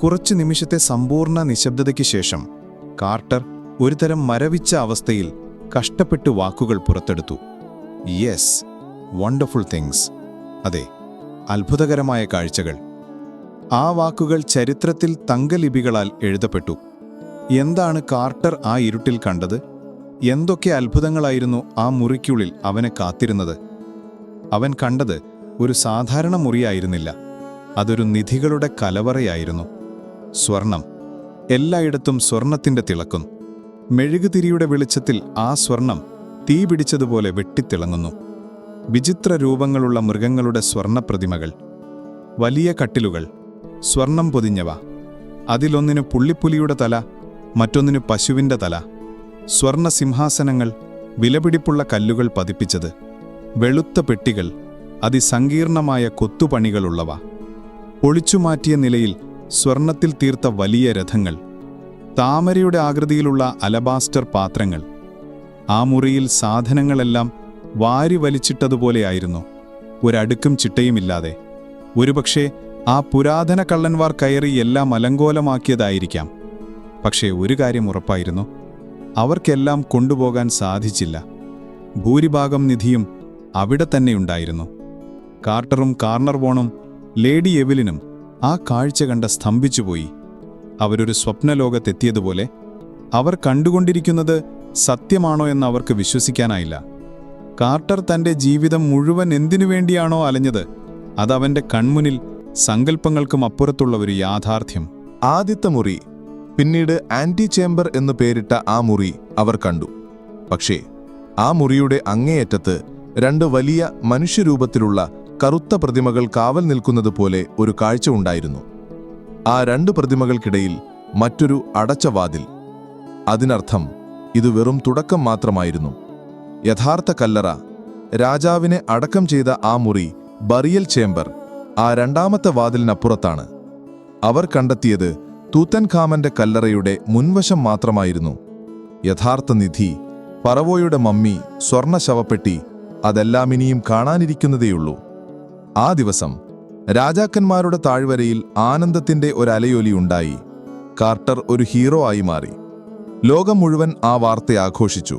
കുറച്ചു നിമിഷത്തെ സമ്പൂർണ്ണ നിശബ്ദതയ്ക്ക് ശേഷം കാർട്ടർ ഒരുതരം മരവിച്ച അവസ്ഥയിൽ കഷ്ടപ്പെട്ട് വാക്കുകൾ പുറത്തെടുത്തു. "Yes, wonderful things. അതെ, അത്ഭുതകരമായ കാഴ്ചകൾ." ആ വാക്കുകൾ ചരിത്രത്തിൽ തങ്കലിപികളാൽ എഴുതപ്പെട്ടു. എന്താണ് കാർട്ടർ ആ ഇരുട്ടിൽ കണ്ടത്? എന്തൊക്കെ അത്ഭുതങ്ങളായിരുന്നു ആ മുറിക്കുള്ളിൽ അവനെ കാത്തിരുന്നത്? അവൻ കണ്ടത് ഒരു സാധാരണ മുറിയായിരുന്നില്ല. അതൊരു നിധികളുടെ കലവറയായിരുന്നു. സ്വർണം, എല്ലായിടത്തും സ്വർണത്തിന്റെ തിളക്കം. മെഴുകുതിരിയുടെ വെളിച്ചത്തിൽ ആ സ്വർണം തീ പിടിച്ചതുപോലെ വെട്ടിത്തിളങ്ങുന്നു. വിചിത്ര രൂപങ്ങളുള്ള മൃഗങ്ങളുടെ സ്വർണപ്രതിമകൾ, വലിയ കട്ടിലുകൾ, സ്വർണം പൊതിഞ്ഞവ. അതിലൊന്നിന് പുള്ളിപ്പുലിയുടെ തല, മറ്റൊന്നിന് പശുവിന്റെ തല. സ്വർണ സിംഹാസനങ്ങൾ, വിലപിടിപ്പുള്ള കല്ലുകൾ പതിപ്പിച്ചത്. വെളുത്ത പെട്ടികൾ, അതിസങ്കീർണമായ കൊത്തുപണികളുള്ളവ. ഒളിച്ചുമാറ്റിയ നിലയിൽ സ്വർണത്തിൽ തീർത്ത വലിയ രഥങ്ങൾ. താമരയുടെ ആകൃതിയിലുള്ള അലബാസ്റ്റർ പാത്രങ്ങൾ. ആ മുറിയിൽ സാധനങ്ങളെല്ലാം വാരി വലിച്ചിട്ടതുപോലെയായിരുന്നു, ഒരടുക്കും ചിട്ടയുമില്ലാതെ. ഒരുപക്ഷെ ആ പുരാതന കള്ളന്മാർ കയറി എല്ലാം അലങ്കോലമാക്കിയതായിരിക്കാം. പക്ഷേ ഒരു കാര്യം ഉറപ്പായിരുന്നു, അവർക്കെല്ലാം കൊണ്ടുപോകാൻ സാധിച്ചില്ല. ഭൂരിഭാഗം നിധിയും അവിടെ തന്നെയുണ്ടായിരുന്നു. കാർട്ടറും കാർണർവോണും ലേഡി എവലിനും ആ കാഴ്ച കണ്ട് സ്തംഭിച്ചുപോയി. അവരൊരു സ്വപ്നലോകത്തെത്തിയതുപോലെ. അവർ കണ്ടുകൊണ്ടിരിക്കുന്നത് സത്യമാണോ എന്ന് അവർക്ക് വിശ്വസിക്കാനായില്ല. കാർട്ടർ തന്റെ ജീവിതം മുഴുവൻ എന്തിനുവേണ്ടിയാണോ അലഞ്ഞത്, അതവന്റെ കൺമുന്നിൽ സങ്കല്പങ്ങൾക്കും അപ്പുറത്തുള്ള ഒരു യാഥാർത്ഥ്യം. ആദ്യത്തെ മുറി, പിന്നീട് ആന്റി ചേംബർ എന്നു പേരിട്ട ആ മുറി അവർ കണ്ടു. പക്ഷേ ആ മുറിയുടെ അങ്ങേയറ്റത്ത് 2 വലിയ മനുഷ്യരൂപത്തിലുള്ള കറുത്ത പ്രതിമകൾ കാവൽ നിൽക്കുന്നത് പോലെ ഒരു കാഴ്ച ഉണ്ടായിരുന്നു. ആ 2 പ്രതിമകൾക്കിടയിൽ മറ്റൊരു അടച്ച വാതിൽ. അതിനർത്ഥം ഇത് വെറും തുടക്കം മാത്രമായിരുന്നു. യഥാർത്ഥ കല്ലറ, രാജാവിനെ അടക്കം ചെയ്ത ആ മുറി, ബറിയൽ ചേംബർ, ആ 2ാമത്തെ വാതിലിനപ്പുറത്താണ്. അവർ കണ്ടെത്തിയത് തൂത്തൻഖാമന്റെ കല്ലറയുടെ മുൻവശം മാത്രമായിരുന്നു. യഥാർത്ഥ നിധി, ഫറവോയുടെ മമ്മി, സ്വർണ്ണ ശവപ്പെട്ടി, അതെല്ലാം ഇനിയും കാണാനിരിക്കുന്നതേയുള്ളൂ. ആ ദിവസം രാജാക്കന്മാരുടെ താഴ്വരയിൽ ആനന്ദത്തിന്റെ ഒരലയൊലിയുണ്ടായി. കാർട്ടർ ഒരു ഹീറോ ആയി മാറി. ലോകം മുഴുവൻ ആ വാർത്ത ആഘോഷിച്ചു.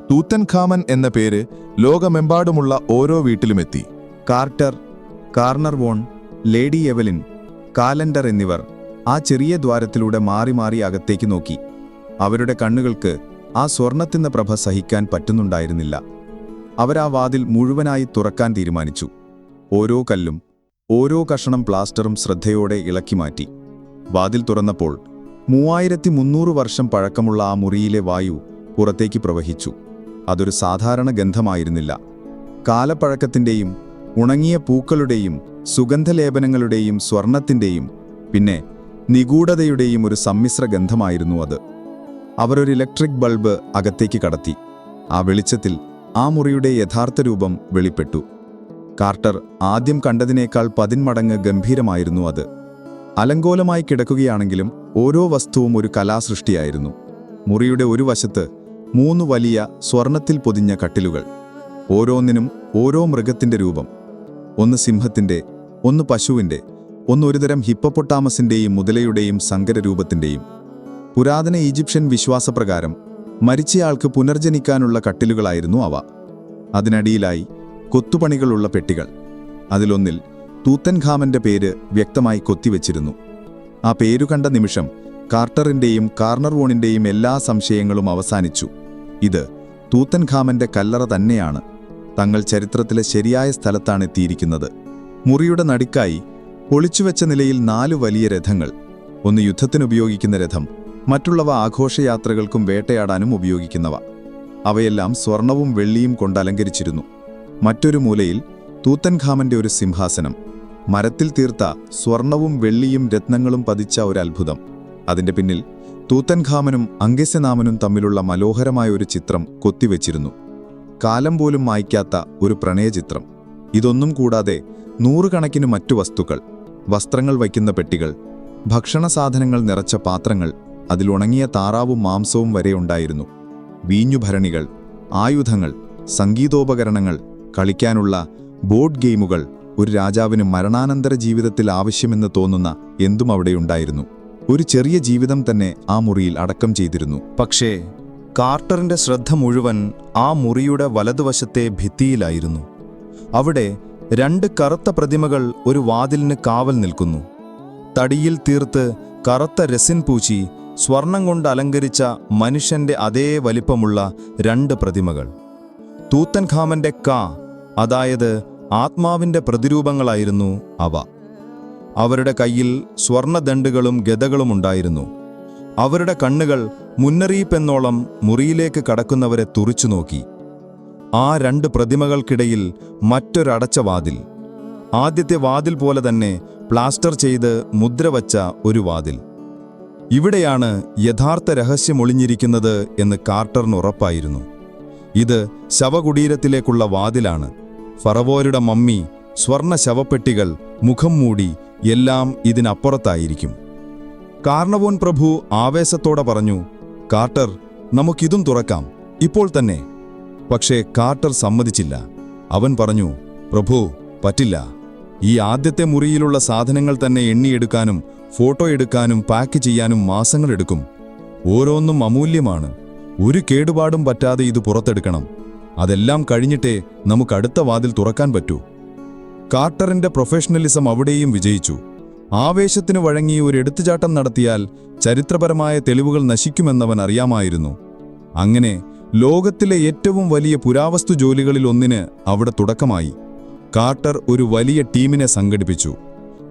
തൂത്തൻഖാമൻ എന്ന പേര് ലോകമെമ്പാടുമുള്ള ഓരോ വീട്ടിലുമെത്തി. കാർട്ടർ, കാർണർവോൺ, ലേഡി എവലിൻ, കാലണ്ടർ എന്നിവർ ആ ചെറിയ ദ്വാരത്തിലൂടെ മാറി മാറി അകത്തേക്ക് നോക്കി. അവരുടെ കണ്ണുകൾക്ക് ആ സ്വർണത്തിൻ്റെ പ്രഭ സഹിക്കാൻ പറ്റുന്നുണ്ടായിരുന്നില്ല. അവരാ വാതിൽ മുഴുവനായി തുറക്കാൻ തീരുമാനിച്ചു. ഓരോ കല്ലും ഓരോ കഷണം പ്ലാസ്റ്ററും ശ്രദ്ധയോടെ ഇളക്കി മാറ്റി. വാതിൽ തുറന്നപ്പോൾ 3300 വർഷം പഴക്കമുള്ള ആ മുറിയിലെ വായു പുറത്തേക്ക് പ്രവഹിച്ചു. അതൊരു സാധാരണ ഗന്ധമായിരുന്നില്ല. കാലപ്പഴക്കത്തിൻ്റെയും ഉണങ്ങിയ പൂക്കളുടെയും സുഗന്ധലേപനങ്ങളുടെയും സ്വർണത്തിൻ്റെയും പിന്നെ നിഗൂഢതയുടെയും ഒരു സമ്മിശ്ര ഗന്ധമായിരുന്നു അത്. അവരൊരു ഇലക്ട്രിക് ബൾബ് അകത്തേക്ക് കടത്തി. ആ വെളിച്ചത്തിൽ ആ മുറിയുടെ യഥാർത്ഥ രൂപം വെളിപ്പെട്ടു. കാർട്ടർ ആദ്യം കണ്ടതിനേക്കാൾ 10 മടങ്ങ് ഗംഭീരമായിരുന്നു അത്. അലങ്കോലമായി കിടക്കുകയാണെങ്കിലും ഓരോ വസ്തുവും ഒരു കലാസൃഷ്ടിയായിരുന്നു. മുറിയുടെ ഒരു വശത്ത് 3 വലിയ സ്വർണത്തിൽ പൊതിഞ്ഞ കട്ടിലുകൾ, ഓരോന്നിനും ഓരോ മൃഗത്തിന്റെ രൂപം. ഒന്ന് സിംഹത്തിന്റെ, ഒന്ന് പശുവിന്റെ, ഒന്ന് ഒരുതരം ഹിപ്പപ്പൊട്ടാമസിന്റെയും മുതലയുടെയും സങ്കരരൂപത്തിന്റെയും. പുരാതന ഈജിപ്ഷ്യൻ വിശ്വാസപ്രകാരം മരിച്ചയാൾക്ക് പുനർജനിക്കാനുള്ള കട്ടിലുകളായിരുന്നു അവ. അതിനടിയിലായി കൊത്തുപണികളുള്ള പെട്ടികൾ. അതിലൊന്നിൽ തൂത്തൻഖാമന്റെ പേര് വ്യക്തമായി കൊത്തിവെച്ചിരുന്നു. ആ പേരു കണ്ട നിമിഷം കാർട്ടറിന്റെയും കാർണർവോണിന്റെയും എല്ലാ സംശയങ്ങളും അവസാനിച്ചു. ഇത് തൂത്തൻഖാമന്റെ കല്ലറ തന്നെയാണ്. തങ്ങൾ ചരിത്രത്തിലെ ശരിയായ സ്ഥലത്താണ് എത്തിയിരിക്കുന്നത്. മുറിയുടെ നടുക്കായി പൊളിച്ചുവെച്ച നിലയിൽ 4 വലിയ രഥങ്ങൾ. ഒന്ന് യുദ്ധത്തിനുപയോഗിക്കുന്ന രഥം, മറ്റുള്ളവ ആഘോഷയാത്രകൾക്കും വേട്ടയാടാനും ഉപയോഗിക്കുന്നവ. അവയെല്ലാം സ്വർണവും വെള്ളിയും കൊണ്ട് അലങ്കരിച്ചിരുന്നു. മറ്റൊരു മൂലയിൽ തൂത്തൻഖാമന്റെ ഒരു സിംഹാസനം, മരത്തിൽ തീർത്ത സ്വർണവും വെള്ളിയും രത്നങ്ങളും പതിച്ച ഒരു അത്ഭുതം. അതിന്റെ പിന്നിൽ തൂത്തൻഖാമനും അങ്കസ്യനാമനും തമ്മിലുള്ള മനോഹരമായ ഒരു ചിത്രം കൊത്തിവെച്ചിരുന്നു. കാലം പോലും മായ്ക്കാത്ത ഒരു പ്രണയചിത്രം. ഇതൊന്നും കൂടാതെ 100 കണക്കിന് മറ്റു വസ്തുക്കൾ, വസ്ത്രങ്ങൾ വയ്ക്കുന്ന പെട്ടികൾ, ഭക്ഷണസാധനങ്ങൾ നിറച്ച പാത്രങ്ങൾ, അതിലുണങ്ങിയ താറാവും മാംസവും വരെ ഉണ്ടായിരുന്നു. വീഞ്ഞുഭരണികൾ, ആയുധങ്ങൾ, സംഗീതോപകരണങ്ങൾ, കളിക്കാനുള്ള ബോർഡ് ഗെയിമുകൾ, ഒരു രാജാവിന് മരണാനന്തര ജീവിതത്തിൽ ആവശ്യമെന്ന് തോന്നുന്ന എന്തും അവിടെയുണ്ടായിരുന്നു. ഒരു ചെറിയ ജീവിതം തന്നെ ആ മുറിയിൽ അടക്കം ചെയ്തിരുന്നു. പക്ഷേ കാർട്ടറിന്റെ ശ്രദ്ധ മുഴുവൻ ആ മുറിയുടെ വലതുവശത്തെ ഭിത്തിയിലായിരുന്നു. അവിടെ 2 കറുത്ത പ്രതിമകൾ ഒരു വാതിലിന് കാവൽ നിൽക്കുന്നു. തടിയിൽ തീർത്ത് കറുത്ത രസിൻ പൂച്ചി സ്വർണം കൊണ്ട് അലങ്കരിച്ച മനുഷ്യന്റെ അതേ വലിപ്പമുള്ള 2 പ്രതിമകൾ. തൂത്തൻഖാമന്റെ അതായത് ആത്മാവിന്റെ പ്രതിരൂപങ്ങളായിരുന്നു അവ. അവരുടെ കയ്യിൽ സ്വർണദണ്ഡുകളും ഗദകളും ഉണ്ടായിരുന്നു. അവരുടെ കണ്ണുകൾ മുന്നറിയിപ്പെന്നോളം മുറിയിലേക്ക് കടക്കുന്നവരെ തുറിച്ചു നോക്കി. ആ 2 പ്രതിമകൾക്കിടയിൽ മറ്റൊരടച്ച വാതിൽ. ആദ്യത്തെ വാതിൽ പോലെ തന്നെ പ്ലാസ്റ്റർ ചെയ്ത് മുദ്രവച്ച ഒരു വാതിൽ. ഇവിടെയാണ് യഥാർത്ഥ രഹസ്യം ഒളിഞ്ഞിരിക്കുന്നത് എന്ന് കാർട്ടറിന് ഉറപ്പായിരുന്നു. ഇത് ശവകുടീരത്തിലേക്കുള്ള വാതിലാണ്. ഫറവോയുടെ മമ്മി, സ്വർണ ശവപ്പെട്ടികൾ, മുഖം മൂടി എല്ലാം ഇതിനപ്പുറത്തായിരിക്കും. കാർണവോൻ പ്രഭു ആവേശത്തോടെ പറഞ്ഞു, കാർട്ടർ, നമുക്കിതും തുറക്കാം, ഇപ്പോൾ തന്നെ. പക്ഷേ കാർട്ടർ സമ്മതിച്ചില്ല. അവൻ പറഞ്ഞു, പ്രഭു, പറ്റില്ല. ഈ ആദ്യത്തെ മുറിയിലുള്ള സാധനങ്ങൾ തന്നെ എണ്ണിയെടുക്കാനും ഫോട്ടോ എടുക്കാനും പാക്ക് ചെയ്യാനും മാസങ്ങളെടുക്കും. ഓരോന്നും അമൂല്യമാണ്. ഒരു കേടുപാടും പറ്റാതെ ഇത് പുറത്തെടുക്കണം. അതെല്ലാം കഴിഞ്ഞിട്ടേ നമുക്ക് അടുത്ത വാതിൽ തുറക്കാൻ പറ്റൂ. കാർട്ടറിന്റെ പ്രൊഫഷണലിസം അവിടെയും വിജയിച്ചു. ആവേശത്തിന് വഴങ്ങി ഒരു എടുത്തുചാട്ടം നടത്തിയാൽ ചരിത്രപരമായ തെളിവുകൾ നശിക്കുമെന്നവൻ അറിയാമായിരുന്നു. അങ്ങനെ ലോകത്തിലെ ഏറ്റവും വലിയ പുരാവസ്തു ജോലികളിൽ ഒന്നിന് അവിടെ തുടക്കമായി. കാർട്ടർ ഒരു വലിയ ടീമിനെ സംഘടിപ്പിച്ചു.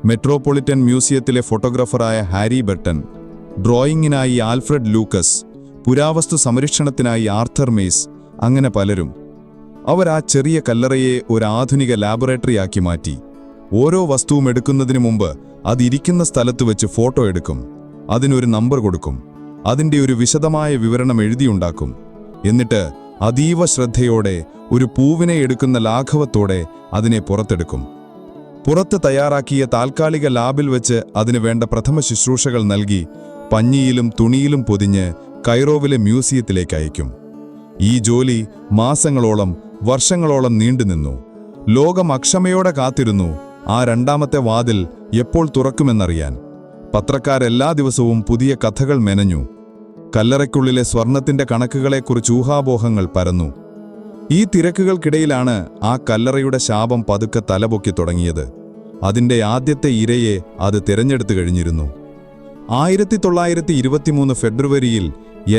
മെട്രോപൊളിറ്റൻ മ്യൂസിയത്തിലെ ഫോട്ടോഗ്രാഫറായ ഹാരി ബർട്ടൺ, ഡ്രോയിങ്ങിനായി ആൽഫ്രഡ് ലൂക്കസ്, പുരാവസ്തു സംരക്ഷണത്തിനായി ആർത്തർ മേസ്, അങ്ങനെ പലരും. അവർ ആ ചെറിയ കല്ലറയെ ഒരു ആധുനിക ലാബറട്ടറിയാക്കി മാറ്റി. ഓരോ വസ്തുവും എടുക്കുന്നതിന് മുമ്പ് അതിരിക്കുന്ന സ്ഥലത്ത് വെച്ച് ഫോട്ടോ എടുക്കും, അതിനൊരു നമ്പർ കൊടുക്കും, അതിൻ്റെ ഒരു വിശദമായ വിവരണം എഴുതിയുണ്ടാക്കും. എന്നിട്ട് അതീവ ശ്രദ്ധയോടെ ഒരു പൂവിനെ എടുക്കുന്ന ലാഘവത്തോടെ അതിനെ പുറത്തെടുക്കും. പുറത്ത് തയ്യാറാക്കിയ താൽക്കാലിക ലാബിൽ വെച്ച് അതിനു വേണ്ട പ്രഥമ ശുശ്രൂഷകൾ നൽകി പഞ്ഞിയിലും തുണിയിലും പൊതിഞ്ഞ് കൈറോവിലെ മ്യൂസിയത്തിലേക്ക് അയക്കും. ഈ ജോലി മാസങ്ങളോളം, വർഷങ്ങളോളം നീണ്ടുനിന്നു. ലോകം അക്ഷമയോടെ കാത്തിരുന്നു ആ രണ്ടാമത്തെ വാതിൽ എപ്പോൾ തുറക്കുമെന്നറിയാൻ. പത്രക്കാരെല്ലാ ദിവസവും പുതിയ കഥകൾ മെനഞ്ഞു. കല്ലറയ്ക്കുള്ളിലെ സ്വർണത്തിന്റെ കണക്കുകളെക്കുറിച്ച് ഊഹാപോഹങ്ങൾ പരന്നു. ഈ തിരക്കുകൾക്കിടയിലാണ് ആ കല്ലറയുടെ ശാപം പതുക്കെ തലപൊക്കി തുടങ്ങിയത്. അതിൻ്റെ ആദ്യത്തെ ഇരയെ അത് തിരഞ്ഞെടുത്തു കഴിഞ്ഞിരുന്നു. 1923 ഫെബ്രുവരിയിൽ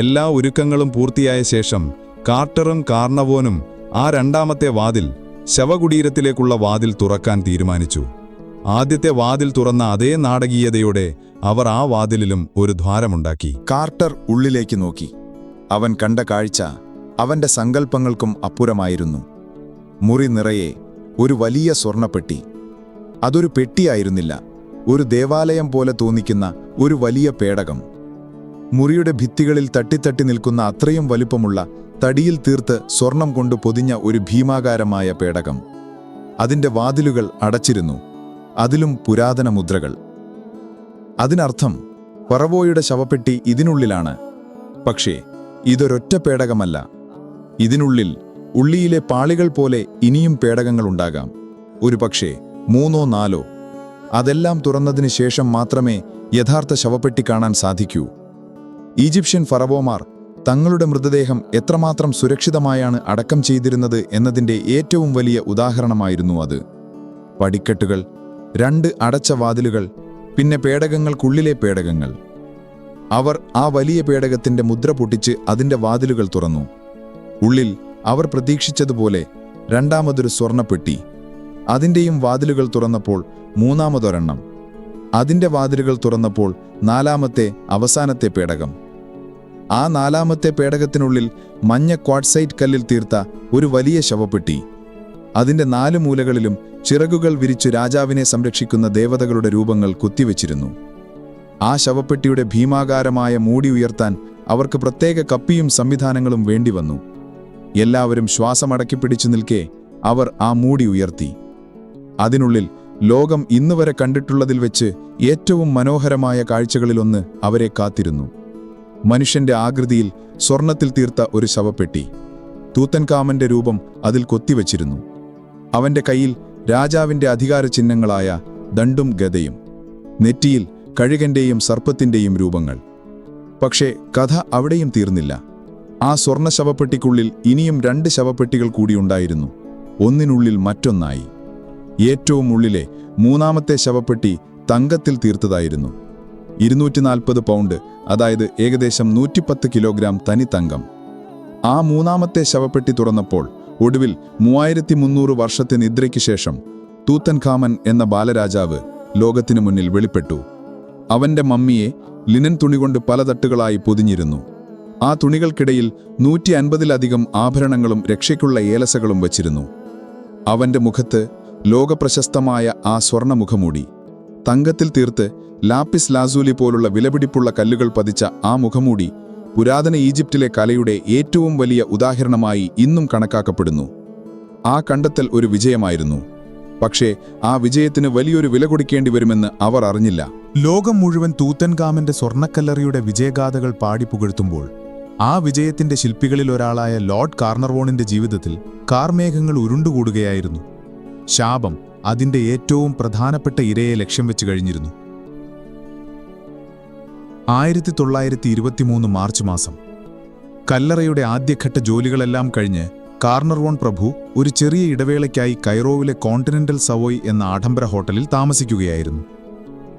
എല്ലാ ഒരുക്കങ്ങളും പൂർത്തിയായ ശേഷം കാർട്ടറും കാർണവോനും ആ രണ്ടാമത്തെ വാതിൽ, ശവകുടീരത്തിലേക്കുള്ള വാതിൽ തുറക്കാൻ തീരുമാനിച്ചു. ആദ്യത്തെ വാതിൽ തുറന്ന അതേ നാടകീയതയോടെ അവർ ആ വാതിലിലും ഒരു ദ്വാരമുണ്ടാക്കി. കാർട്ടർ ഉള്ളിലേക്ക് നോക്കി. അവൻ കണ്ട കാഴ്ച അവന്റെ സങ്കല്പങ്ങൾക്കും അപ്പുറമായിരുന്നു. മുറി നിറയെ ഒരു വലിയ സ്വർണ്ണപ്പെട്ടി. അതൊരു പെട്ടിയായിരുന്നില്ല, ഒരു ദേവാലയം പോലെ തോന്നിക്കുന്ന ഒരു വലിയ പേടകം. മുറിയുടെ ഭിത്തികളിൽ തട്ടിത്തട്ടി നിൽക്കുന്ന അത്രയും വലുപ്പമുള്ള, തടിയിൽ തീർത്ത് സ്വർണം കൊണ്ട് പൊതിഞ്ഞ ഒരു ഭീമാകാരമായ പേടകം. അതിന്റെ വാതിലുകൾ അടച്ചിരുന്നു, അതിലും പുരാതന മുദ്രകൾ. അതിനർത്ഥം ഫറവോയുടെ ശവപ്പെട്ടി ഇതിനുള്ളിലാണ്. പക്ഷേ ഇതൊരൊറ്റ പേടകമല്ല. ഇതിനുള്ളിൽ ഉള്ളിയിലെ പാളികൾ പോലെ ഇനിയും പേടകങ്ങളുണ്ടാകാം, ഒരു പക്ഷേ 3 or 4. അതെല്ലാം തുറന്നതിന് ശേഷം മാത്രമേ യഥാർത്ഥ ശവപ്പെട്ടി കാണാൻ സാധിക്കൂ. ഈജിപ്ഷ്യൻ ഫറവോമാർ തങ്ങളുടെ മൃതദേഹം എത്രമാത്രം സുരക്ഷിതമായാണ് അടക്കം ചെയ്തിരുന്നത് എന്നതിൻ്റെ ഏറ്റവും വലിയ ഉദാഹരണമായിരുന്നു അത്. പടിക്കെട്ടുകൾ, 2 അടച്ച വാതിലുകൾ, പിന്നെ പേടകങ്ങൾക്കുള്ളിലെ പേടകങ്ങൾ. അവർ ആ വലിയ പേടകത്തിന്റെ മുദ്ര പൊട്ടിച്ച് അതിന്റെ വാതിലുകൾ തുറന്നു. ഉള്ളിൽ അവർ പ്രതീക്ഷിച്ചതുപോലെ രണ്ടാമതൊരു സ്വർണ്ണപ്പെട്ടി. അതിൻ്റെയും വാതിലുകൾ തുറന്നപ്പോൾ 3-മതൊരെണ്ണം. അതിൻ്റെ വാതിലുകൾ തുറന്നപ്പോൾ 4-മത്തെ, അവസാനത്തെ പേടകം. ആ 4-മത്തെ പേടകത്തിനുള്ളിൽ മഞ്ഞ ക്വാർട്സൈറ്റ് കല്ലിൽ തീർത്ത ഒരു വലിയ ശവപ്പെട്ടി. അതിൻ്റെ 4 മൂലകളിലും ചിറകുകൾ വിരിച്ചു രാജാവിനെ സംരക്ഷിക്കുന്ന ദേവതകളുടെ രൂപങ്ങൾ കുത്തിവെച്ചിരുന്നു. ആ ശവപ്പെട്ടിയുടെ ഭീമാകാരമായ മൂടി ഉയർത്താൻ അവർക്ക് പ്രത്യേക കപ്പിയും സംവിധാനങ്ങളും വേണ്ടിവന്നു. എല്ലാവരും ശ്വാസമടക്കി പിടിച്ചു നിൽക്കെ അവർ ആ മൂടി ഉയർത്തി. അതിനുള്ളിൽ ലോകം ഇന്നുവരെ കണ്ടിട്ടുള്ളതിൽ വെച്ച് ഏറ്റവും മനോഹരമായ കാഴ്ചകളിലൊന്ന് അവരെ കാത്തിരുന്നു. മനുഷ്യന്റെ ആകൃതിയിൽ സ്വർണത്തിൽ തീർത്ത ഒരു ശവപ്പെട്ടി. തൂത്തൻഖാമന്റെ രൂപം അതിൽ കൊത്തിവച്ചിരുന്നു. അവന്റെ കയ്യിൽ രാജാവിന്റെ അധികാര ചിഹ്നങ്ങളായ ദണ്ടും ഗദയും, നെറ്റിയിൽ കഴുകന്റെയും സർപ്പത്തിന്റെയും രൂപങ്ങൾ. പക്ഷേ കഥ അവിടെയും തീർന്നില്ല. ആ സ്വർണ്ണ ശവപ്പെട്ടിക്കുള്ളിൽ ഇനിയും 2 ശവപ്പെട്ടികൾ കൂടിയുണ്ടായിരുന്നു, ഒന്നിനുള്ളിൽ മറ്റൊന്നായി. ഏറ്റവും ഉള്ളിലെ 3-മത്തെ ശവപ്പെട്ടി തങ്കത്തിൽ തീർത്തതായിരുന്നു. 240 പൗണ്ട്, അതായത് ഏകദേശം 110 കിലോഗ്രാം തനി തങ്കം. ആ 3-മത്തെ ശവപ്പെട്ടി തുറന്നപ്പോൾ ഒടുവിൽ 3300 വർഷത്തെ നിദ്രയ്ക്ക് ശേഷം തൂത്തൻഖാമൻ എന്ന ബാലരാജാവ് ലോകത്തിനു മുന്നിൽ വെളിപ്പെട്ടു. അവന്റെ മമ്മിയെ ലിനൻ തുണികൊണ്ട് പല തട്ടുകളായി പൊതിഞ്ഞിരുന്നു. ആ തുണികൾക്കിടയിൽ 150-ലധികം ആഭരണങ്ങളും രക്ഷയ്ക്കുള്ള ഏലസകളും വച്ചിരുന്നു. അവന്റെ മുഖത്ത് ലോകപ്രശസ്തമായ ആ സ്വർണ്ണമുഖമൂടി, തങ്കത്തിൽ തീർത്ത് ലാപ്പിസ് ലാസൂലി പോലുള്ള വിലപിടിപ്പുള്ള കല്ലുകൾ പതിച്ച ആ മുഖമൂടി പുരാതന ഈജിപ്തിലെ കലയുടെ ഏറ്റവും വലിയ ഉദാഹരണമായി ഇന്നും കണക്കാക്കപ്പെടുന്നു. ആ കണ്ടെത്തൽ ഒരു വിജയമായിരുന്നു. പക്ഷേ ആ വിജയത്തിന് വലിയൊരു വില കൊടുക്കേണ്ടി വരുമെന്ന് അവർ അറിഞ്ഞില്ല. ലോകം മുഴുവൻ തൂത്തൻഖാമന്റെ സ്വർണ്ണക്കല്ലറിയുടെ വിജയഗാഥകൾ പാടിപ്പുകഴ്ത്തുമ്പോൾ ആ വിജയത്തിന്റെ ശില്പികളിലൊരാളായ ലോർഡ് കാർണർവോണിന്റെ ജീവിതത്തിൽ കാർമേഘങ്ങൾ ഉരുണ്ടുകൂടുകയായിരുന്നു. ശാപം അതിന്റെ ഏറ്റവും പ്രധാനപ്പെട്ട ഇരയെ ലക്ഷ്യം വെച്ച് കഴിഞ്ഞിരുന്നു. 1923 മാർച്ച് മാസം. കല്ലറയുടെ ആദ്യഘട്ട ജോലികളെല്ലാം കഴിഞ്ഞ് കാർണർവോൺ പ്രഭു ഒരു ചെറിയ ഇടവേളയ്ക്കായി കൈറോവിലെ കോണ്ടിനെന്റൽ സവോയ് എന്ന ആഡംബര ഹോട്ടലിൽ താമസിക്കുകയായിരുന്നു.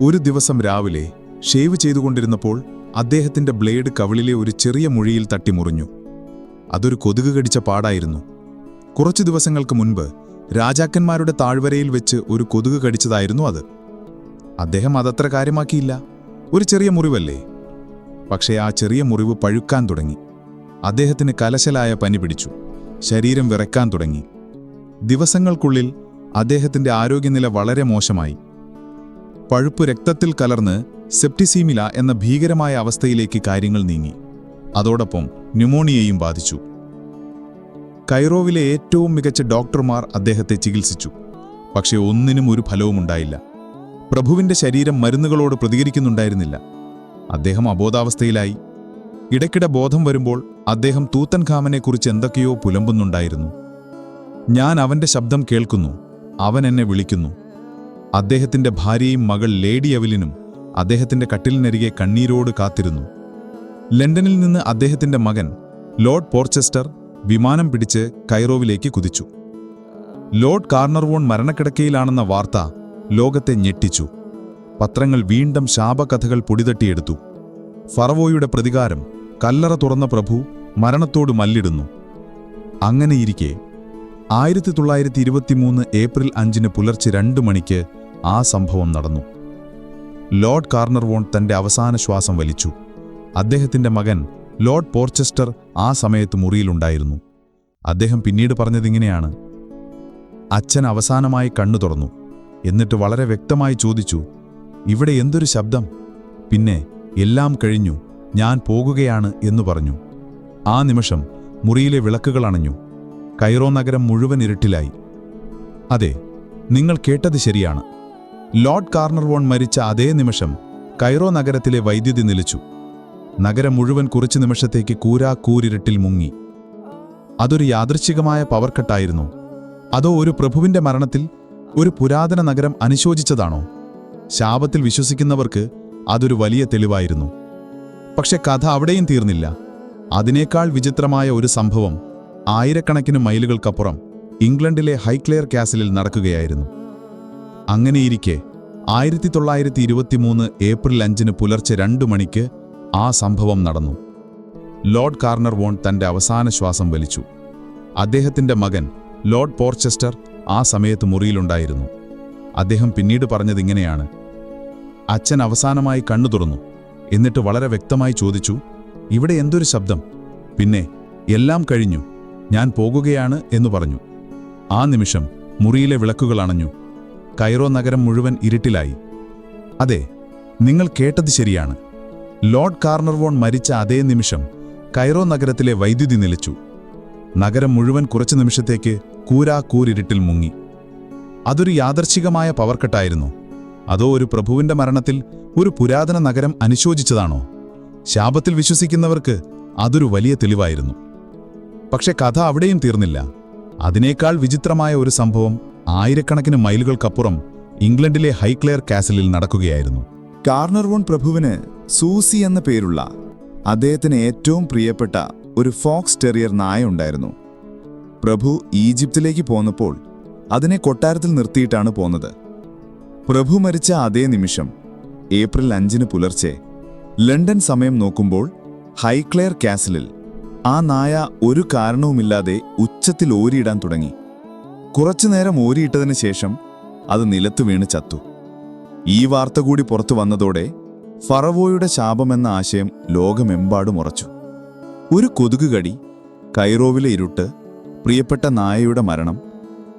ഒരു ദിവസം രാവിലെ ഷേവ് ചെയ്തുകൊണ്ടിരുന്നപ്പോൾ അദ്ദേഹത്തിന്റെ ബ്ലേഡ് കവിളിലെ ഒരു ചെറിയ മുഴിയിൽ തട്ടിമുറിഞ്ഞു. അതൊരു കൊതുക് കടിച്ച പാടായിരുന്നു. കുറച്ചു ദിവസങ്ങൾക്ക് മുൻപ് രാജാക്കന്മാരുടെ താഴ്വരയിൽ വെച്ച് ഒരു കൊതുക് കടിച്ചതായിരുന്നു അത്. അദ്ദേഹം അതത്ര കാര്യമാക്കിയില്ല. ഒരു ചെറിയ മുറിവല്ലേ. പക്ഷേ ആ ചെറിയ മുറിവ് പഴുക്കാൻ തുടങ്ങി. അദ്ദേഹത്തിന് കലശലായ പനി പിടിച്ചു. ശരീരം വിറയ്ക്കാൻ തുടങ്ങി. ദിവസങ്ങൾക്കുള്ളിൽ അദ്ദേഹത്തിന്റെ ആരോഗ്യനില വളരെ മോശമായി. പഴുപ്പ് രക്തത്തിൽ കലർന്ന് സെപ്റ്റിസീമില എന്ന ഭീകരമായ അവസ്ഥയിലേക്ക് കാര്യങ്ങൾ നീങ്ങി. അതോടൊപ്പം ന്യൂമോണിയയും ബാധിച്ചു. കൈറോവിലെ ഏറ്റവും മികച്ച ഡോക്ടർമാർ അദ്ദേഹത്തെ ചികിത്സിച്ചു. പക്ഷേ ഒന്നിനും ഒരു ഫലവുമുണ്ടായില്ല. പ്രഭുവിന്റെ ശരീരം മരുന്നുകളോട് പ്രതികരിക്കുന്നുണ്ടായിരുന്നില്ല. അദ്ദേഹം അബോധാവസ്ഥയിലായി. ഇടയ്ക്കിടെ ബോധം വരുമ്പോൾ അദ്ദേഹം തൂത്തൻഖാമനെക്കുറിച്ച് എന്തൊക്കെയോ പുലമ്പുന്നുണ്ടായിരുന്നു. ഞാൻ അവന്റെ ശബ്ദം കേൾക്കുന്നു, അവൻ എന്നെ വിളിക്കുന്നു. അദ്ദേഹത്തിന്റെ ഭാര്യയും മകൾ ലേഡി എവലിനും അദ്ദേഹത്തിന്റെ കട്ടിലിനരികെ കണ്ണീരോട് കാത്തിരുന്നു. ലണ്ടനിൽ നിന്ന് അദ്ദേഹത്തിന്റെ മകൻ ലോർഡ് പോർച്ചെസ്റ്റർ വിമാനം പിടിച്ച് കൈറോവിലേക്ക് കുതിച്ചു. ലോർഡ് കാർണർവോൺ മരണക്കിടക്കയിലാണെന്ന വാർത്ത ലോകത്തെ ഞെട്ടിച്ചു. പത്രങ്ങൾ വീണ്ടും ശാപകഥകൾ പൊടിതട്ടിയെടുത്തു. ഫറവോയുടെ പ്രതികാരം, കല്ലറ തുറന്ന പ്രഭു മരണത്തോട് മല്ലിടുന്നു. അങ്ങനെയിരിക്കെ 1923 ഏപ്രിൽ 5 പുലർച്ചെ 2 മണിക്ക് ആ സംഭവം നടന്നു. ലോർഡ് കാർണർവോൺ തന്റെ അവസാന ശ്വാസം വലിച്ചു. അദ്ദേഹത്തിന്റെ മകൻ ലോർഡ് പോർച്ചെസ്റ്റർ ആ സമയത്ത് മുറിയിലുണ്ടായിരുന്നു. അദ്ദേഹം പിന്നീട് പറഞ്ഞതിങ്ങനെയാണ്: അച്ഛൻ അവസാനമായി കണ്ണു തുറന്നു. എന്നിട്ട് വളരെ വ്യക്തമായി ചോദിച്ചു, ഇവിടെ എന്തൊരു ശബ്ദം? പിന്നെ എല്ലാം കഴിഞ്ഞു, ഞാൻ പോകുകയാണ് എന്നു പറഞ്ഞു. ആ നിമിഷം മുറിയിലെ വിളക്കുകൾ അണഞ്ഞു. കൈറോ നഗരം മുഴുവൻ ഇരുട്ടിലായി. അതെ, നിങ്ങൾ കേട്ടത് ശരിയാണ്. ലോർഡ് കാർണർവോൺ മരിച്ച അതേ നിമിഷം കൈറോ നഗരത്തിലെ വൈദ്യുതി നിലച്ചു. നഗരം മുഴുവൻ കുറച്ചു നിമിഷത്തേക്ക് കൂരിരുട്ടിൽ മുങ്ങി. അതൊരു യാദൃച്ഛികമായ പവർ കട്ടായിരുന്നോ? അതോ ഒരു പ്രഭുവിന്റെ മരണത്തിൽ ഒരു പുരാതന നഗരം അനുശോചിച്ചതാണോ? ശാപത്തിൽ വിശ്വസിക്കുന്നവർക്ക് അതൊരു വലിയ തെളിവായിരുന്നു. പക്ഷെ കഥ അവിടെയും തീർന്നില്ല. അതിനേക്കാൾ വിചിത്രമായ ഒരു സംഭവം ആയിരക്കണക്കിന് മൈലുകൾക്കപ്പുറം ഇംഗ്ലണ്ടിലെ ഹൈക്ലെയർ കാസിലിൽ നടക്കുകയായിരുന്നു. അങ്ങനെയിരിക്കെ 1923 ഏപ്രിൽ 5 പുലർച്ചെ 2 മണിക്ക് ആ സംഭവം നടന്നു. ലോർഡ് കാർണർവോൺ തന്റെ അവസാന ശ്വാസം വലിച്ചു. അദ്ദേഹത്തിന്റെ മകൻ ലോർഡ് പോർച്ചെസ്റ്റർ ആ സമയത്ത് മുറിയിലുണ്ടായിരുന്നു. അദ്ദേഹം പിന്നീട് പറഞ്ഞതിങ്ങനെയാണ്: അച്ഛൻ അവസാനമായി കണ്ണു തുറന്നു. എന്നിട്ട് വളരെ വ്യക്തമായി ചോദിച്ചു, ഇവിടെ എന്തൊരു ശബ്ദം? പിന്നെ എല്ലാം കഴിഞ്ഞു, ഞാൻ പോകുകയാണ് എന്നു പറഞ്ഞു. ആ നിമിഷം മുറിയിലെ വിളക്കുകൾ അണഞ്ഞു. കൈറോ നഗരം മുഴുവൻ ഇരുട്ടിലായി. അതെ, നിങ്ങൾ കേട്ടത് ശരിയാണ്. ലോർഡ് കാർണർവോൺ മരിച്ച അതേ നിമിഷം കൈറോ നഗരത്തിലെ വൈദ്യുതി നിലച്ചു. നഗരം മുഴുവൻ കുറച്ചു നിമിഷത്തേക്ക് കൂരിരുട്ടിൽ മുങ്ങി. അതൊരു യാദർച്ഛികമായ പവർ കട്ടായിരുന്നോ? അതോ ഒരു പ്രഭുവിന്റെ മരണത്തിൽ ഒരു പുരാതന നഗരം അനുശോചിച്ചതാണോ? ശാപത്തിൽ വിശ്വസിക്കുന്നവർക്ക് അതൊരു വലിയ തെളിവായിരുന്നു. പക്ഷെ കഥ അവിടെയും തീർന്നില്ല. അതിനേക്കാൾ വിചിത്രമായ ഒരു സംഭവം ആയിരക്കണക്കിന് മൈലുകൾക്കപ്പുറം ഇംഗ്ലണ്ടിലെ ഹൈക്ലെയർ കാസിലിൽ നടക്കുകയായിരുന്നു. കാർണർവോൺ പ്രഭുവിന് സൂസി എന്ന പേരുള്ള അദ്ദേഹത്തിന് ഏറ്റവും പ്രിയപ്പെട്ട ഒരു ഫോക്സ് ടെറിയർ നായ ഉണ്ടായിരുന്നു. പ്രഭു ഈജിപ്തിലേക്ക് പോന്നപ്പോൾ അതിനെ കൊട്ടാരത്തിൽ നിർത്തിയിട്ടാണ് പോന്നത്. പ്രഭു മരിച്ച അതേ നിമിഷം ഏപ്രിൽ 5 പുലർച്ചെ ലണ്ടൻ സമയം നോക്കുമ്പോൾ ഹൈക്ലെയർ കാസിലിൽ ആ നായ ഒരു കാരണവുമില്ലാതെ ഉച്ചത്തിൽ ഓരിയിടാൻ തുടങ്ങി. കുറച്ചുനേരം ഓരിയിട്ടതിന് ശേഷം അത് നിലത്ത് വീണ് ചത്തു. ഈ വാർത്ത കൂടി പുറത്തു വന്നതോടെ ഫറവോയുടെ ശാപമെന്ന ആശയം ലോകമെമ്പാടും ഉറച്ചു. ഒരു കൊതുകുകടി, കൈറോവിലെ ഇരുട്ട്, പ്രിയപ്പെട്ട നായയുടെ മരണം,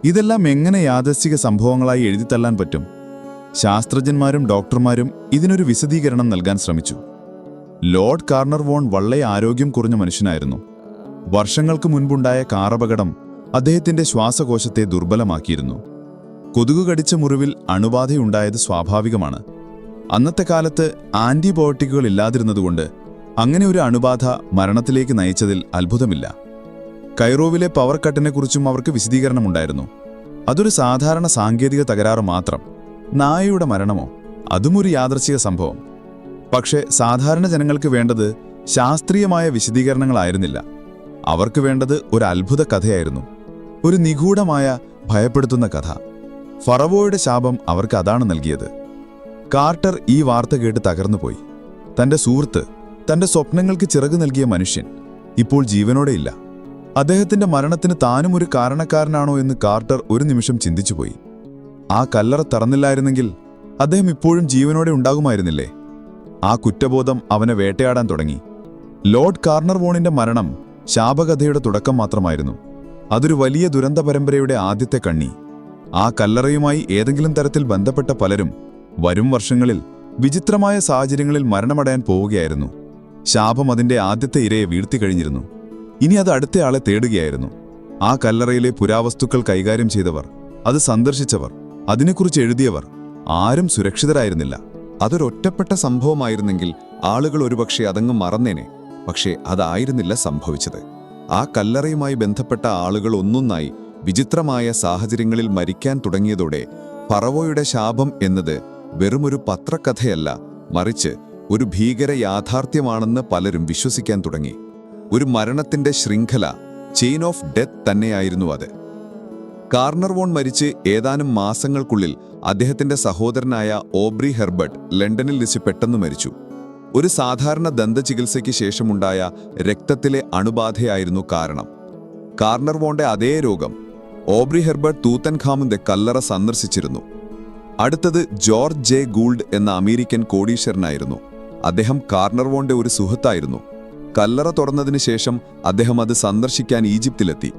ഇതെല്ലാം എങ്ങനെ യാദൃശ്ചിക സംഭവങ്ങളായി എഴുതിത്തള്ളാൻ പറ്റും? ശാസ്ത്രജ്ഞന്മാരും ഡോക്ടർമാരും ഇതിനൊരു വിശദീകരണം നൽകാൻ ശ്രമിച്ചു. ലോർഡ് കാർണർവോൺ വളരെ ആരോഗ്യം കുറഞ്ഞ മനുഷ്യനായിരുന്നു. വർഷങ്ങൾക്ക് മുൻപുണ്ടായ കാറപകടം അദ്ദേഹത്തിന്റെ ശ്വാസകോശത്തെ ദുർബലമാക്കിയിരുന്നു. കൊതുകു കടിച്ച മുറിവിൽ അണുബാധയുണ്ടായത് സ്വാഭാവികമാണ്. അന്നത്തെ കാലത്ത് ആന്റിബയോട്ടിക്കുകൾ ഇല്ലാതിരുന്നതുകൊണ്ട് അങ്ങനെ ഒരു അണുബാധ മരണത്തിലേക്ക് നയിച്ചതിൽ അത്ഭുതമില്ല. കൈറോവിലെ പവർ കട്ടിനെക്കുറിച്ചും അവർക്ക് വിശദീകരണമുണ്ടായിരുന്നു. അതൊരു സാധാരണ സാങ്കേതിക തകരാറ് മാത്രം. നായയുടെ മരണമോ? അതും ഒരു യാദൃച്ഛിക സംഭവം. പക്ഷേ സാധാരണ ജനങ്ങൾക്ക് വേണ്ടത് ശാസ്ത്രീയമായ വിശദീകരണങ്ങളായിരുന്നില്ല. അവർക്ക് വേണ്ടത് ഒരു അത്ഭുത കഥയായിരുന്നു, ഒരു നിഗൂഢമായ ഭയപ്പെടുത്തുന്ന കഥ. ഫറവോയുടെ ശാപം അവർക്ക് അതാണ് നൽകിയത്. കാർട്ടർ ഈ വാർത്ത കേട്ട് തകർന്നുപോയി. തന്റെ സുഹൃത്ത്, തന്റെ സ്വപ്നങ്ങൾക്ക് ചിറക് നൽകിയ മനുഷ്യൻ ഇപ്പോൾ ജീവനോടെയില്ല. അദ്ദേഹത്തിന്റെ മരണത്തിന് താനും ഒരു കാരണക്കാരനാണോ എന്ന് കാർട്ടർ ഒരു നിമിഷം ചിന്തിച്ചുപോയി. ആ കല്ലറ തറന്നില്ലായിരുന്നെങ്കിൽ അദ്ദേഹം ഇപ്പോഴും ജീവനോടെ ഉണ്ടാകുമായിരുന്നില്ലേ? ആ കുറ്റബോധം അവനെ വേട്ടയാടാൻ തുടങ്ങി. ലോർഡ് കാർണർവോണിന്റെ മരണം ശാപകഥയുടെ തുടക്കം മാത്രമായിരുന്നു. അതൊരു വലിയ ദുരന്ത പരമ്പരയുടെ ആദ്യത്തെ കണ്ണി. ആ കല്ലറയുമായി ഏതെങ്കിലും തരത്തിൽ ബന്ധപ്പെട്ട പലരും വരും വർഷങ്ങളിൽ വിചിത്രമായ സാഹചര്യങ്ങളിൽ മരണമടയാൻ പോവുകയായിരുന്നു. ശാപം അതിന്റെ ആദ്യത്തെ ഇരയെ വീഴ്ത്തിക്കഴിഞ്ഞിരുന്നു. ഇനി അത് അടുത്തയാളെ തേടുകയായിരുന്നു. ആ കല്ലറയിലെ പുരാവസ്തുക്കൾ കൈകാര്യം ചെയ്തവർ, അത് സന്ദർശിച്ചവർ, അതിനെക്കുറിച്ച് എഴുതിയവർ ആരും സുരക്ഷിതരായിരുന്നില്ല. അതൊരൊറ്റപ്പെട്ട സംഭവമായിരുന്നെങ്കിൽ ആളുകൾ ഒരുപക്ഷെ അതങ്ങ് മറന്നേനെ. പക്ഷേ അതായിരുന്നില്ല സംഭവിച്ചത്. ആ കല്ലറയുമായി ബന്ധപ്പെട്ട ആളുകൾ ഒന്നൊന്നായി വിചിത്രമായ സാഹചര്യങ്ങളിൽ മരിക്കാൻ തുടങ്ങിയതോടെ ഫറവോയുടെ ശാപം എന്നത് വെറുമൊരു പത്രക്കഥയല്ല, മറിച്ച് ഒരു ഭീകര യാഥാർത്ഥ്യമാണെന്ന് പലരും വിശ്വസിക്കാൻ തുടങ്ങി. ഒരു മരണത്തിന്റെ ശൃംഖല, ചെയിൻ ഓഫ് ഡെത്ത് തന്നെയായിരുന്നു അത്. കാർണർവോൺ മരിച്ച് ഏതാനും മാസങ്ങൾക്കുള്ളിൽ അദ്ദേഹത്തിന്റെ സഹോദരനായ ഓബ്രി ഹെർബർട്ട് ലണ്ടനിൽ വെച്ച് പെട്ടെന്ന് മരിച്ചു. ഒരു സാധാരണ ദന്തചികിത്സയ്ക്ക് ശേഷമുണ്ടായ രക്തത്തിലെ അണുബാധയായിരുന്നു കാരണം. കാർണർവോന്റെ അതേ രോഗം. ഓബ്രി ഹെർബർട്ട് തൂത്തൻഖാമന്റെ കല്ലറ സന്ദർശിച്ചിരുന്നു. അടുത്തത് ജോർജ് ജെ ഗൂൾഡ് എന്ന അമേരിക്കൻ കോടീശ്വരനായിരുന്നു. അദ്ദേഹം കാർണർവോന്റെ ഒരു സുഹൃത്തായിരുന്നു. കല്ലറ തുറന്നതിന് ശേഷം അദ്ദേഹം അത് സന്ദർശിക്കാൻ ഈജിപ്തിലെത്തി.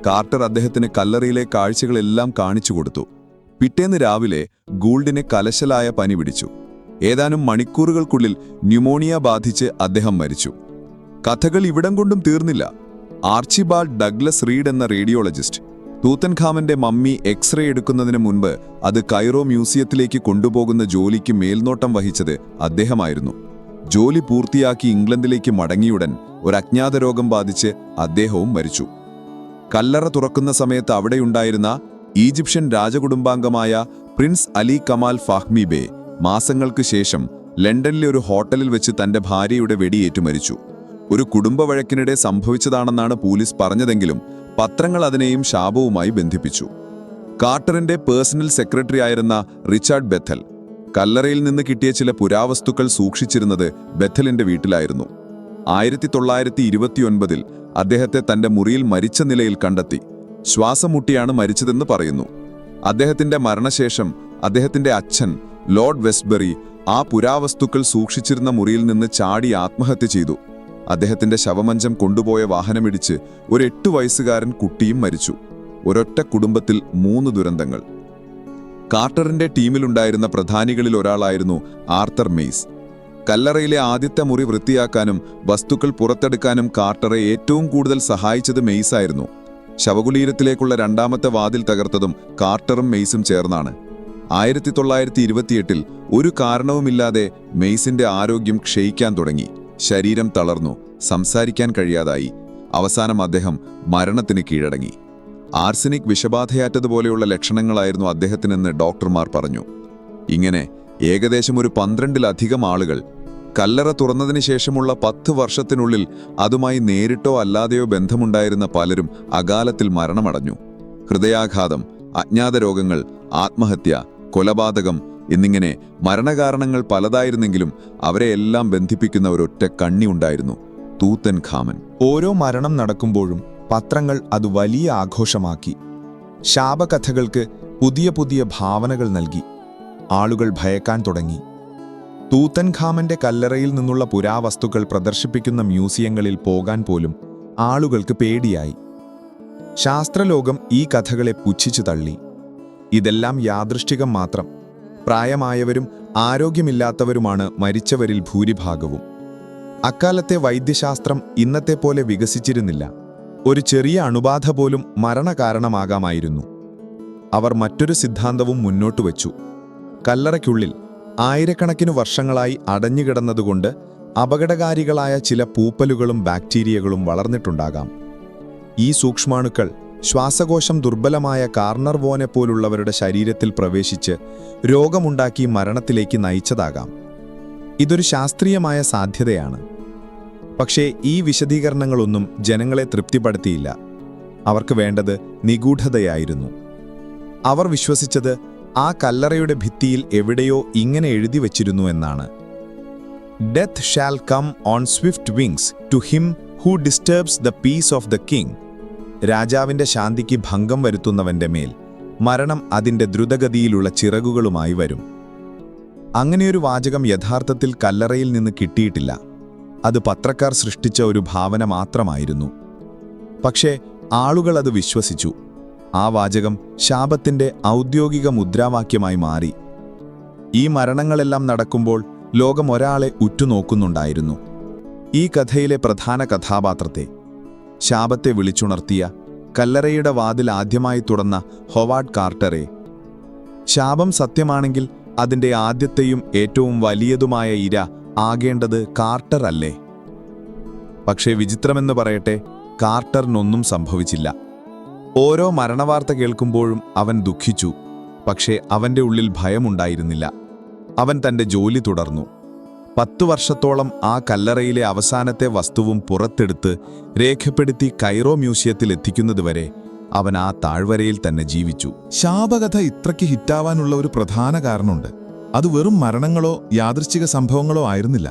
കാർട്ടർ അദ്ദേഹത്തിന് കല്ലറയിലെ കാഴ്ചകളെല്ലാം കാണിച്ചു കൊടുത്തു. പിറ്റേന്ന് രാവിലെ ഗൂൾഡിനെ കലശലായ പനി പിടിച്ചു. ഏതാനും മണിക്കൂറുകൾക്കുള്ളിൽ ന്യൂമോണിയ ബാധിച്ച് അദ്ദേഹം മരിച്ചു. കഥകൾ ഇവിടം കൊണ്ടും തീർന്നില്ല. ആർച്ചിബാൾഡ് ഡഗ്ലസ് റീഡ് എന്ന റേഡിയോളജിസ്റ്റ് തൂത്തൻഖാമന്റെ മമ്മി എക്സ്റേ എടുക്കുന്നതിന് മുൻപ് അത് കൈറോ മ്യൂസിയത്തിലേക്ക് കൊണ്ടുപോകുന്ന ജോലിക്ക് മേൽനോട്ടം വഹിച്ചത് അദ്ദേഹമായിരുന്നു. ജോലി പൂർത്തിയാക്കി ഇംഗ്ലണ്ടിലേക്ക് മടങ്ങിയുടൻ ഒരു അജ്ഞാത രോഗം ബാധിച്ച് അദ്ദേഹവും മരിച്ചു. കല്ലറ തുറക്കുന്ന സമയത്ത് അവിടെയുണ്ടായിരുന്ന ഈജിപ്ഷ്യൻ രാജകുടുംബാംഗമായ prince Ali Kamal Fahmy Bey മാസങ്ങൾക്ക് ശേഷം ലണ്ടനിലെ ഒരു ഹോട്ടലിൽ വെച്ച് തന്റെ ഭാര്യയുടെ വെടിയേറ്റു മരിച്ചു. ഒരു കുടുംബ വഴക്കിനിടെ സംഭവിച്ചതാണെന്നാണ് പോലീസ് പറഞ്ഞതെങ്കിലും പത്രങ്ങൾ അതിനെയും ശാപവുമായി ബന്ധിപ്പിച്ചു. കാർട്ടറിന്റെ പേഴ്സണൽ സെക്രട്ടറി ആയിരുന്ന റിച്ചാർഡ് ബെഥൽ കല്ലറയിൽ നിന്ന് കിട്ടിയ ചില പുരാവസ്തുക്കൾ സൂക്ഷിച്ചിരുന്നത് ബെഥലിന്റെ വീട്ടിലായിരുന്നു. 1929 അദ്ദേഹത്തെ തന്റെ മുറിയിൽ മരിച്ച നിലയിൽ കണ്ടെത്തി. ശ്വാസം മുട്ടിയാണ് മരിച്ചതെന്ന് പറയുന്നു. അദ്ദേഹത്തിന്റെ മരണശേഷം അദ്ദേഹത്തിന്റെ അച്ഛൻ ലോർഡ് വെസ്റ്റ്ബറി ആ പുരാവസ്തുക്കൾ സൂക്ഷിച്ചിരുന്ന മുറിയിൽ നിന്ന് ചാടി ആത്മഹത്യ ചെയ്തു. അദ്ദേഹത്തിന്റെ ശവമഞ്ചം കൊണ്ടുപോയ വാഹനമിടിച്ച് ഒരു 8 വയസ്സുകാരൻ കുട്ടിയും മരിച്ചു. ഒരൊറ്റ കുടുംബത്തിൽ 3 ദുരന്തങ്ങൾ. കാർട്ടറിന്റെ ടീമിലുണ്ടായിരുന്ന പ്രധാനികളിൽ ഒരാളായിരുന്നു ആർത്തർ മെയ്സ്. കല്ലറയിലെ ആദ്യത്തെ മുറി വൃത്തിയാക്കാനും വസ്തുക്കൾ പുറത്തെടുക്കാനും കാർട്ടറെ ഏറ്റവും കൂടുതൽ സഹായിച്ചത് മെയ്സായിരുന്നു. ശവകുടീരത്തിലേക്കുള്ള 2ാമത്തെ വാതിൽ തകർത്തതും കാർട്ടറും മെയ്സും ചേർന്നാണ്. 1928 ഒരു കാരണവുമില്ലാതെ മെയ്സിന്റെ ആരോഗ്യം ക്ഷയിക്കാൻ തുടങ്ങി. ശരീരം തളർന്നു, സംസാരിക്കാൻ കഴിയാതായി. അവസാനം അദ്ദേഹം മരണത്തിന് കീഴടങ്ങി. ആർസനിക് വിഷബാധയാറ്റതുപോലെയുള്ള ലക്ഷണങ്ങളായിരുന്നു അദ്ദേഹത്തിനെന്ന് ഡോക്ടർമാർ പറഞ്ഞു. ഇങ്ങനെ ഏകദേശം ഒരു 12-ലധികം ആളുകൾ കല്ലറ തുറന്നതിന് ശേഷമുള്ള 10 വർഷത്തിനുള്ളിൽ അതുമായി നേരിട്ടോ അല്ലാതെയോ ബന്ധമുണ്ടായിരുന്ന പലരും അകാലത്തിൽ മരണമടഞ്ഞു. ഹൃദയാഘാതം, അജ്ഞാത രോഗങ്ങൾ, ആത്മഹത്യ, കൊലപാതകം എന്നിങ്ങനെ മരണകാരണങ്ങൾ പലതായിരുന്നെങ്കിലും അവരെയെല്ലാം ബന്ധിപ്പിക്കുന്ന ഒരൊറ്റ കണ്ണി ഉണ്ടായിരുന്നു: തൂത്തൻഖാമൻ. ഓരോ മരണം നടക്കുമ്പോഴും പത്രങ്ങൾ അത് വലിയ ആഘോഷമാക്കി. ശാപകഥകൾക്ക് പുതിയ പുതിയ ഭാവനകൾ നൽകി. ആളുകൾ ഭയക്കാൻ തുടങ്ങി. തൂത്തൻഖാമന്റെ കല്ലറയിൽ നിന്നുള്ള പുരാവസ്തുക്കൾ പ്രദർശിപ്പിക്കുന്ന മ്യൂസിയങ്ങളിൽ പോകാൻ പോലും ആളുകൾക്ക് പേടിയായി. ശാസ്ത്രലോകം ഈ കഥകളെ പുച്ഛിച്ചു തള്ളി. ഇതെല്ലാം യാദൃശ്ചികം മാത്രം. പ്രായമായവരും ആരോഗ്യമില്ലാത്തവരുമാണ് മരിച്ചവരിൽ ഭൂരിഭാഗവും. അക്കാലത്തെ വൈദ്യശാസ്ത്രം ഇന്നത്തെ പോലെ വികസിച്ചിരുന്നില്ല. ഒരു ചെറിയ അണുബാധ പോലും മരണകാരണമാകാമായിരുന്നു. അവർ മറ്റൊരു സിദ്ധാന്തവും മുന്നോട്ടുവച്ചു. കല്ലറയ്ക്കുള്ളിൽ ആയിരക്കണക്കിന് വർഷങ്ങളായി അടഞ്ഞുകിടന്നതുകൊണ്ട് അപകടകാരികളായ ചില പൂപ്പലുകളും ബാക്ടീരിയകളും വളർന്നിട്ടുണ്ടാകാം. ഈ സൂക്ഷ്മാണുക്കൾ ശ്വാസകോശം ദുർബലമായ കാർണർവോനെപ്പോലുള്ളവരുടെ ശരീരത്തിൽ പ്രവേശിച്ച് രോഗമുണ്ടാക്കി മരണത്തിലേക്ക് നയിച്ചതാകാം. ഇതൊരു ശാസ്ത്രീയമായ സാധ്യതയാണ്. പക്ഷേ ഈ വിശദീകരണങ്ങളൊന്നും ജനങ്ങളെ തൃപ്തിപ്പെടുത്തിയില്ല. അവർക്ക് വേണ്ടത് നിഗൂഢതയായിരുന്നു. അവർ വിശ്വസിച്ചത് ആ കല്ലറയുടെ ഭിത്തിയിൽ എവിടെയോ ഇങ്ങനെ എഴുതി വച്ചിരുന്നു എന്നാണ്: death shall come on swift wings to him who disturbs the peace of the king. രാജാവിന്റെ ശാന്തിക്ക് ഭംഗം വരുത്തുന്നവന്റെ മേൽ മരണം അതിന്റെ ദ്രുതഗതിയിലുള്ള ചിറകുകളുമായി വരും. അങ്ങനെയൊരു വാചകം യഥാർത്ഥത്തിൽ കല്ലറയിൽ നിന്ന് കിട്ടിയിട്ടില്ല. അത് പത്രക്കാർ സൃഷ്ടിച്ച ഒരു ഭാവന മാത്രമായിരുന്നു. പക്ഷേ ആളുകൾ അത് വിശ്വസിച്ചു. ആ വാചകം ശാപത്തിന്റെ ഔദ്യോഗിക മുദ്രാവാക്യമായി മാറി. ഈ മരണങ്ങളെല്ലാം നടക്കുമ്പോൾ ലോകം ഒരാളെ ഉറ്റുനോക്കുന്നുണ്ടായിരുന്നു. ഈ കഥയിലെ പ്രധാന കഥാപാത്രത്തെ, ശാപത്തെ വിളിച്ചുണർത്തിയ, കല്ലറയുടെ വാതിൽ ആദ്യമായി തുറന്ന ഹൊവാർഡ് കാർട്ടറെ. ശാപം സത്യമാണെങ്കിൽ അതിൻ്റെ ആദ്യത്തെയും ഏറ്റവും വലിയതുമായ ഇര ആകേണ്ടത് കാർട്ടർ അല്ലേ? പക്ഷേ വിചിത്രമെന്ന് പറയട്ടെ, കാർട്ടറിനൊന്നും സംഭവിച്ചില്ല. ഓരോ മരണവാർത്ത കേൾക്കുമ്പോഴും അവൻ ദുഃഖിച്ചു. പക്ഷേ അവൻ്റെ ഉള്ളിൽ ഭയമുണ്ടായിരുന്നില്ല. അവൻ തൻ്റെ ജോലി തുടർന്നു. 10 വർഷത്തോളം ആ കല്ലറയിലെ അവസാനത്തെ വസ്തുവും പുറത്തെടുത്ത് രേഖപ്പെടുത്തി കൈറോ മ്യൂസിയത്തിൽ എത്തിക്കുന്നതുവരെ അവൻ ആ താഴ്വരയിൽ തന്നെ ജീവിച്ചു. ശാപകഥ ഇത്രയ്ക്ക് ഹിറ്റാവാനുള്ള ഒരു പ്രധാന കാരണമുണ്ട്. അത് വെറും മരണങ്ങളോ യാദൃശ്ചിക സംഭവങ്ങളോ ആയിരുന്നില്ല.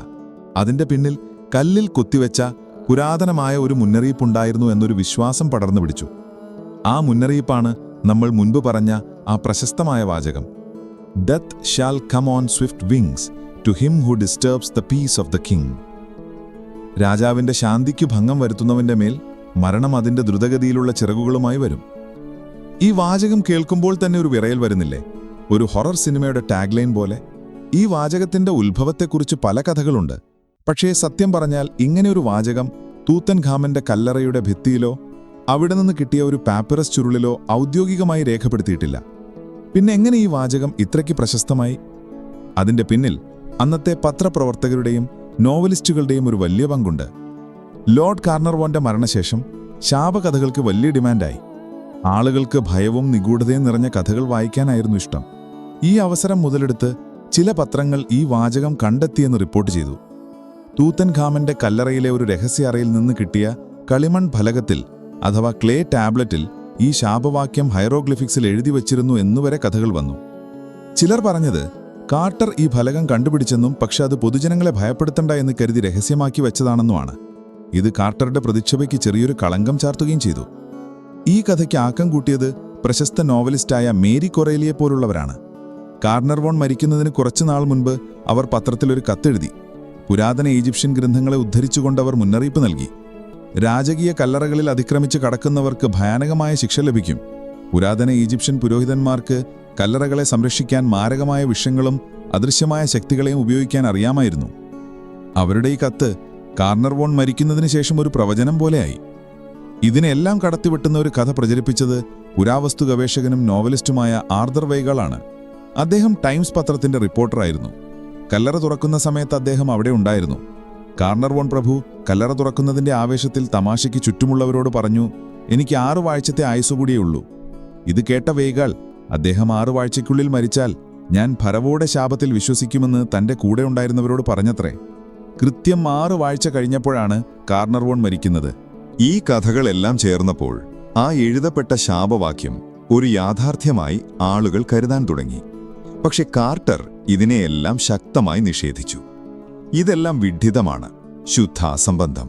അതിന്റെ പിന്നിൽ കല്ലിൽ കുത്തിവെച്ച പുരാതനമായ ഒരു മുന്നറിയിപ്പുണ്ടായിരുന്നു എന്നൊരു വിശ്വാസം പടർന്നു പിടിച്ചു. ആ മുന്നറിയിപ്പാണ് നമ്മൾ മുൻപ് പറഞ്ഞ ആ പ്രശസ്തമായ വാചകം, death shall come on swift wings to him who disturbs the peace of the king. രാജാവിന്റെ ശാന്തിക്ക് ഭംഗം വരുത്തുന്നവന്റെ മേൽ മരണം അതിന്റെ ദ്രുതഗതിയിലുള്ള ചിറകുകളുമായി വരും. ഈ വാചകം കേൾക്കുമ്പോൾ തന്നെ ഒരു വിറയൽ വരുന്നില്ലേ? ഒരു ഹൊറർ സിനിമയുടെ ടാഗ്ലൈൻ പോലെ. ഈ വാചകത്തിന്റെ ഉത്ഭവത്തെക്കുറിച്ച് പല കഥകളുണ്ട്. പക്ഷേ സത്യം പറഞ്ഞാൽ ഇങ്ങനെയൊരു വാചകം തൂത്തൻഖാമന്റെ കല്ലറയുടെ ഭിത്തിയിലോ അവിടെ നിന്ന് കിട്ടിയ ഒരു പാപ്പിറസ് ചുരുളിലോ ഔദ്യോഗികമായി രേഖപ്പെടുത്തിയിട്ടില്ല. പിന്നെ എങ്ങനെ ഈ വാചകം ഇത്രയ്ക്ക് പ്രശസ്തമായി? അതിന്റെ പിന്നിൽ അന്നത്തെ പത്രപ്രവർത്തകരുടെയും നോവലിസ്റ്റുകളുടെയും ഒരു വലിയ പങ്കുണ്ട്. ലോർഡ് കാർണർവോന്റെ മരണശേഷം ശാപകഥകൾക്ക് വലിയ ഡിമാൻഡായി. ആളുകൾക്ക് ഭയവും നിഗൂഢതയും നിറഞ്ഞ കഥകൾ വായിക്കാനായിരുന്നു ഇഷ്ടം. ഈ അവസരം മുതലെടുത്ത് ചില പത്രങ്ങൾ ഈ വാചകം കണ്ടെത്തിയെന്ന് റിപ്പോർട്ട് ചെയ്തു. തൂത്തൻഖാമന്റെ കല്ലറയിലെ ഒരു രഹസ്യ അറയിൽ നിന്ന് കിട്ടിയ കളിമൺ ഫലകത്തിൽ അഥവാ ക്ലേ ടാബ്ലറ്റിൽ ഈ ശാപവാക്യം ഹൈറോഗ്ലിഫിക്സിൽ എഴുതി വച്ചിരുന്നു എന്നുവരെ കഥകൾ വന്നു. ചിലർ പറഞ്ഞത് കാർട്ടർ ഈ ഫലകം കണ്ടുപിടിച്ചെന്നും പക്ഷെ അത് പൊതുജനങ്ങളെ ഭയപ്പെടുത്തണ്ട എന്ന് കരുതി രഹസ്യമാക്കി വെച്ചതാണെന്നുമാണ്. ഇത് കാർട്ടറുടെ പ്രതിച്ഛബയ്ക്ക് ചെറിയൊരു കളങ്കം ചാർത്തുകയും ചെയ്തു. ഈ കഥയ്ക്ക് ആക്കം കൂട്ടിയത് പ്രശസ്ത നോവലിസ്റ്റായ മേരി കൊറേലിയെ പോലുള്ളവരാണ്. കാർണർവോൺ മരിക്കുന്നതിന് കുറച്ചുനാൾ മുൻപ് അവർ പത്രത്തിലൊരു കത്തെഴുതി. പുരാതന ഈജിപ്ഷ്യൻ ഗ്രന്ഥങ്ങളെ ഉദ്ധരിച്ചുകൊണ്ടവർ മുന്നറിയിപ്പ് നൽകി. രാജകീയ കല്ലറകളിൽ അതിക്രമിച്ച് കടക്കുന്നവർക്ക് ഭയാനകമായ ശിക്ഷ ലഭിക്കും. പുരാതന ഈജിപ്ഷ്യൻ പുരോഹിതന്മാർക്ക് കല്ലറകളെ സംരക്ഷിക്കാൻ മാരകമായ വിഷങ്ങളും അദൃശ്യമായ ശക്തികളെയും ഉപയോഗിക്കാൻ അറിയാമായിരുന്നു. അവരുടെ ഈ കത്ത് കാർണർവോൺ മരിക്കുന്നതിന് ശേഷം ഒരു പ്രവചനം പോലെയായി. ഇതിനെല്ലാം കടത്തിവെട്ടുന്ന ഒരു കഥ പ്രചരിപ്പിച്ചത് പുരാവസ്തു ഗവേഷകനും നോവലിസ്റ്റുമായ ആർതർ വെയ്ഗാളാണ്. അദ്ദേഹം ടൈംസ് പത്രത്തിന്റെ റിപ്പോർട്ടറായിരുന്നു. കല്ലറ തുറക്കുന്ന സമയത്ത് അദ്ദേഹം അവിടെ ഉണ്ടായിരുന്നു. കാർണർവോൺ പ്രഭു കല്ലറ തുറക്കുന്നതിന്റെ ആവേശത്തിൽ തമാശയ്ക്ക് ചുറ്റുമുള്ളവരോട് പറഞ്ഞു, എനിക്ക് 6 ആഴ്ചത്തെ ആയുസ്സുകൂടിയേ ഉള്ളൂ. ഇത് കേട്ട വെയ്ഗാൾ, അദ്ദേഹം 6 ആഴ്ചയ്ക്കുള്ളിൽ മരിച്ചാൽ ഞാൻ ഫറവോയുടെ ശാപത്തിൽ വിശ്വസിക്കുമെന്ന് തന്റെ കൂടെ ഉണ്ടായിരുന്നവരോട് പറഞ്ഞത്രേ. കൃത്യം 6 ആഴ്ച കഴിഞ്ഞപ്പോഴാണ് കാർണർവോൺ മരിക്കുന്നത്. ഈ കഥകളെല്ലാം ചേർന്നപ്പോൾ ആ എഴുതപ്പെട്ട ശാപവാക്യം ഒരു യാഥാർത്ഥ്യമായി ആളുകൾ കരുതാൻ തുടങ്ങി. പക്ഷെ കാർട്ടർ ഇതിനെയെല്ലാം ശക്തമായി നിഷേധിച്ചു. ഇതെല്ലാം വിഡ്ഢിതമാണ്, ശുദ്ധ അസംബന്ധം.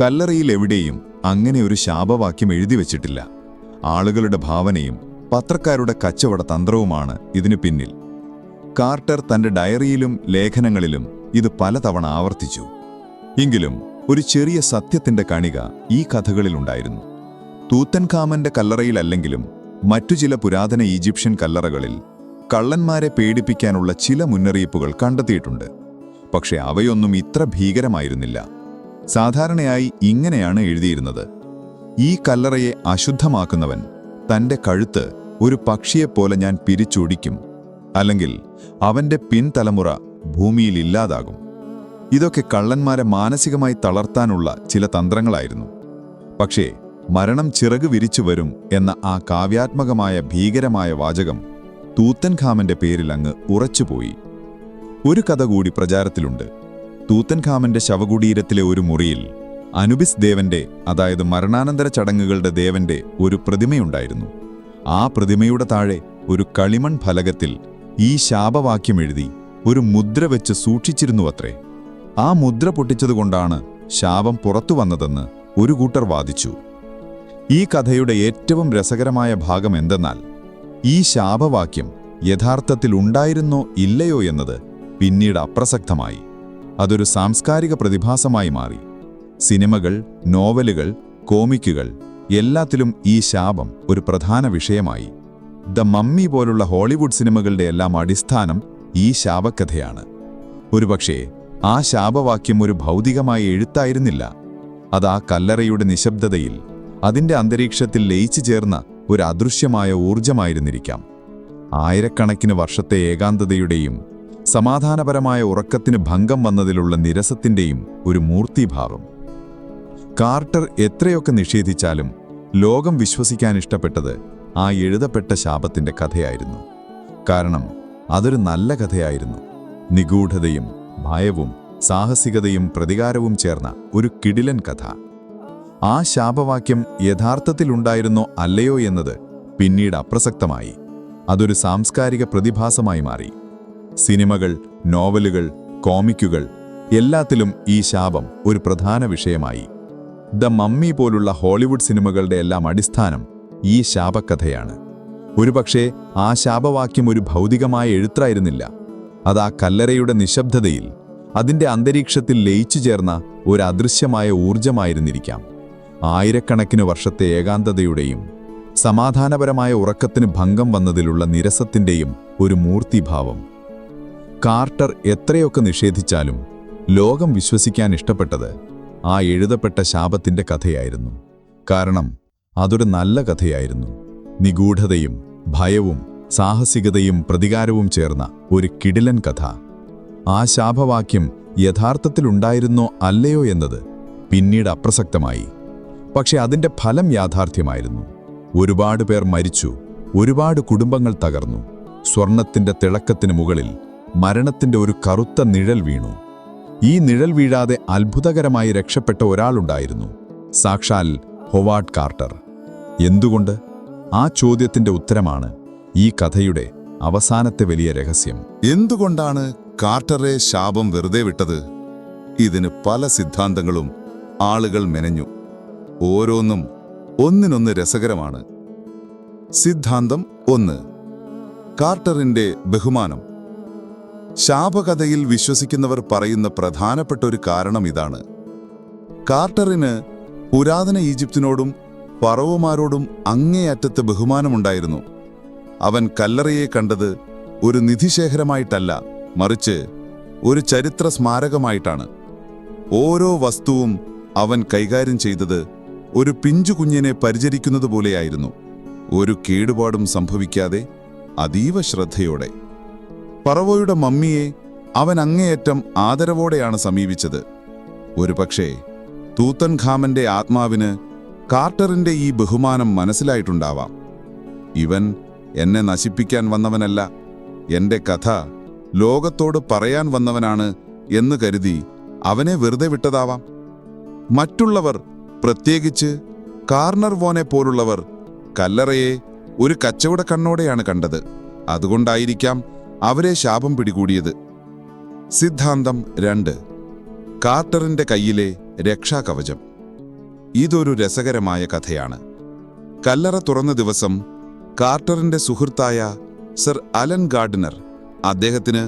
കല്ലറയിൽ എവിടെയും അങ്ങനെ ഒരു ശാപവാക്യം എഴുതി വച്ചിട്ടില്ല. ആളുകളുടെ ഭാവനയും പത്രക്കാരുടെ കച്ചവട തന്ത്രവുമാണ് ഇതിനു പിന്നിൽ. കാർട്ടർ തന്റെ ഡയറിയിലും ലേഖനങ്ങളിലും ഇത് പലതവണ ആവർത്തിച്ചു. എങ്കിലും ഒരു ചെറിയ സത്യത്തിന്റെ കണിക ഈ കഥകളിലുണ്ടായിരുന്നു. തൂത്തൻഖാമന്റെ കല്ലറയിലല്ലെങ്കിലും മറ്റു ചില പുരാതന ഈജിപ്ഷ്യൻ കല്ലറകളിൽ കള്ളന്മാരെ പേടിപ്പിക്കാനുള്ള ചില മുന്നറിയിപ്പുകൾ കണ്ടെത്തിയിട്ടുണ്ട്. പക്ഷെ അവയൊന്നും ഇത്ര ഭീകരമായിരുന്നില്ല. സാധാരണയായി ഇങ്ങനെയാണ് എഴുതിയിരുന്നത്: ഈ കല്ലറയെ അശുദ്ധമാക്കുന്നവൻ തന്റെ കഴുത്ത് ഒരു പക്ഷിയെപ്പോലെ ഞാൻ പിരിച്ചൊടിക്കും, അല്ലെങ്കിൽ അവന്റെ പിൻതലമുറ ഭൂമിയിൽ ഇല്ലാതാകും. ഇതൊക്കെ കള്ളന്മാരെ മാനസികമായി തളർത്താനുള്ള ചില തന്ത്രങ്ങളായിരുന്നു. പക്ഷേ മരണം ചിറക് വിരിച്ചു വരും എന്ന ആ കാവ്യാത്മകമായ ഭീകരമായ വാചകം തൂത്തൻഖാമന്റെ പേരിൽ അങ്ങ് ഉറച്ചുപോയി. ഒരു കഥ കൂടി പ്രചാരത്തിലുണ്ട്. തൂത്തൻഖാമന്റെ ശവകുടീരത്തിലെ ഒരു മുറിയിൽ അനുബിസ് ദേവന്റെ, അതായത് മരണാനന്തര ചടങ്ങുകളുടെ ദേവന്റെ ഒരു പ്രതിമയുണ്ടായിരുന്നു. ആ പ്രതിമയുടെ താഴെ ഒരു കളിമൺ ഫലകത്തിൽ ഈ ശാപവാക്യം എഴുതി ഒരു മുദ്ര വെച്ച് സൂക്ഷിച്ചിരുന്നുവത്രേ. ആ മുദ്ര പൊട്ടിച്ചതുകൊണ്ടാണ് ശാപം പുറത്തു വന്നതെന്ന് ഒരു കൂട്ടർ വാദിച്ചു. ഈ കഥയുടെ ഏറ്റവും രസകരമായ ഭാഗം എന്തെന്നാൽ, ഈ ശാപവാക്യം യഥാർത്ഥത്തിൽ ഉണ്ടായിരുന്നോ ഇല്ലയോ എന്നത് പിന്നീട് അപ്രസക്തമായി. അതൊരു സാംസ്കാരിക പ്രതിഭാസമായി മാറി. സിനിമകൾ, നോവലുകൾ, കോമിക്കുകൾ എല്ലാത്തിലും ഈ ശാപം ഒരു പ്രധാന വിഷയമായി. ദ മമ്മി പോലുള്ള ഹോളിവുഡ് സിനിമകളുടെ എല്ലാം അടിസ്ഥാനം ഈ ശാപക്കഥയാണ്. ഒരുപക്ഷേ ആ ശാപവാക്യം ഒരു ഭൗതികമായ എഴുത്തായിരുന്നില്ല. അത് ആ കല്ലറയുടെ നിശബ്ദതയിൽ, അതിൻ്റെ അന്തരീക്ഷത്തിൽ ലയിച്ചു ചേർന്ന ഒരു അദൃശ്യമായ ഊർജമായിരുന്നിരിക്കാം. ആയിരക്കണക്കിന് വർഷത്തെ ഏകാന്തതയുടെയും സമാധാനപരമായ ഉറക്കത്തിന് ഭംഗം വന്നതിലുള്ള നിരസത്തിൻ്റെയും ഒരു മൂർത്തിഭാവം. കാർട്ടർ എത്രയൊക്കെ നിഷേധിച്ചാലും ലോകം വിശ്വസിക്കാൻ ഇഷ്ടപ്പെട്ടത് ആ എഴുതപ്പെട്ട ശാപത്തിൻ്റെ കഥയായിരുന്നു. കാരണം അതൊരു നല്ല കഥയായിരുന്നു. നിഗൂഢതയും ഭയവും സാഹസികതയും പ്രതികാരവും ചേർന്ന ഒരു കിടിലൻ കഥ. ആ ശാപവാക്യം യഥാർത്ഥത്തിലുണ്ടായിരുന്നോ അല്ലയോ എന്നത് പിന്നീട് അപ്രസക്തമായി. അതൊരു സാംസ്കാരിക പ്രതിഭാസമായി മാറി. സിനിമകൾ, നോവലുകൾ, കോമിക്കുകൾ എല്ലാത്തിലും ഈ ശാപം ഒരു പ്രധാന വിഷയമായി. ദ മമ്മി പോലുള്ള ഹോളിവുഡ് സിനിമകളുടെ എല്ലാം അടിസ്ഥാനം ഈ ശാപക്കഥയാണ്. ഒരുപക്ഷേ ആ ശാപവാക്യം ഒരു ഭൗതികമായ എഴുത്തായിരുന്നില്ല. അത് ആ കല്ലറയുടെ നിശബ്ദതയിൽ, അതിൻ്റെ അന്തരീക്ഷത്തിൽ ലയിച്ചു ചേർന്ന ഒരു അദൃശ്യമായ ഊർജമായിരുന്നിരിക്കാം. ആയിരക്കണക്കിന് വർഷത്തെ ഏകാന്തതയുടെയും സമാധാനപരമായ ഉറക്കത്തിന് ഭംഗം വന്നതിലുള്ള നിരസത്തിൻ്റെയും ഒരു മൂർത്തിഭാവം. കാർട്ടർ എത്രയൊക്കെ നിഷേധിച്ചാലും ലോകം വിശ്വസിക്കാൻ ഇഷ്ടപ്പെട്ടത് ആ എഴുതപ്പെട്ട ശാപത്തിൻ്റെ കഥയായിരുന്നു. കാരണം അതൊരു നല്ല കഥയായിരുന്നു. നിഗൂഢതയും ഭയവും സാഹസികതയും പ്രതികാരവും ചേർന്ന ഒരു കിടിലൻ കഥ. ആ ശാപവാക്യം യഥാർത്ഥത്തിലുണ്ടായിരുന്നോ അല്ലയോ എന്നത് പിന്നീട് അപ്രസക്തമായി. പക്ഷെ അതിൻ്റെ ഫലം യാഥാർത്ഥ്യമായിരുന്നു. ഒരുപാട് പേർ മരിച്ചു, ഒരുപാട് കുടുംബങ്ങൾ തകർന്നു. സ്വർണത്തിൻ്റെ തിളക്കത്തിന് മുകളിൽ മരണത്തിൻ്റെ ഒരു കറുത്ത നിഴൽ വീണു. ഈ നിഴൽ വീഴാതെ അത്ഭുതകരമായി രക്ഷപ്പെട്ട ഒരാളുണ്ടായിരുന്നു, സാക്ഷാൽ ഹൊവാർഡ് കാർട്ടർ. എന്തുകൊണ്ട്? ആ ചോദ്യത്തിൻ്റെ ഉത്തരമാണ് ഈ കഥയുടെ അവസാനത്തെ വലിയ രഹസ്യം. എന്തുകൊണ്ടാണ് കാർട്ടറെ ശാപം വെറുതെ വിട്ടത്? ഇതിന് പല സിദ്ധാന്തങ്ങളും ആളുകൾ മെനഞ്ഞു. ഓരോന്നും ഒന്നിനൊന്ന് രസകരമാണ്. സിദ്ധാന്തം 1: കാർട്ടറിന്റെ ബഹുമാനം. ശാപകഥയിൽ വിശ്വസിക്കുന്നവർ പറയുന്ന പ്രധാനപ്പെട്ട ഒരു കാരണം ഇതാണ്. കാർട്ടറിന് പുരാതന ഈജിപ്തിനോടും ഫറവോമാരോടും അങ്ങേയറ്റത്ത് ബഹുമാനമുണ്ടായിരുന്നു. അവൻ കല്ലറയെ കണ്ടത് ഒരു നിധിശേഖരമായിട്ടല്ല, മറിച്ച് ഒരു ചരിത്ര സ്മാരകമായിട്ടാണ്. ഓരോ വസ്തുവും അവൻ കൈകാര്യം ചെയ്തത് ഒരു പിഞ്ചു കുഞ്ഞിനെ പരിചരിക്കുന്നത് പോലെയായിരുന്നു, ഒരു കേടുപാടും സംഭവിക്കാതെ അതീവ ശ്രദ്ധയോടെ. ഫറവോയുടെ മമ്മിയെ അവൻ അങ്ങേയറ്റം ആദരവോടെയാണ് സമീപിച്ചത്. ഒരുപക്ഷേ തൂത്തൻഖാമന്റെ ആത്മാവിന് കാർട്ടറിന്റെ ഈ ബഹുമാനം മനസ്സിലായിട്ടുണ്ടാവാം. ഇവൻ എന്നെ നശിപ്പിക്കാൻ വന്നവനല്ല, എന്റെ കഥ ലോകത്തോട് പറയാൻ വന്നവനാണ് എന്ന് കരുതി അവനെ വെറുതെ വിട്ടതാവാം. മറ്റുള്ളവർ, പ്രത്യേകിച്ച് കാർണർവോനെ പോലുള്ളവർ, കല്ലറയെ ഒരു കച്ചവട കണ്ണോടെയാണ് കണ്ടത്. അതുകൊണ്ടായിരിക്കാം അവരെ ശാപം പിടികൂടിയത്. സിദ്ധാന്തം 2: കാർട്ടറിന്റെ കയ്യിലെ രക്ഷാകവചം. ഇതൊരു രസകരമായ കഥയാണ്. കല്ലറ തുറന്ന ദിവസം കാർട്ടറിന്റെ സുഹൃത്തായ സർ അലൻ ഗാർഡിനർ അദ്ദേഹത്തിന്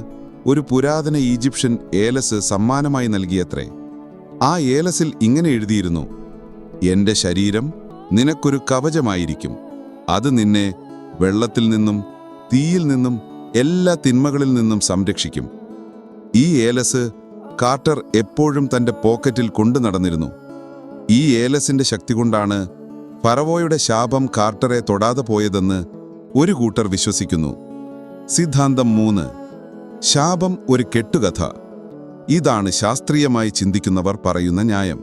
ഒരു പുരാതന ഈജിപ്ഷ്യൻ ഏലസ് സമ്മാനമായി നൽകിയത്രേ. ആ ഏലസിൽ ഇങ്ങനെ എഴുതിയിരുന്നു: എന്റെ ശരീരം നിനക്കൊരു കവചമായിരിക്കും. അത് നിന്നെ വെള്ളത്തിൽ നിന്നും തീയിൽ നിന്നും എല്ലാ തിന്മകളിൽ നിന്നും സംരക്ഷിക്കും. ഈ ഏലസ് കാർട്ടർ എപ്പോഴും തന്റെ പോക്കറ്റിൽ കൊണ്ടു നടന്നിരുന്നു. ഈ ഏലസിന്റെ ശക്തി കൊണ്ടാണ് ഫറവോയുടെ ശാപം കാർട്ടറെ തൊടാതെ പോയതെന്ന് ഒരു കൂട്ടർ വിശ്വസിക്കുന്നു. സിദ്ധാന്തം 3: ശാപം ഒരു കെട്ടുകഥ. ഇതാണ് ശാസ്ത്രീയമായി ചിന്തിക്കുന്നവർ പറയുന്ന ന്യായം.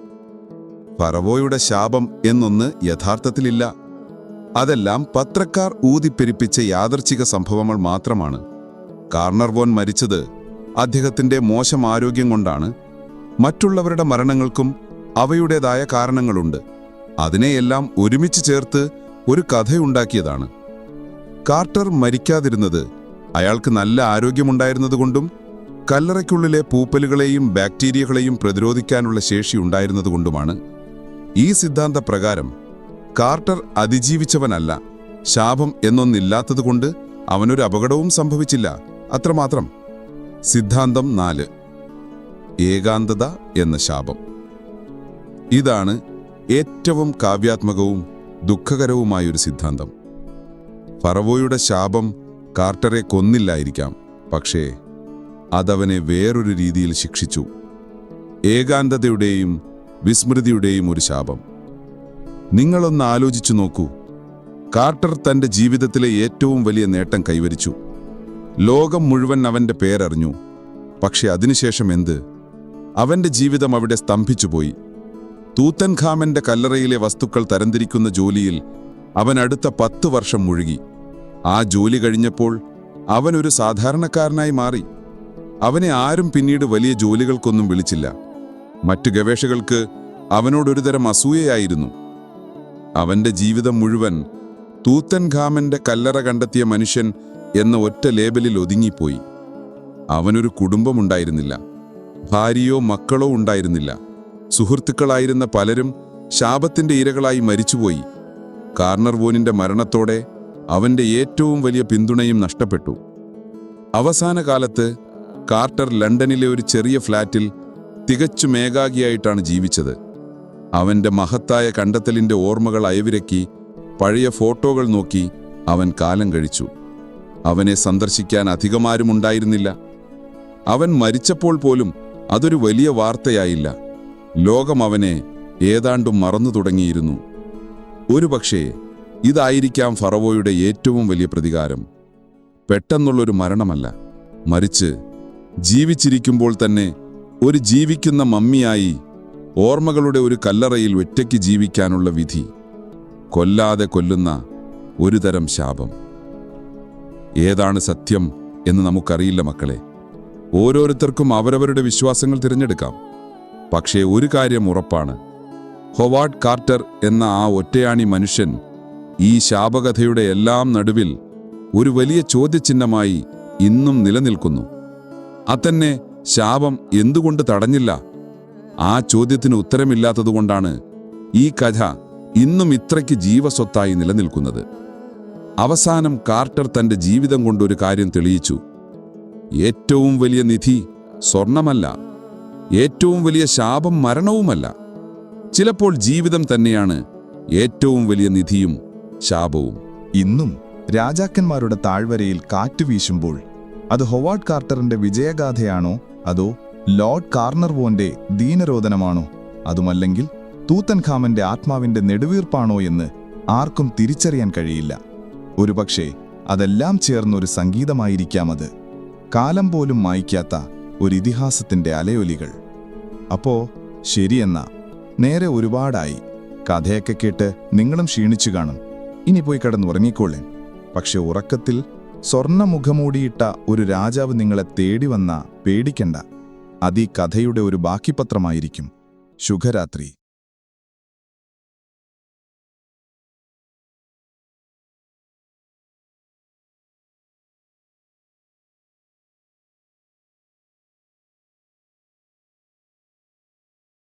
ഫറവോയുടെ ശാപം എന്നൊന്ന് യഥാർത്ഥത്തിലില്ല. അതെല്ലാം പത്രക്കാർ ഊതിപ്പെരിപ്പിച്ച യാദർച്ഛിക സംഭവങ്ങൾ മാത്രമാണ്. കാർണർവോൻ മരിച്ചത് അദ്ദേഹത്തിന്റെ മോശം ആരോഗ്യം കൊണ്ടാണ്. മറ്റുള്ളവരുടെ മരണങ്ങൾക്കും അവയുടേതായ കാരണങ്ങളുണ്ട്. അതിനെയെല്ലാം ഒരുമിച്ച് ചേർത്ത് ഒരു കഥയുണ്ടാക്കിയതാണ്. കാർട്ടർ മരിക്കാതിരുന്നത് അയാൾക്ക് നല്ല ആരോഗ്യമുണ്ടായിരുന്നതുകൊണ്ടും കല്ലറയ്ക്കുള്ളിലെ പൂപ്പലുകളെയും ബാക്ടീരിയകളെയും പ്രതിരോധിക്കാനുള്ള ശേഷി ഉണ്ടായിരുന്നതുകൊണ്ടുമാണ്. ഈ സിദ്ധാന്തപ്രകാരം കാർട്ടർ അതിജീവിച്ചവനല്ല. ശാപം എന്നൊന്നില്ലാത്തതുകൊണ്ട് അവനൊരു അപകടവും സംഭവിച്ചില്ല, അത്രമാത്രം. സിദ്ധാന്തം 4. ഏകാന്തത എന്ന ശാപം. ഇതാണ് ഏറ്റവും കാവ്യാത്മകവും ദുഃഖകരവുമായൊരു സിദ്ധാന്തം. ഫറവോയുടെ ശാപം കാർട്ടറെ കൊന്നില്ലായിരിക്കാം, പക്ഷേ അതവനെ വേറൊരു രീതിയിൽ ശിക്ഷിച്ചു. ഏകാന്തതയുടെയും വിസ്മൃതിയുടെയും ഒരു ശാപം. നിങ്ങളൊന്ന് ആലോചിച്ചു നോക്കൂ. കാർട്ടർ തൻ്റെ ജീവിതത്തിലെ ഏറ്റവും വലിയ നേട്ടം കൈവരിച്ചു. ലോകം മുഴുവൻ അവൻ്റെ പേരറിഞ്ഞു. പക്ഷെ അതിനുശേഷം എന്ത്? അവൻ്റെ ജീവിതം അവിടെ സ്തംഭിച്ചുപോയി. തൂത്തൻഖാമന്റെ കല്ലറയിലെ വസ്തുക്കൾ തരംതിരിക്കുന്ന ജോലിയിൽ അവൻ അടുത്ത 10 വർഷം മുഴുകി. ആ ജോലി കഴിഞ്ഞപ്പോൾ അവൻ ഒരു സാധാരണക്കാരനായി മാറി. അവനെ ആരും പിന്നീട് വലിയ ജോലികൾക്കൊന്നും വിളിച്ചില്ല. മറ്റു ഗവേഷകർക്ക് അവനോടൊരുതരം അസൂയയായിരുന്നു. അവൻ്റെ ജീവിതം മുഴുവൻ തൂത്തൻഖാമന്റെ കല്ലറ കണ്ടെത്തിയ മനുഷ്യൻ എന്ന ഒറ്റ ലേബലിൽ ഒതുങ്ങിപ്പോയി. അവനൊരു കുടുംബമുണ്ടായിരുന്നില്ല. ഭാര്യയോ മക്കളോ ഉണ്ടായിരുന്നില്ല. സുഹൃത്തുക്കളായിരുന്ന പലരും ശാപത്തിന്റെ ഇരകളായി മരിച്ചുപോയി. കാർണർവോനിന്റെ മരണത്തോടെ അവന്റെ ഏറ്റവും വലിയ പിന്തുണയും നഷ്ടപ്പെട്ടു. അവസാന കാലത്ത് കാർട്ടർ ലണ്ടനിലെ ഒരു ചെറിയ ഫ്ലാറ്റിൽ തികച്ചും ഏകാഗിയായിട്ടാണ് ജീവിച്ചത്. അവന്റെ മഹത്തായ കണ്ടെത്തലിന്റെ ഓർമ്മകൾ അയവിരക്കി പഴയ ഫോട്ടോകൾ നോക്കി അവൻ കാലം കഴിച്ചു. അവനെ സന്ദർശിക്കാൻ അധികമാരുമുണ്ടായിരുന്നില്ല. അവൻ മരിച്ചപ്പോൾ പോലും അതൊരു വലിയ വാർത്തയായില്ല. ലോകം അവനെ ഏതാണ്ടും മറന്നു തുടങ്ങിയിരുന്നു. ഒരുപക്ഷേ ഇതായിരിക്കാം ഫറവോയുടെ ഏറ്റവും വലിയ പ്രതികാരം. പെട്ടെന്നുള്ളൊരു മരണമല്ല, മറിച്ച് ജീവിച്ചിരിക്കുമ്പോൾ തന്നെ ഒരു ജീവിക്കുന്ന മമ്മിയായി ഓർമ്മകളുടെ ഒരു കല്ലറയിൽ ഒറ്റയ്ക്ക് ജീവിക്കാനുള്ള വിധി. കൊല്ലാതെ കൊല്ലുന്ന ഒരുതരം ശാപം. ഏതാണ് സത്യം എന്ന് നമുക്കറിയില്ല മക്കളെ. ഓരോരുത്തർക്കും അവരവരുടെ വിശ്വാസങ്ങൾ തിരഞ്ഞെടുക്കാം. പക്ഷേ ഒരു കാര്യം ഉറപ്പാണ്, ഹൊവാർഡ് കാർട്ടർ എന്ന ആ ഒറ്റയാണി മനുഷ്യൻ ഈ ശാപകഥയുടെ എല്ലാം നടുവിൽ ഒരു വലിയ ചോദ്യചിഹ്നമായി ഇന്നും നിലനിൽക്കുന്നു. അതന്നെ ശാപം എന്തുകൊണ്ട് തടഞ്ഞില്ല? ആ ചോദ്യത്തിന് ഉത്തരമില്ലാത്തതുകൊണ്ടാണ് ഈ കഥ ഇന്നും ഇത്രയ്ക്ക് ജീവസ്വത്തായി നിലനിൽക്കുന്നത്. അവസാനം കാർട്ടർ തൻ്റെ ജീവിതം കൊണ്ടൊരു കാര്യം തെളിയിച്ചു. ഏറ്റവും വലിയ നിധി സ്വർണമല്ല, ഏറ്റവും വലിയ ശാപം മരണവുമല്ല. ചിലപ്പോൾ ജീവിതം തന്നെയാണ് ഏറ്റവും വലിയ നിധിയും ശാപവും. ഇന്നും രാജാക്കന്മാരുടെ താഴ്വരയിൽ കാറ്റ് വീശുമ്പോൾ അത് ഹൊവാർഡ് കാർട്ടറിന്റെ വിജയഗാഥയാണോ, അതോ ലോർഡ് കാർണർവോന്റെ ദീനരോധനമാണോ, അതുമല്ലെങ്കിൽ തൂത്തൻഖാമന്റെ ആത്മാവിന്റെ നെടുവീർപ്പാണോ എന്ന് ആർക്കും തിരിച്ചറിയാൻ കഴിയില്ല. ഒരുപക്ഷെ അതെല്ലാം ചേർന്നൊരു സംഗീതമായിരിക്കാം അത്. കാലം പോലും മായ്ക്കാത്ത ഒരു ഇതിഹാസത്തിന്റെ അലയൊലികൾ. അപ്പോ ശരിയെന്നാ, നേരെ ഒരുപാടായി. കഥയൊക്കെ കേട്ട് നിങ്ങളും ക്ഷീണിച്ചു കാണും. ഇനി പോയി കിടന്നുറങ്ങിക്കോളേൻ. പക്ഷെ ഉറക്കത്തിൽ സ്വർണ്ണമുഖമൂടിയിട്ട ഒരു രാജാവ് നിങ്ങളെ തേടി വന്നാ പേടിക്കണ്ട. അതീ കഥയുടെ ഒരു ബാക്കിപത്രമായിരിക്കും. ശുഭരാത്രി.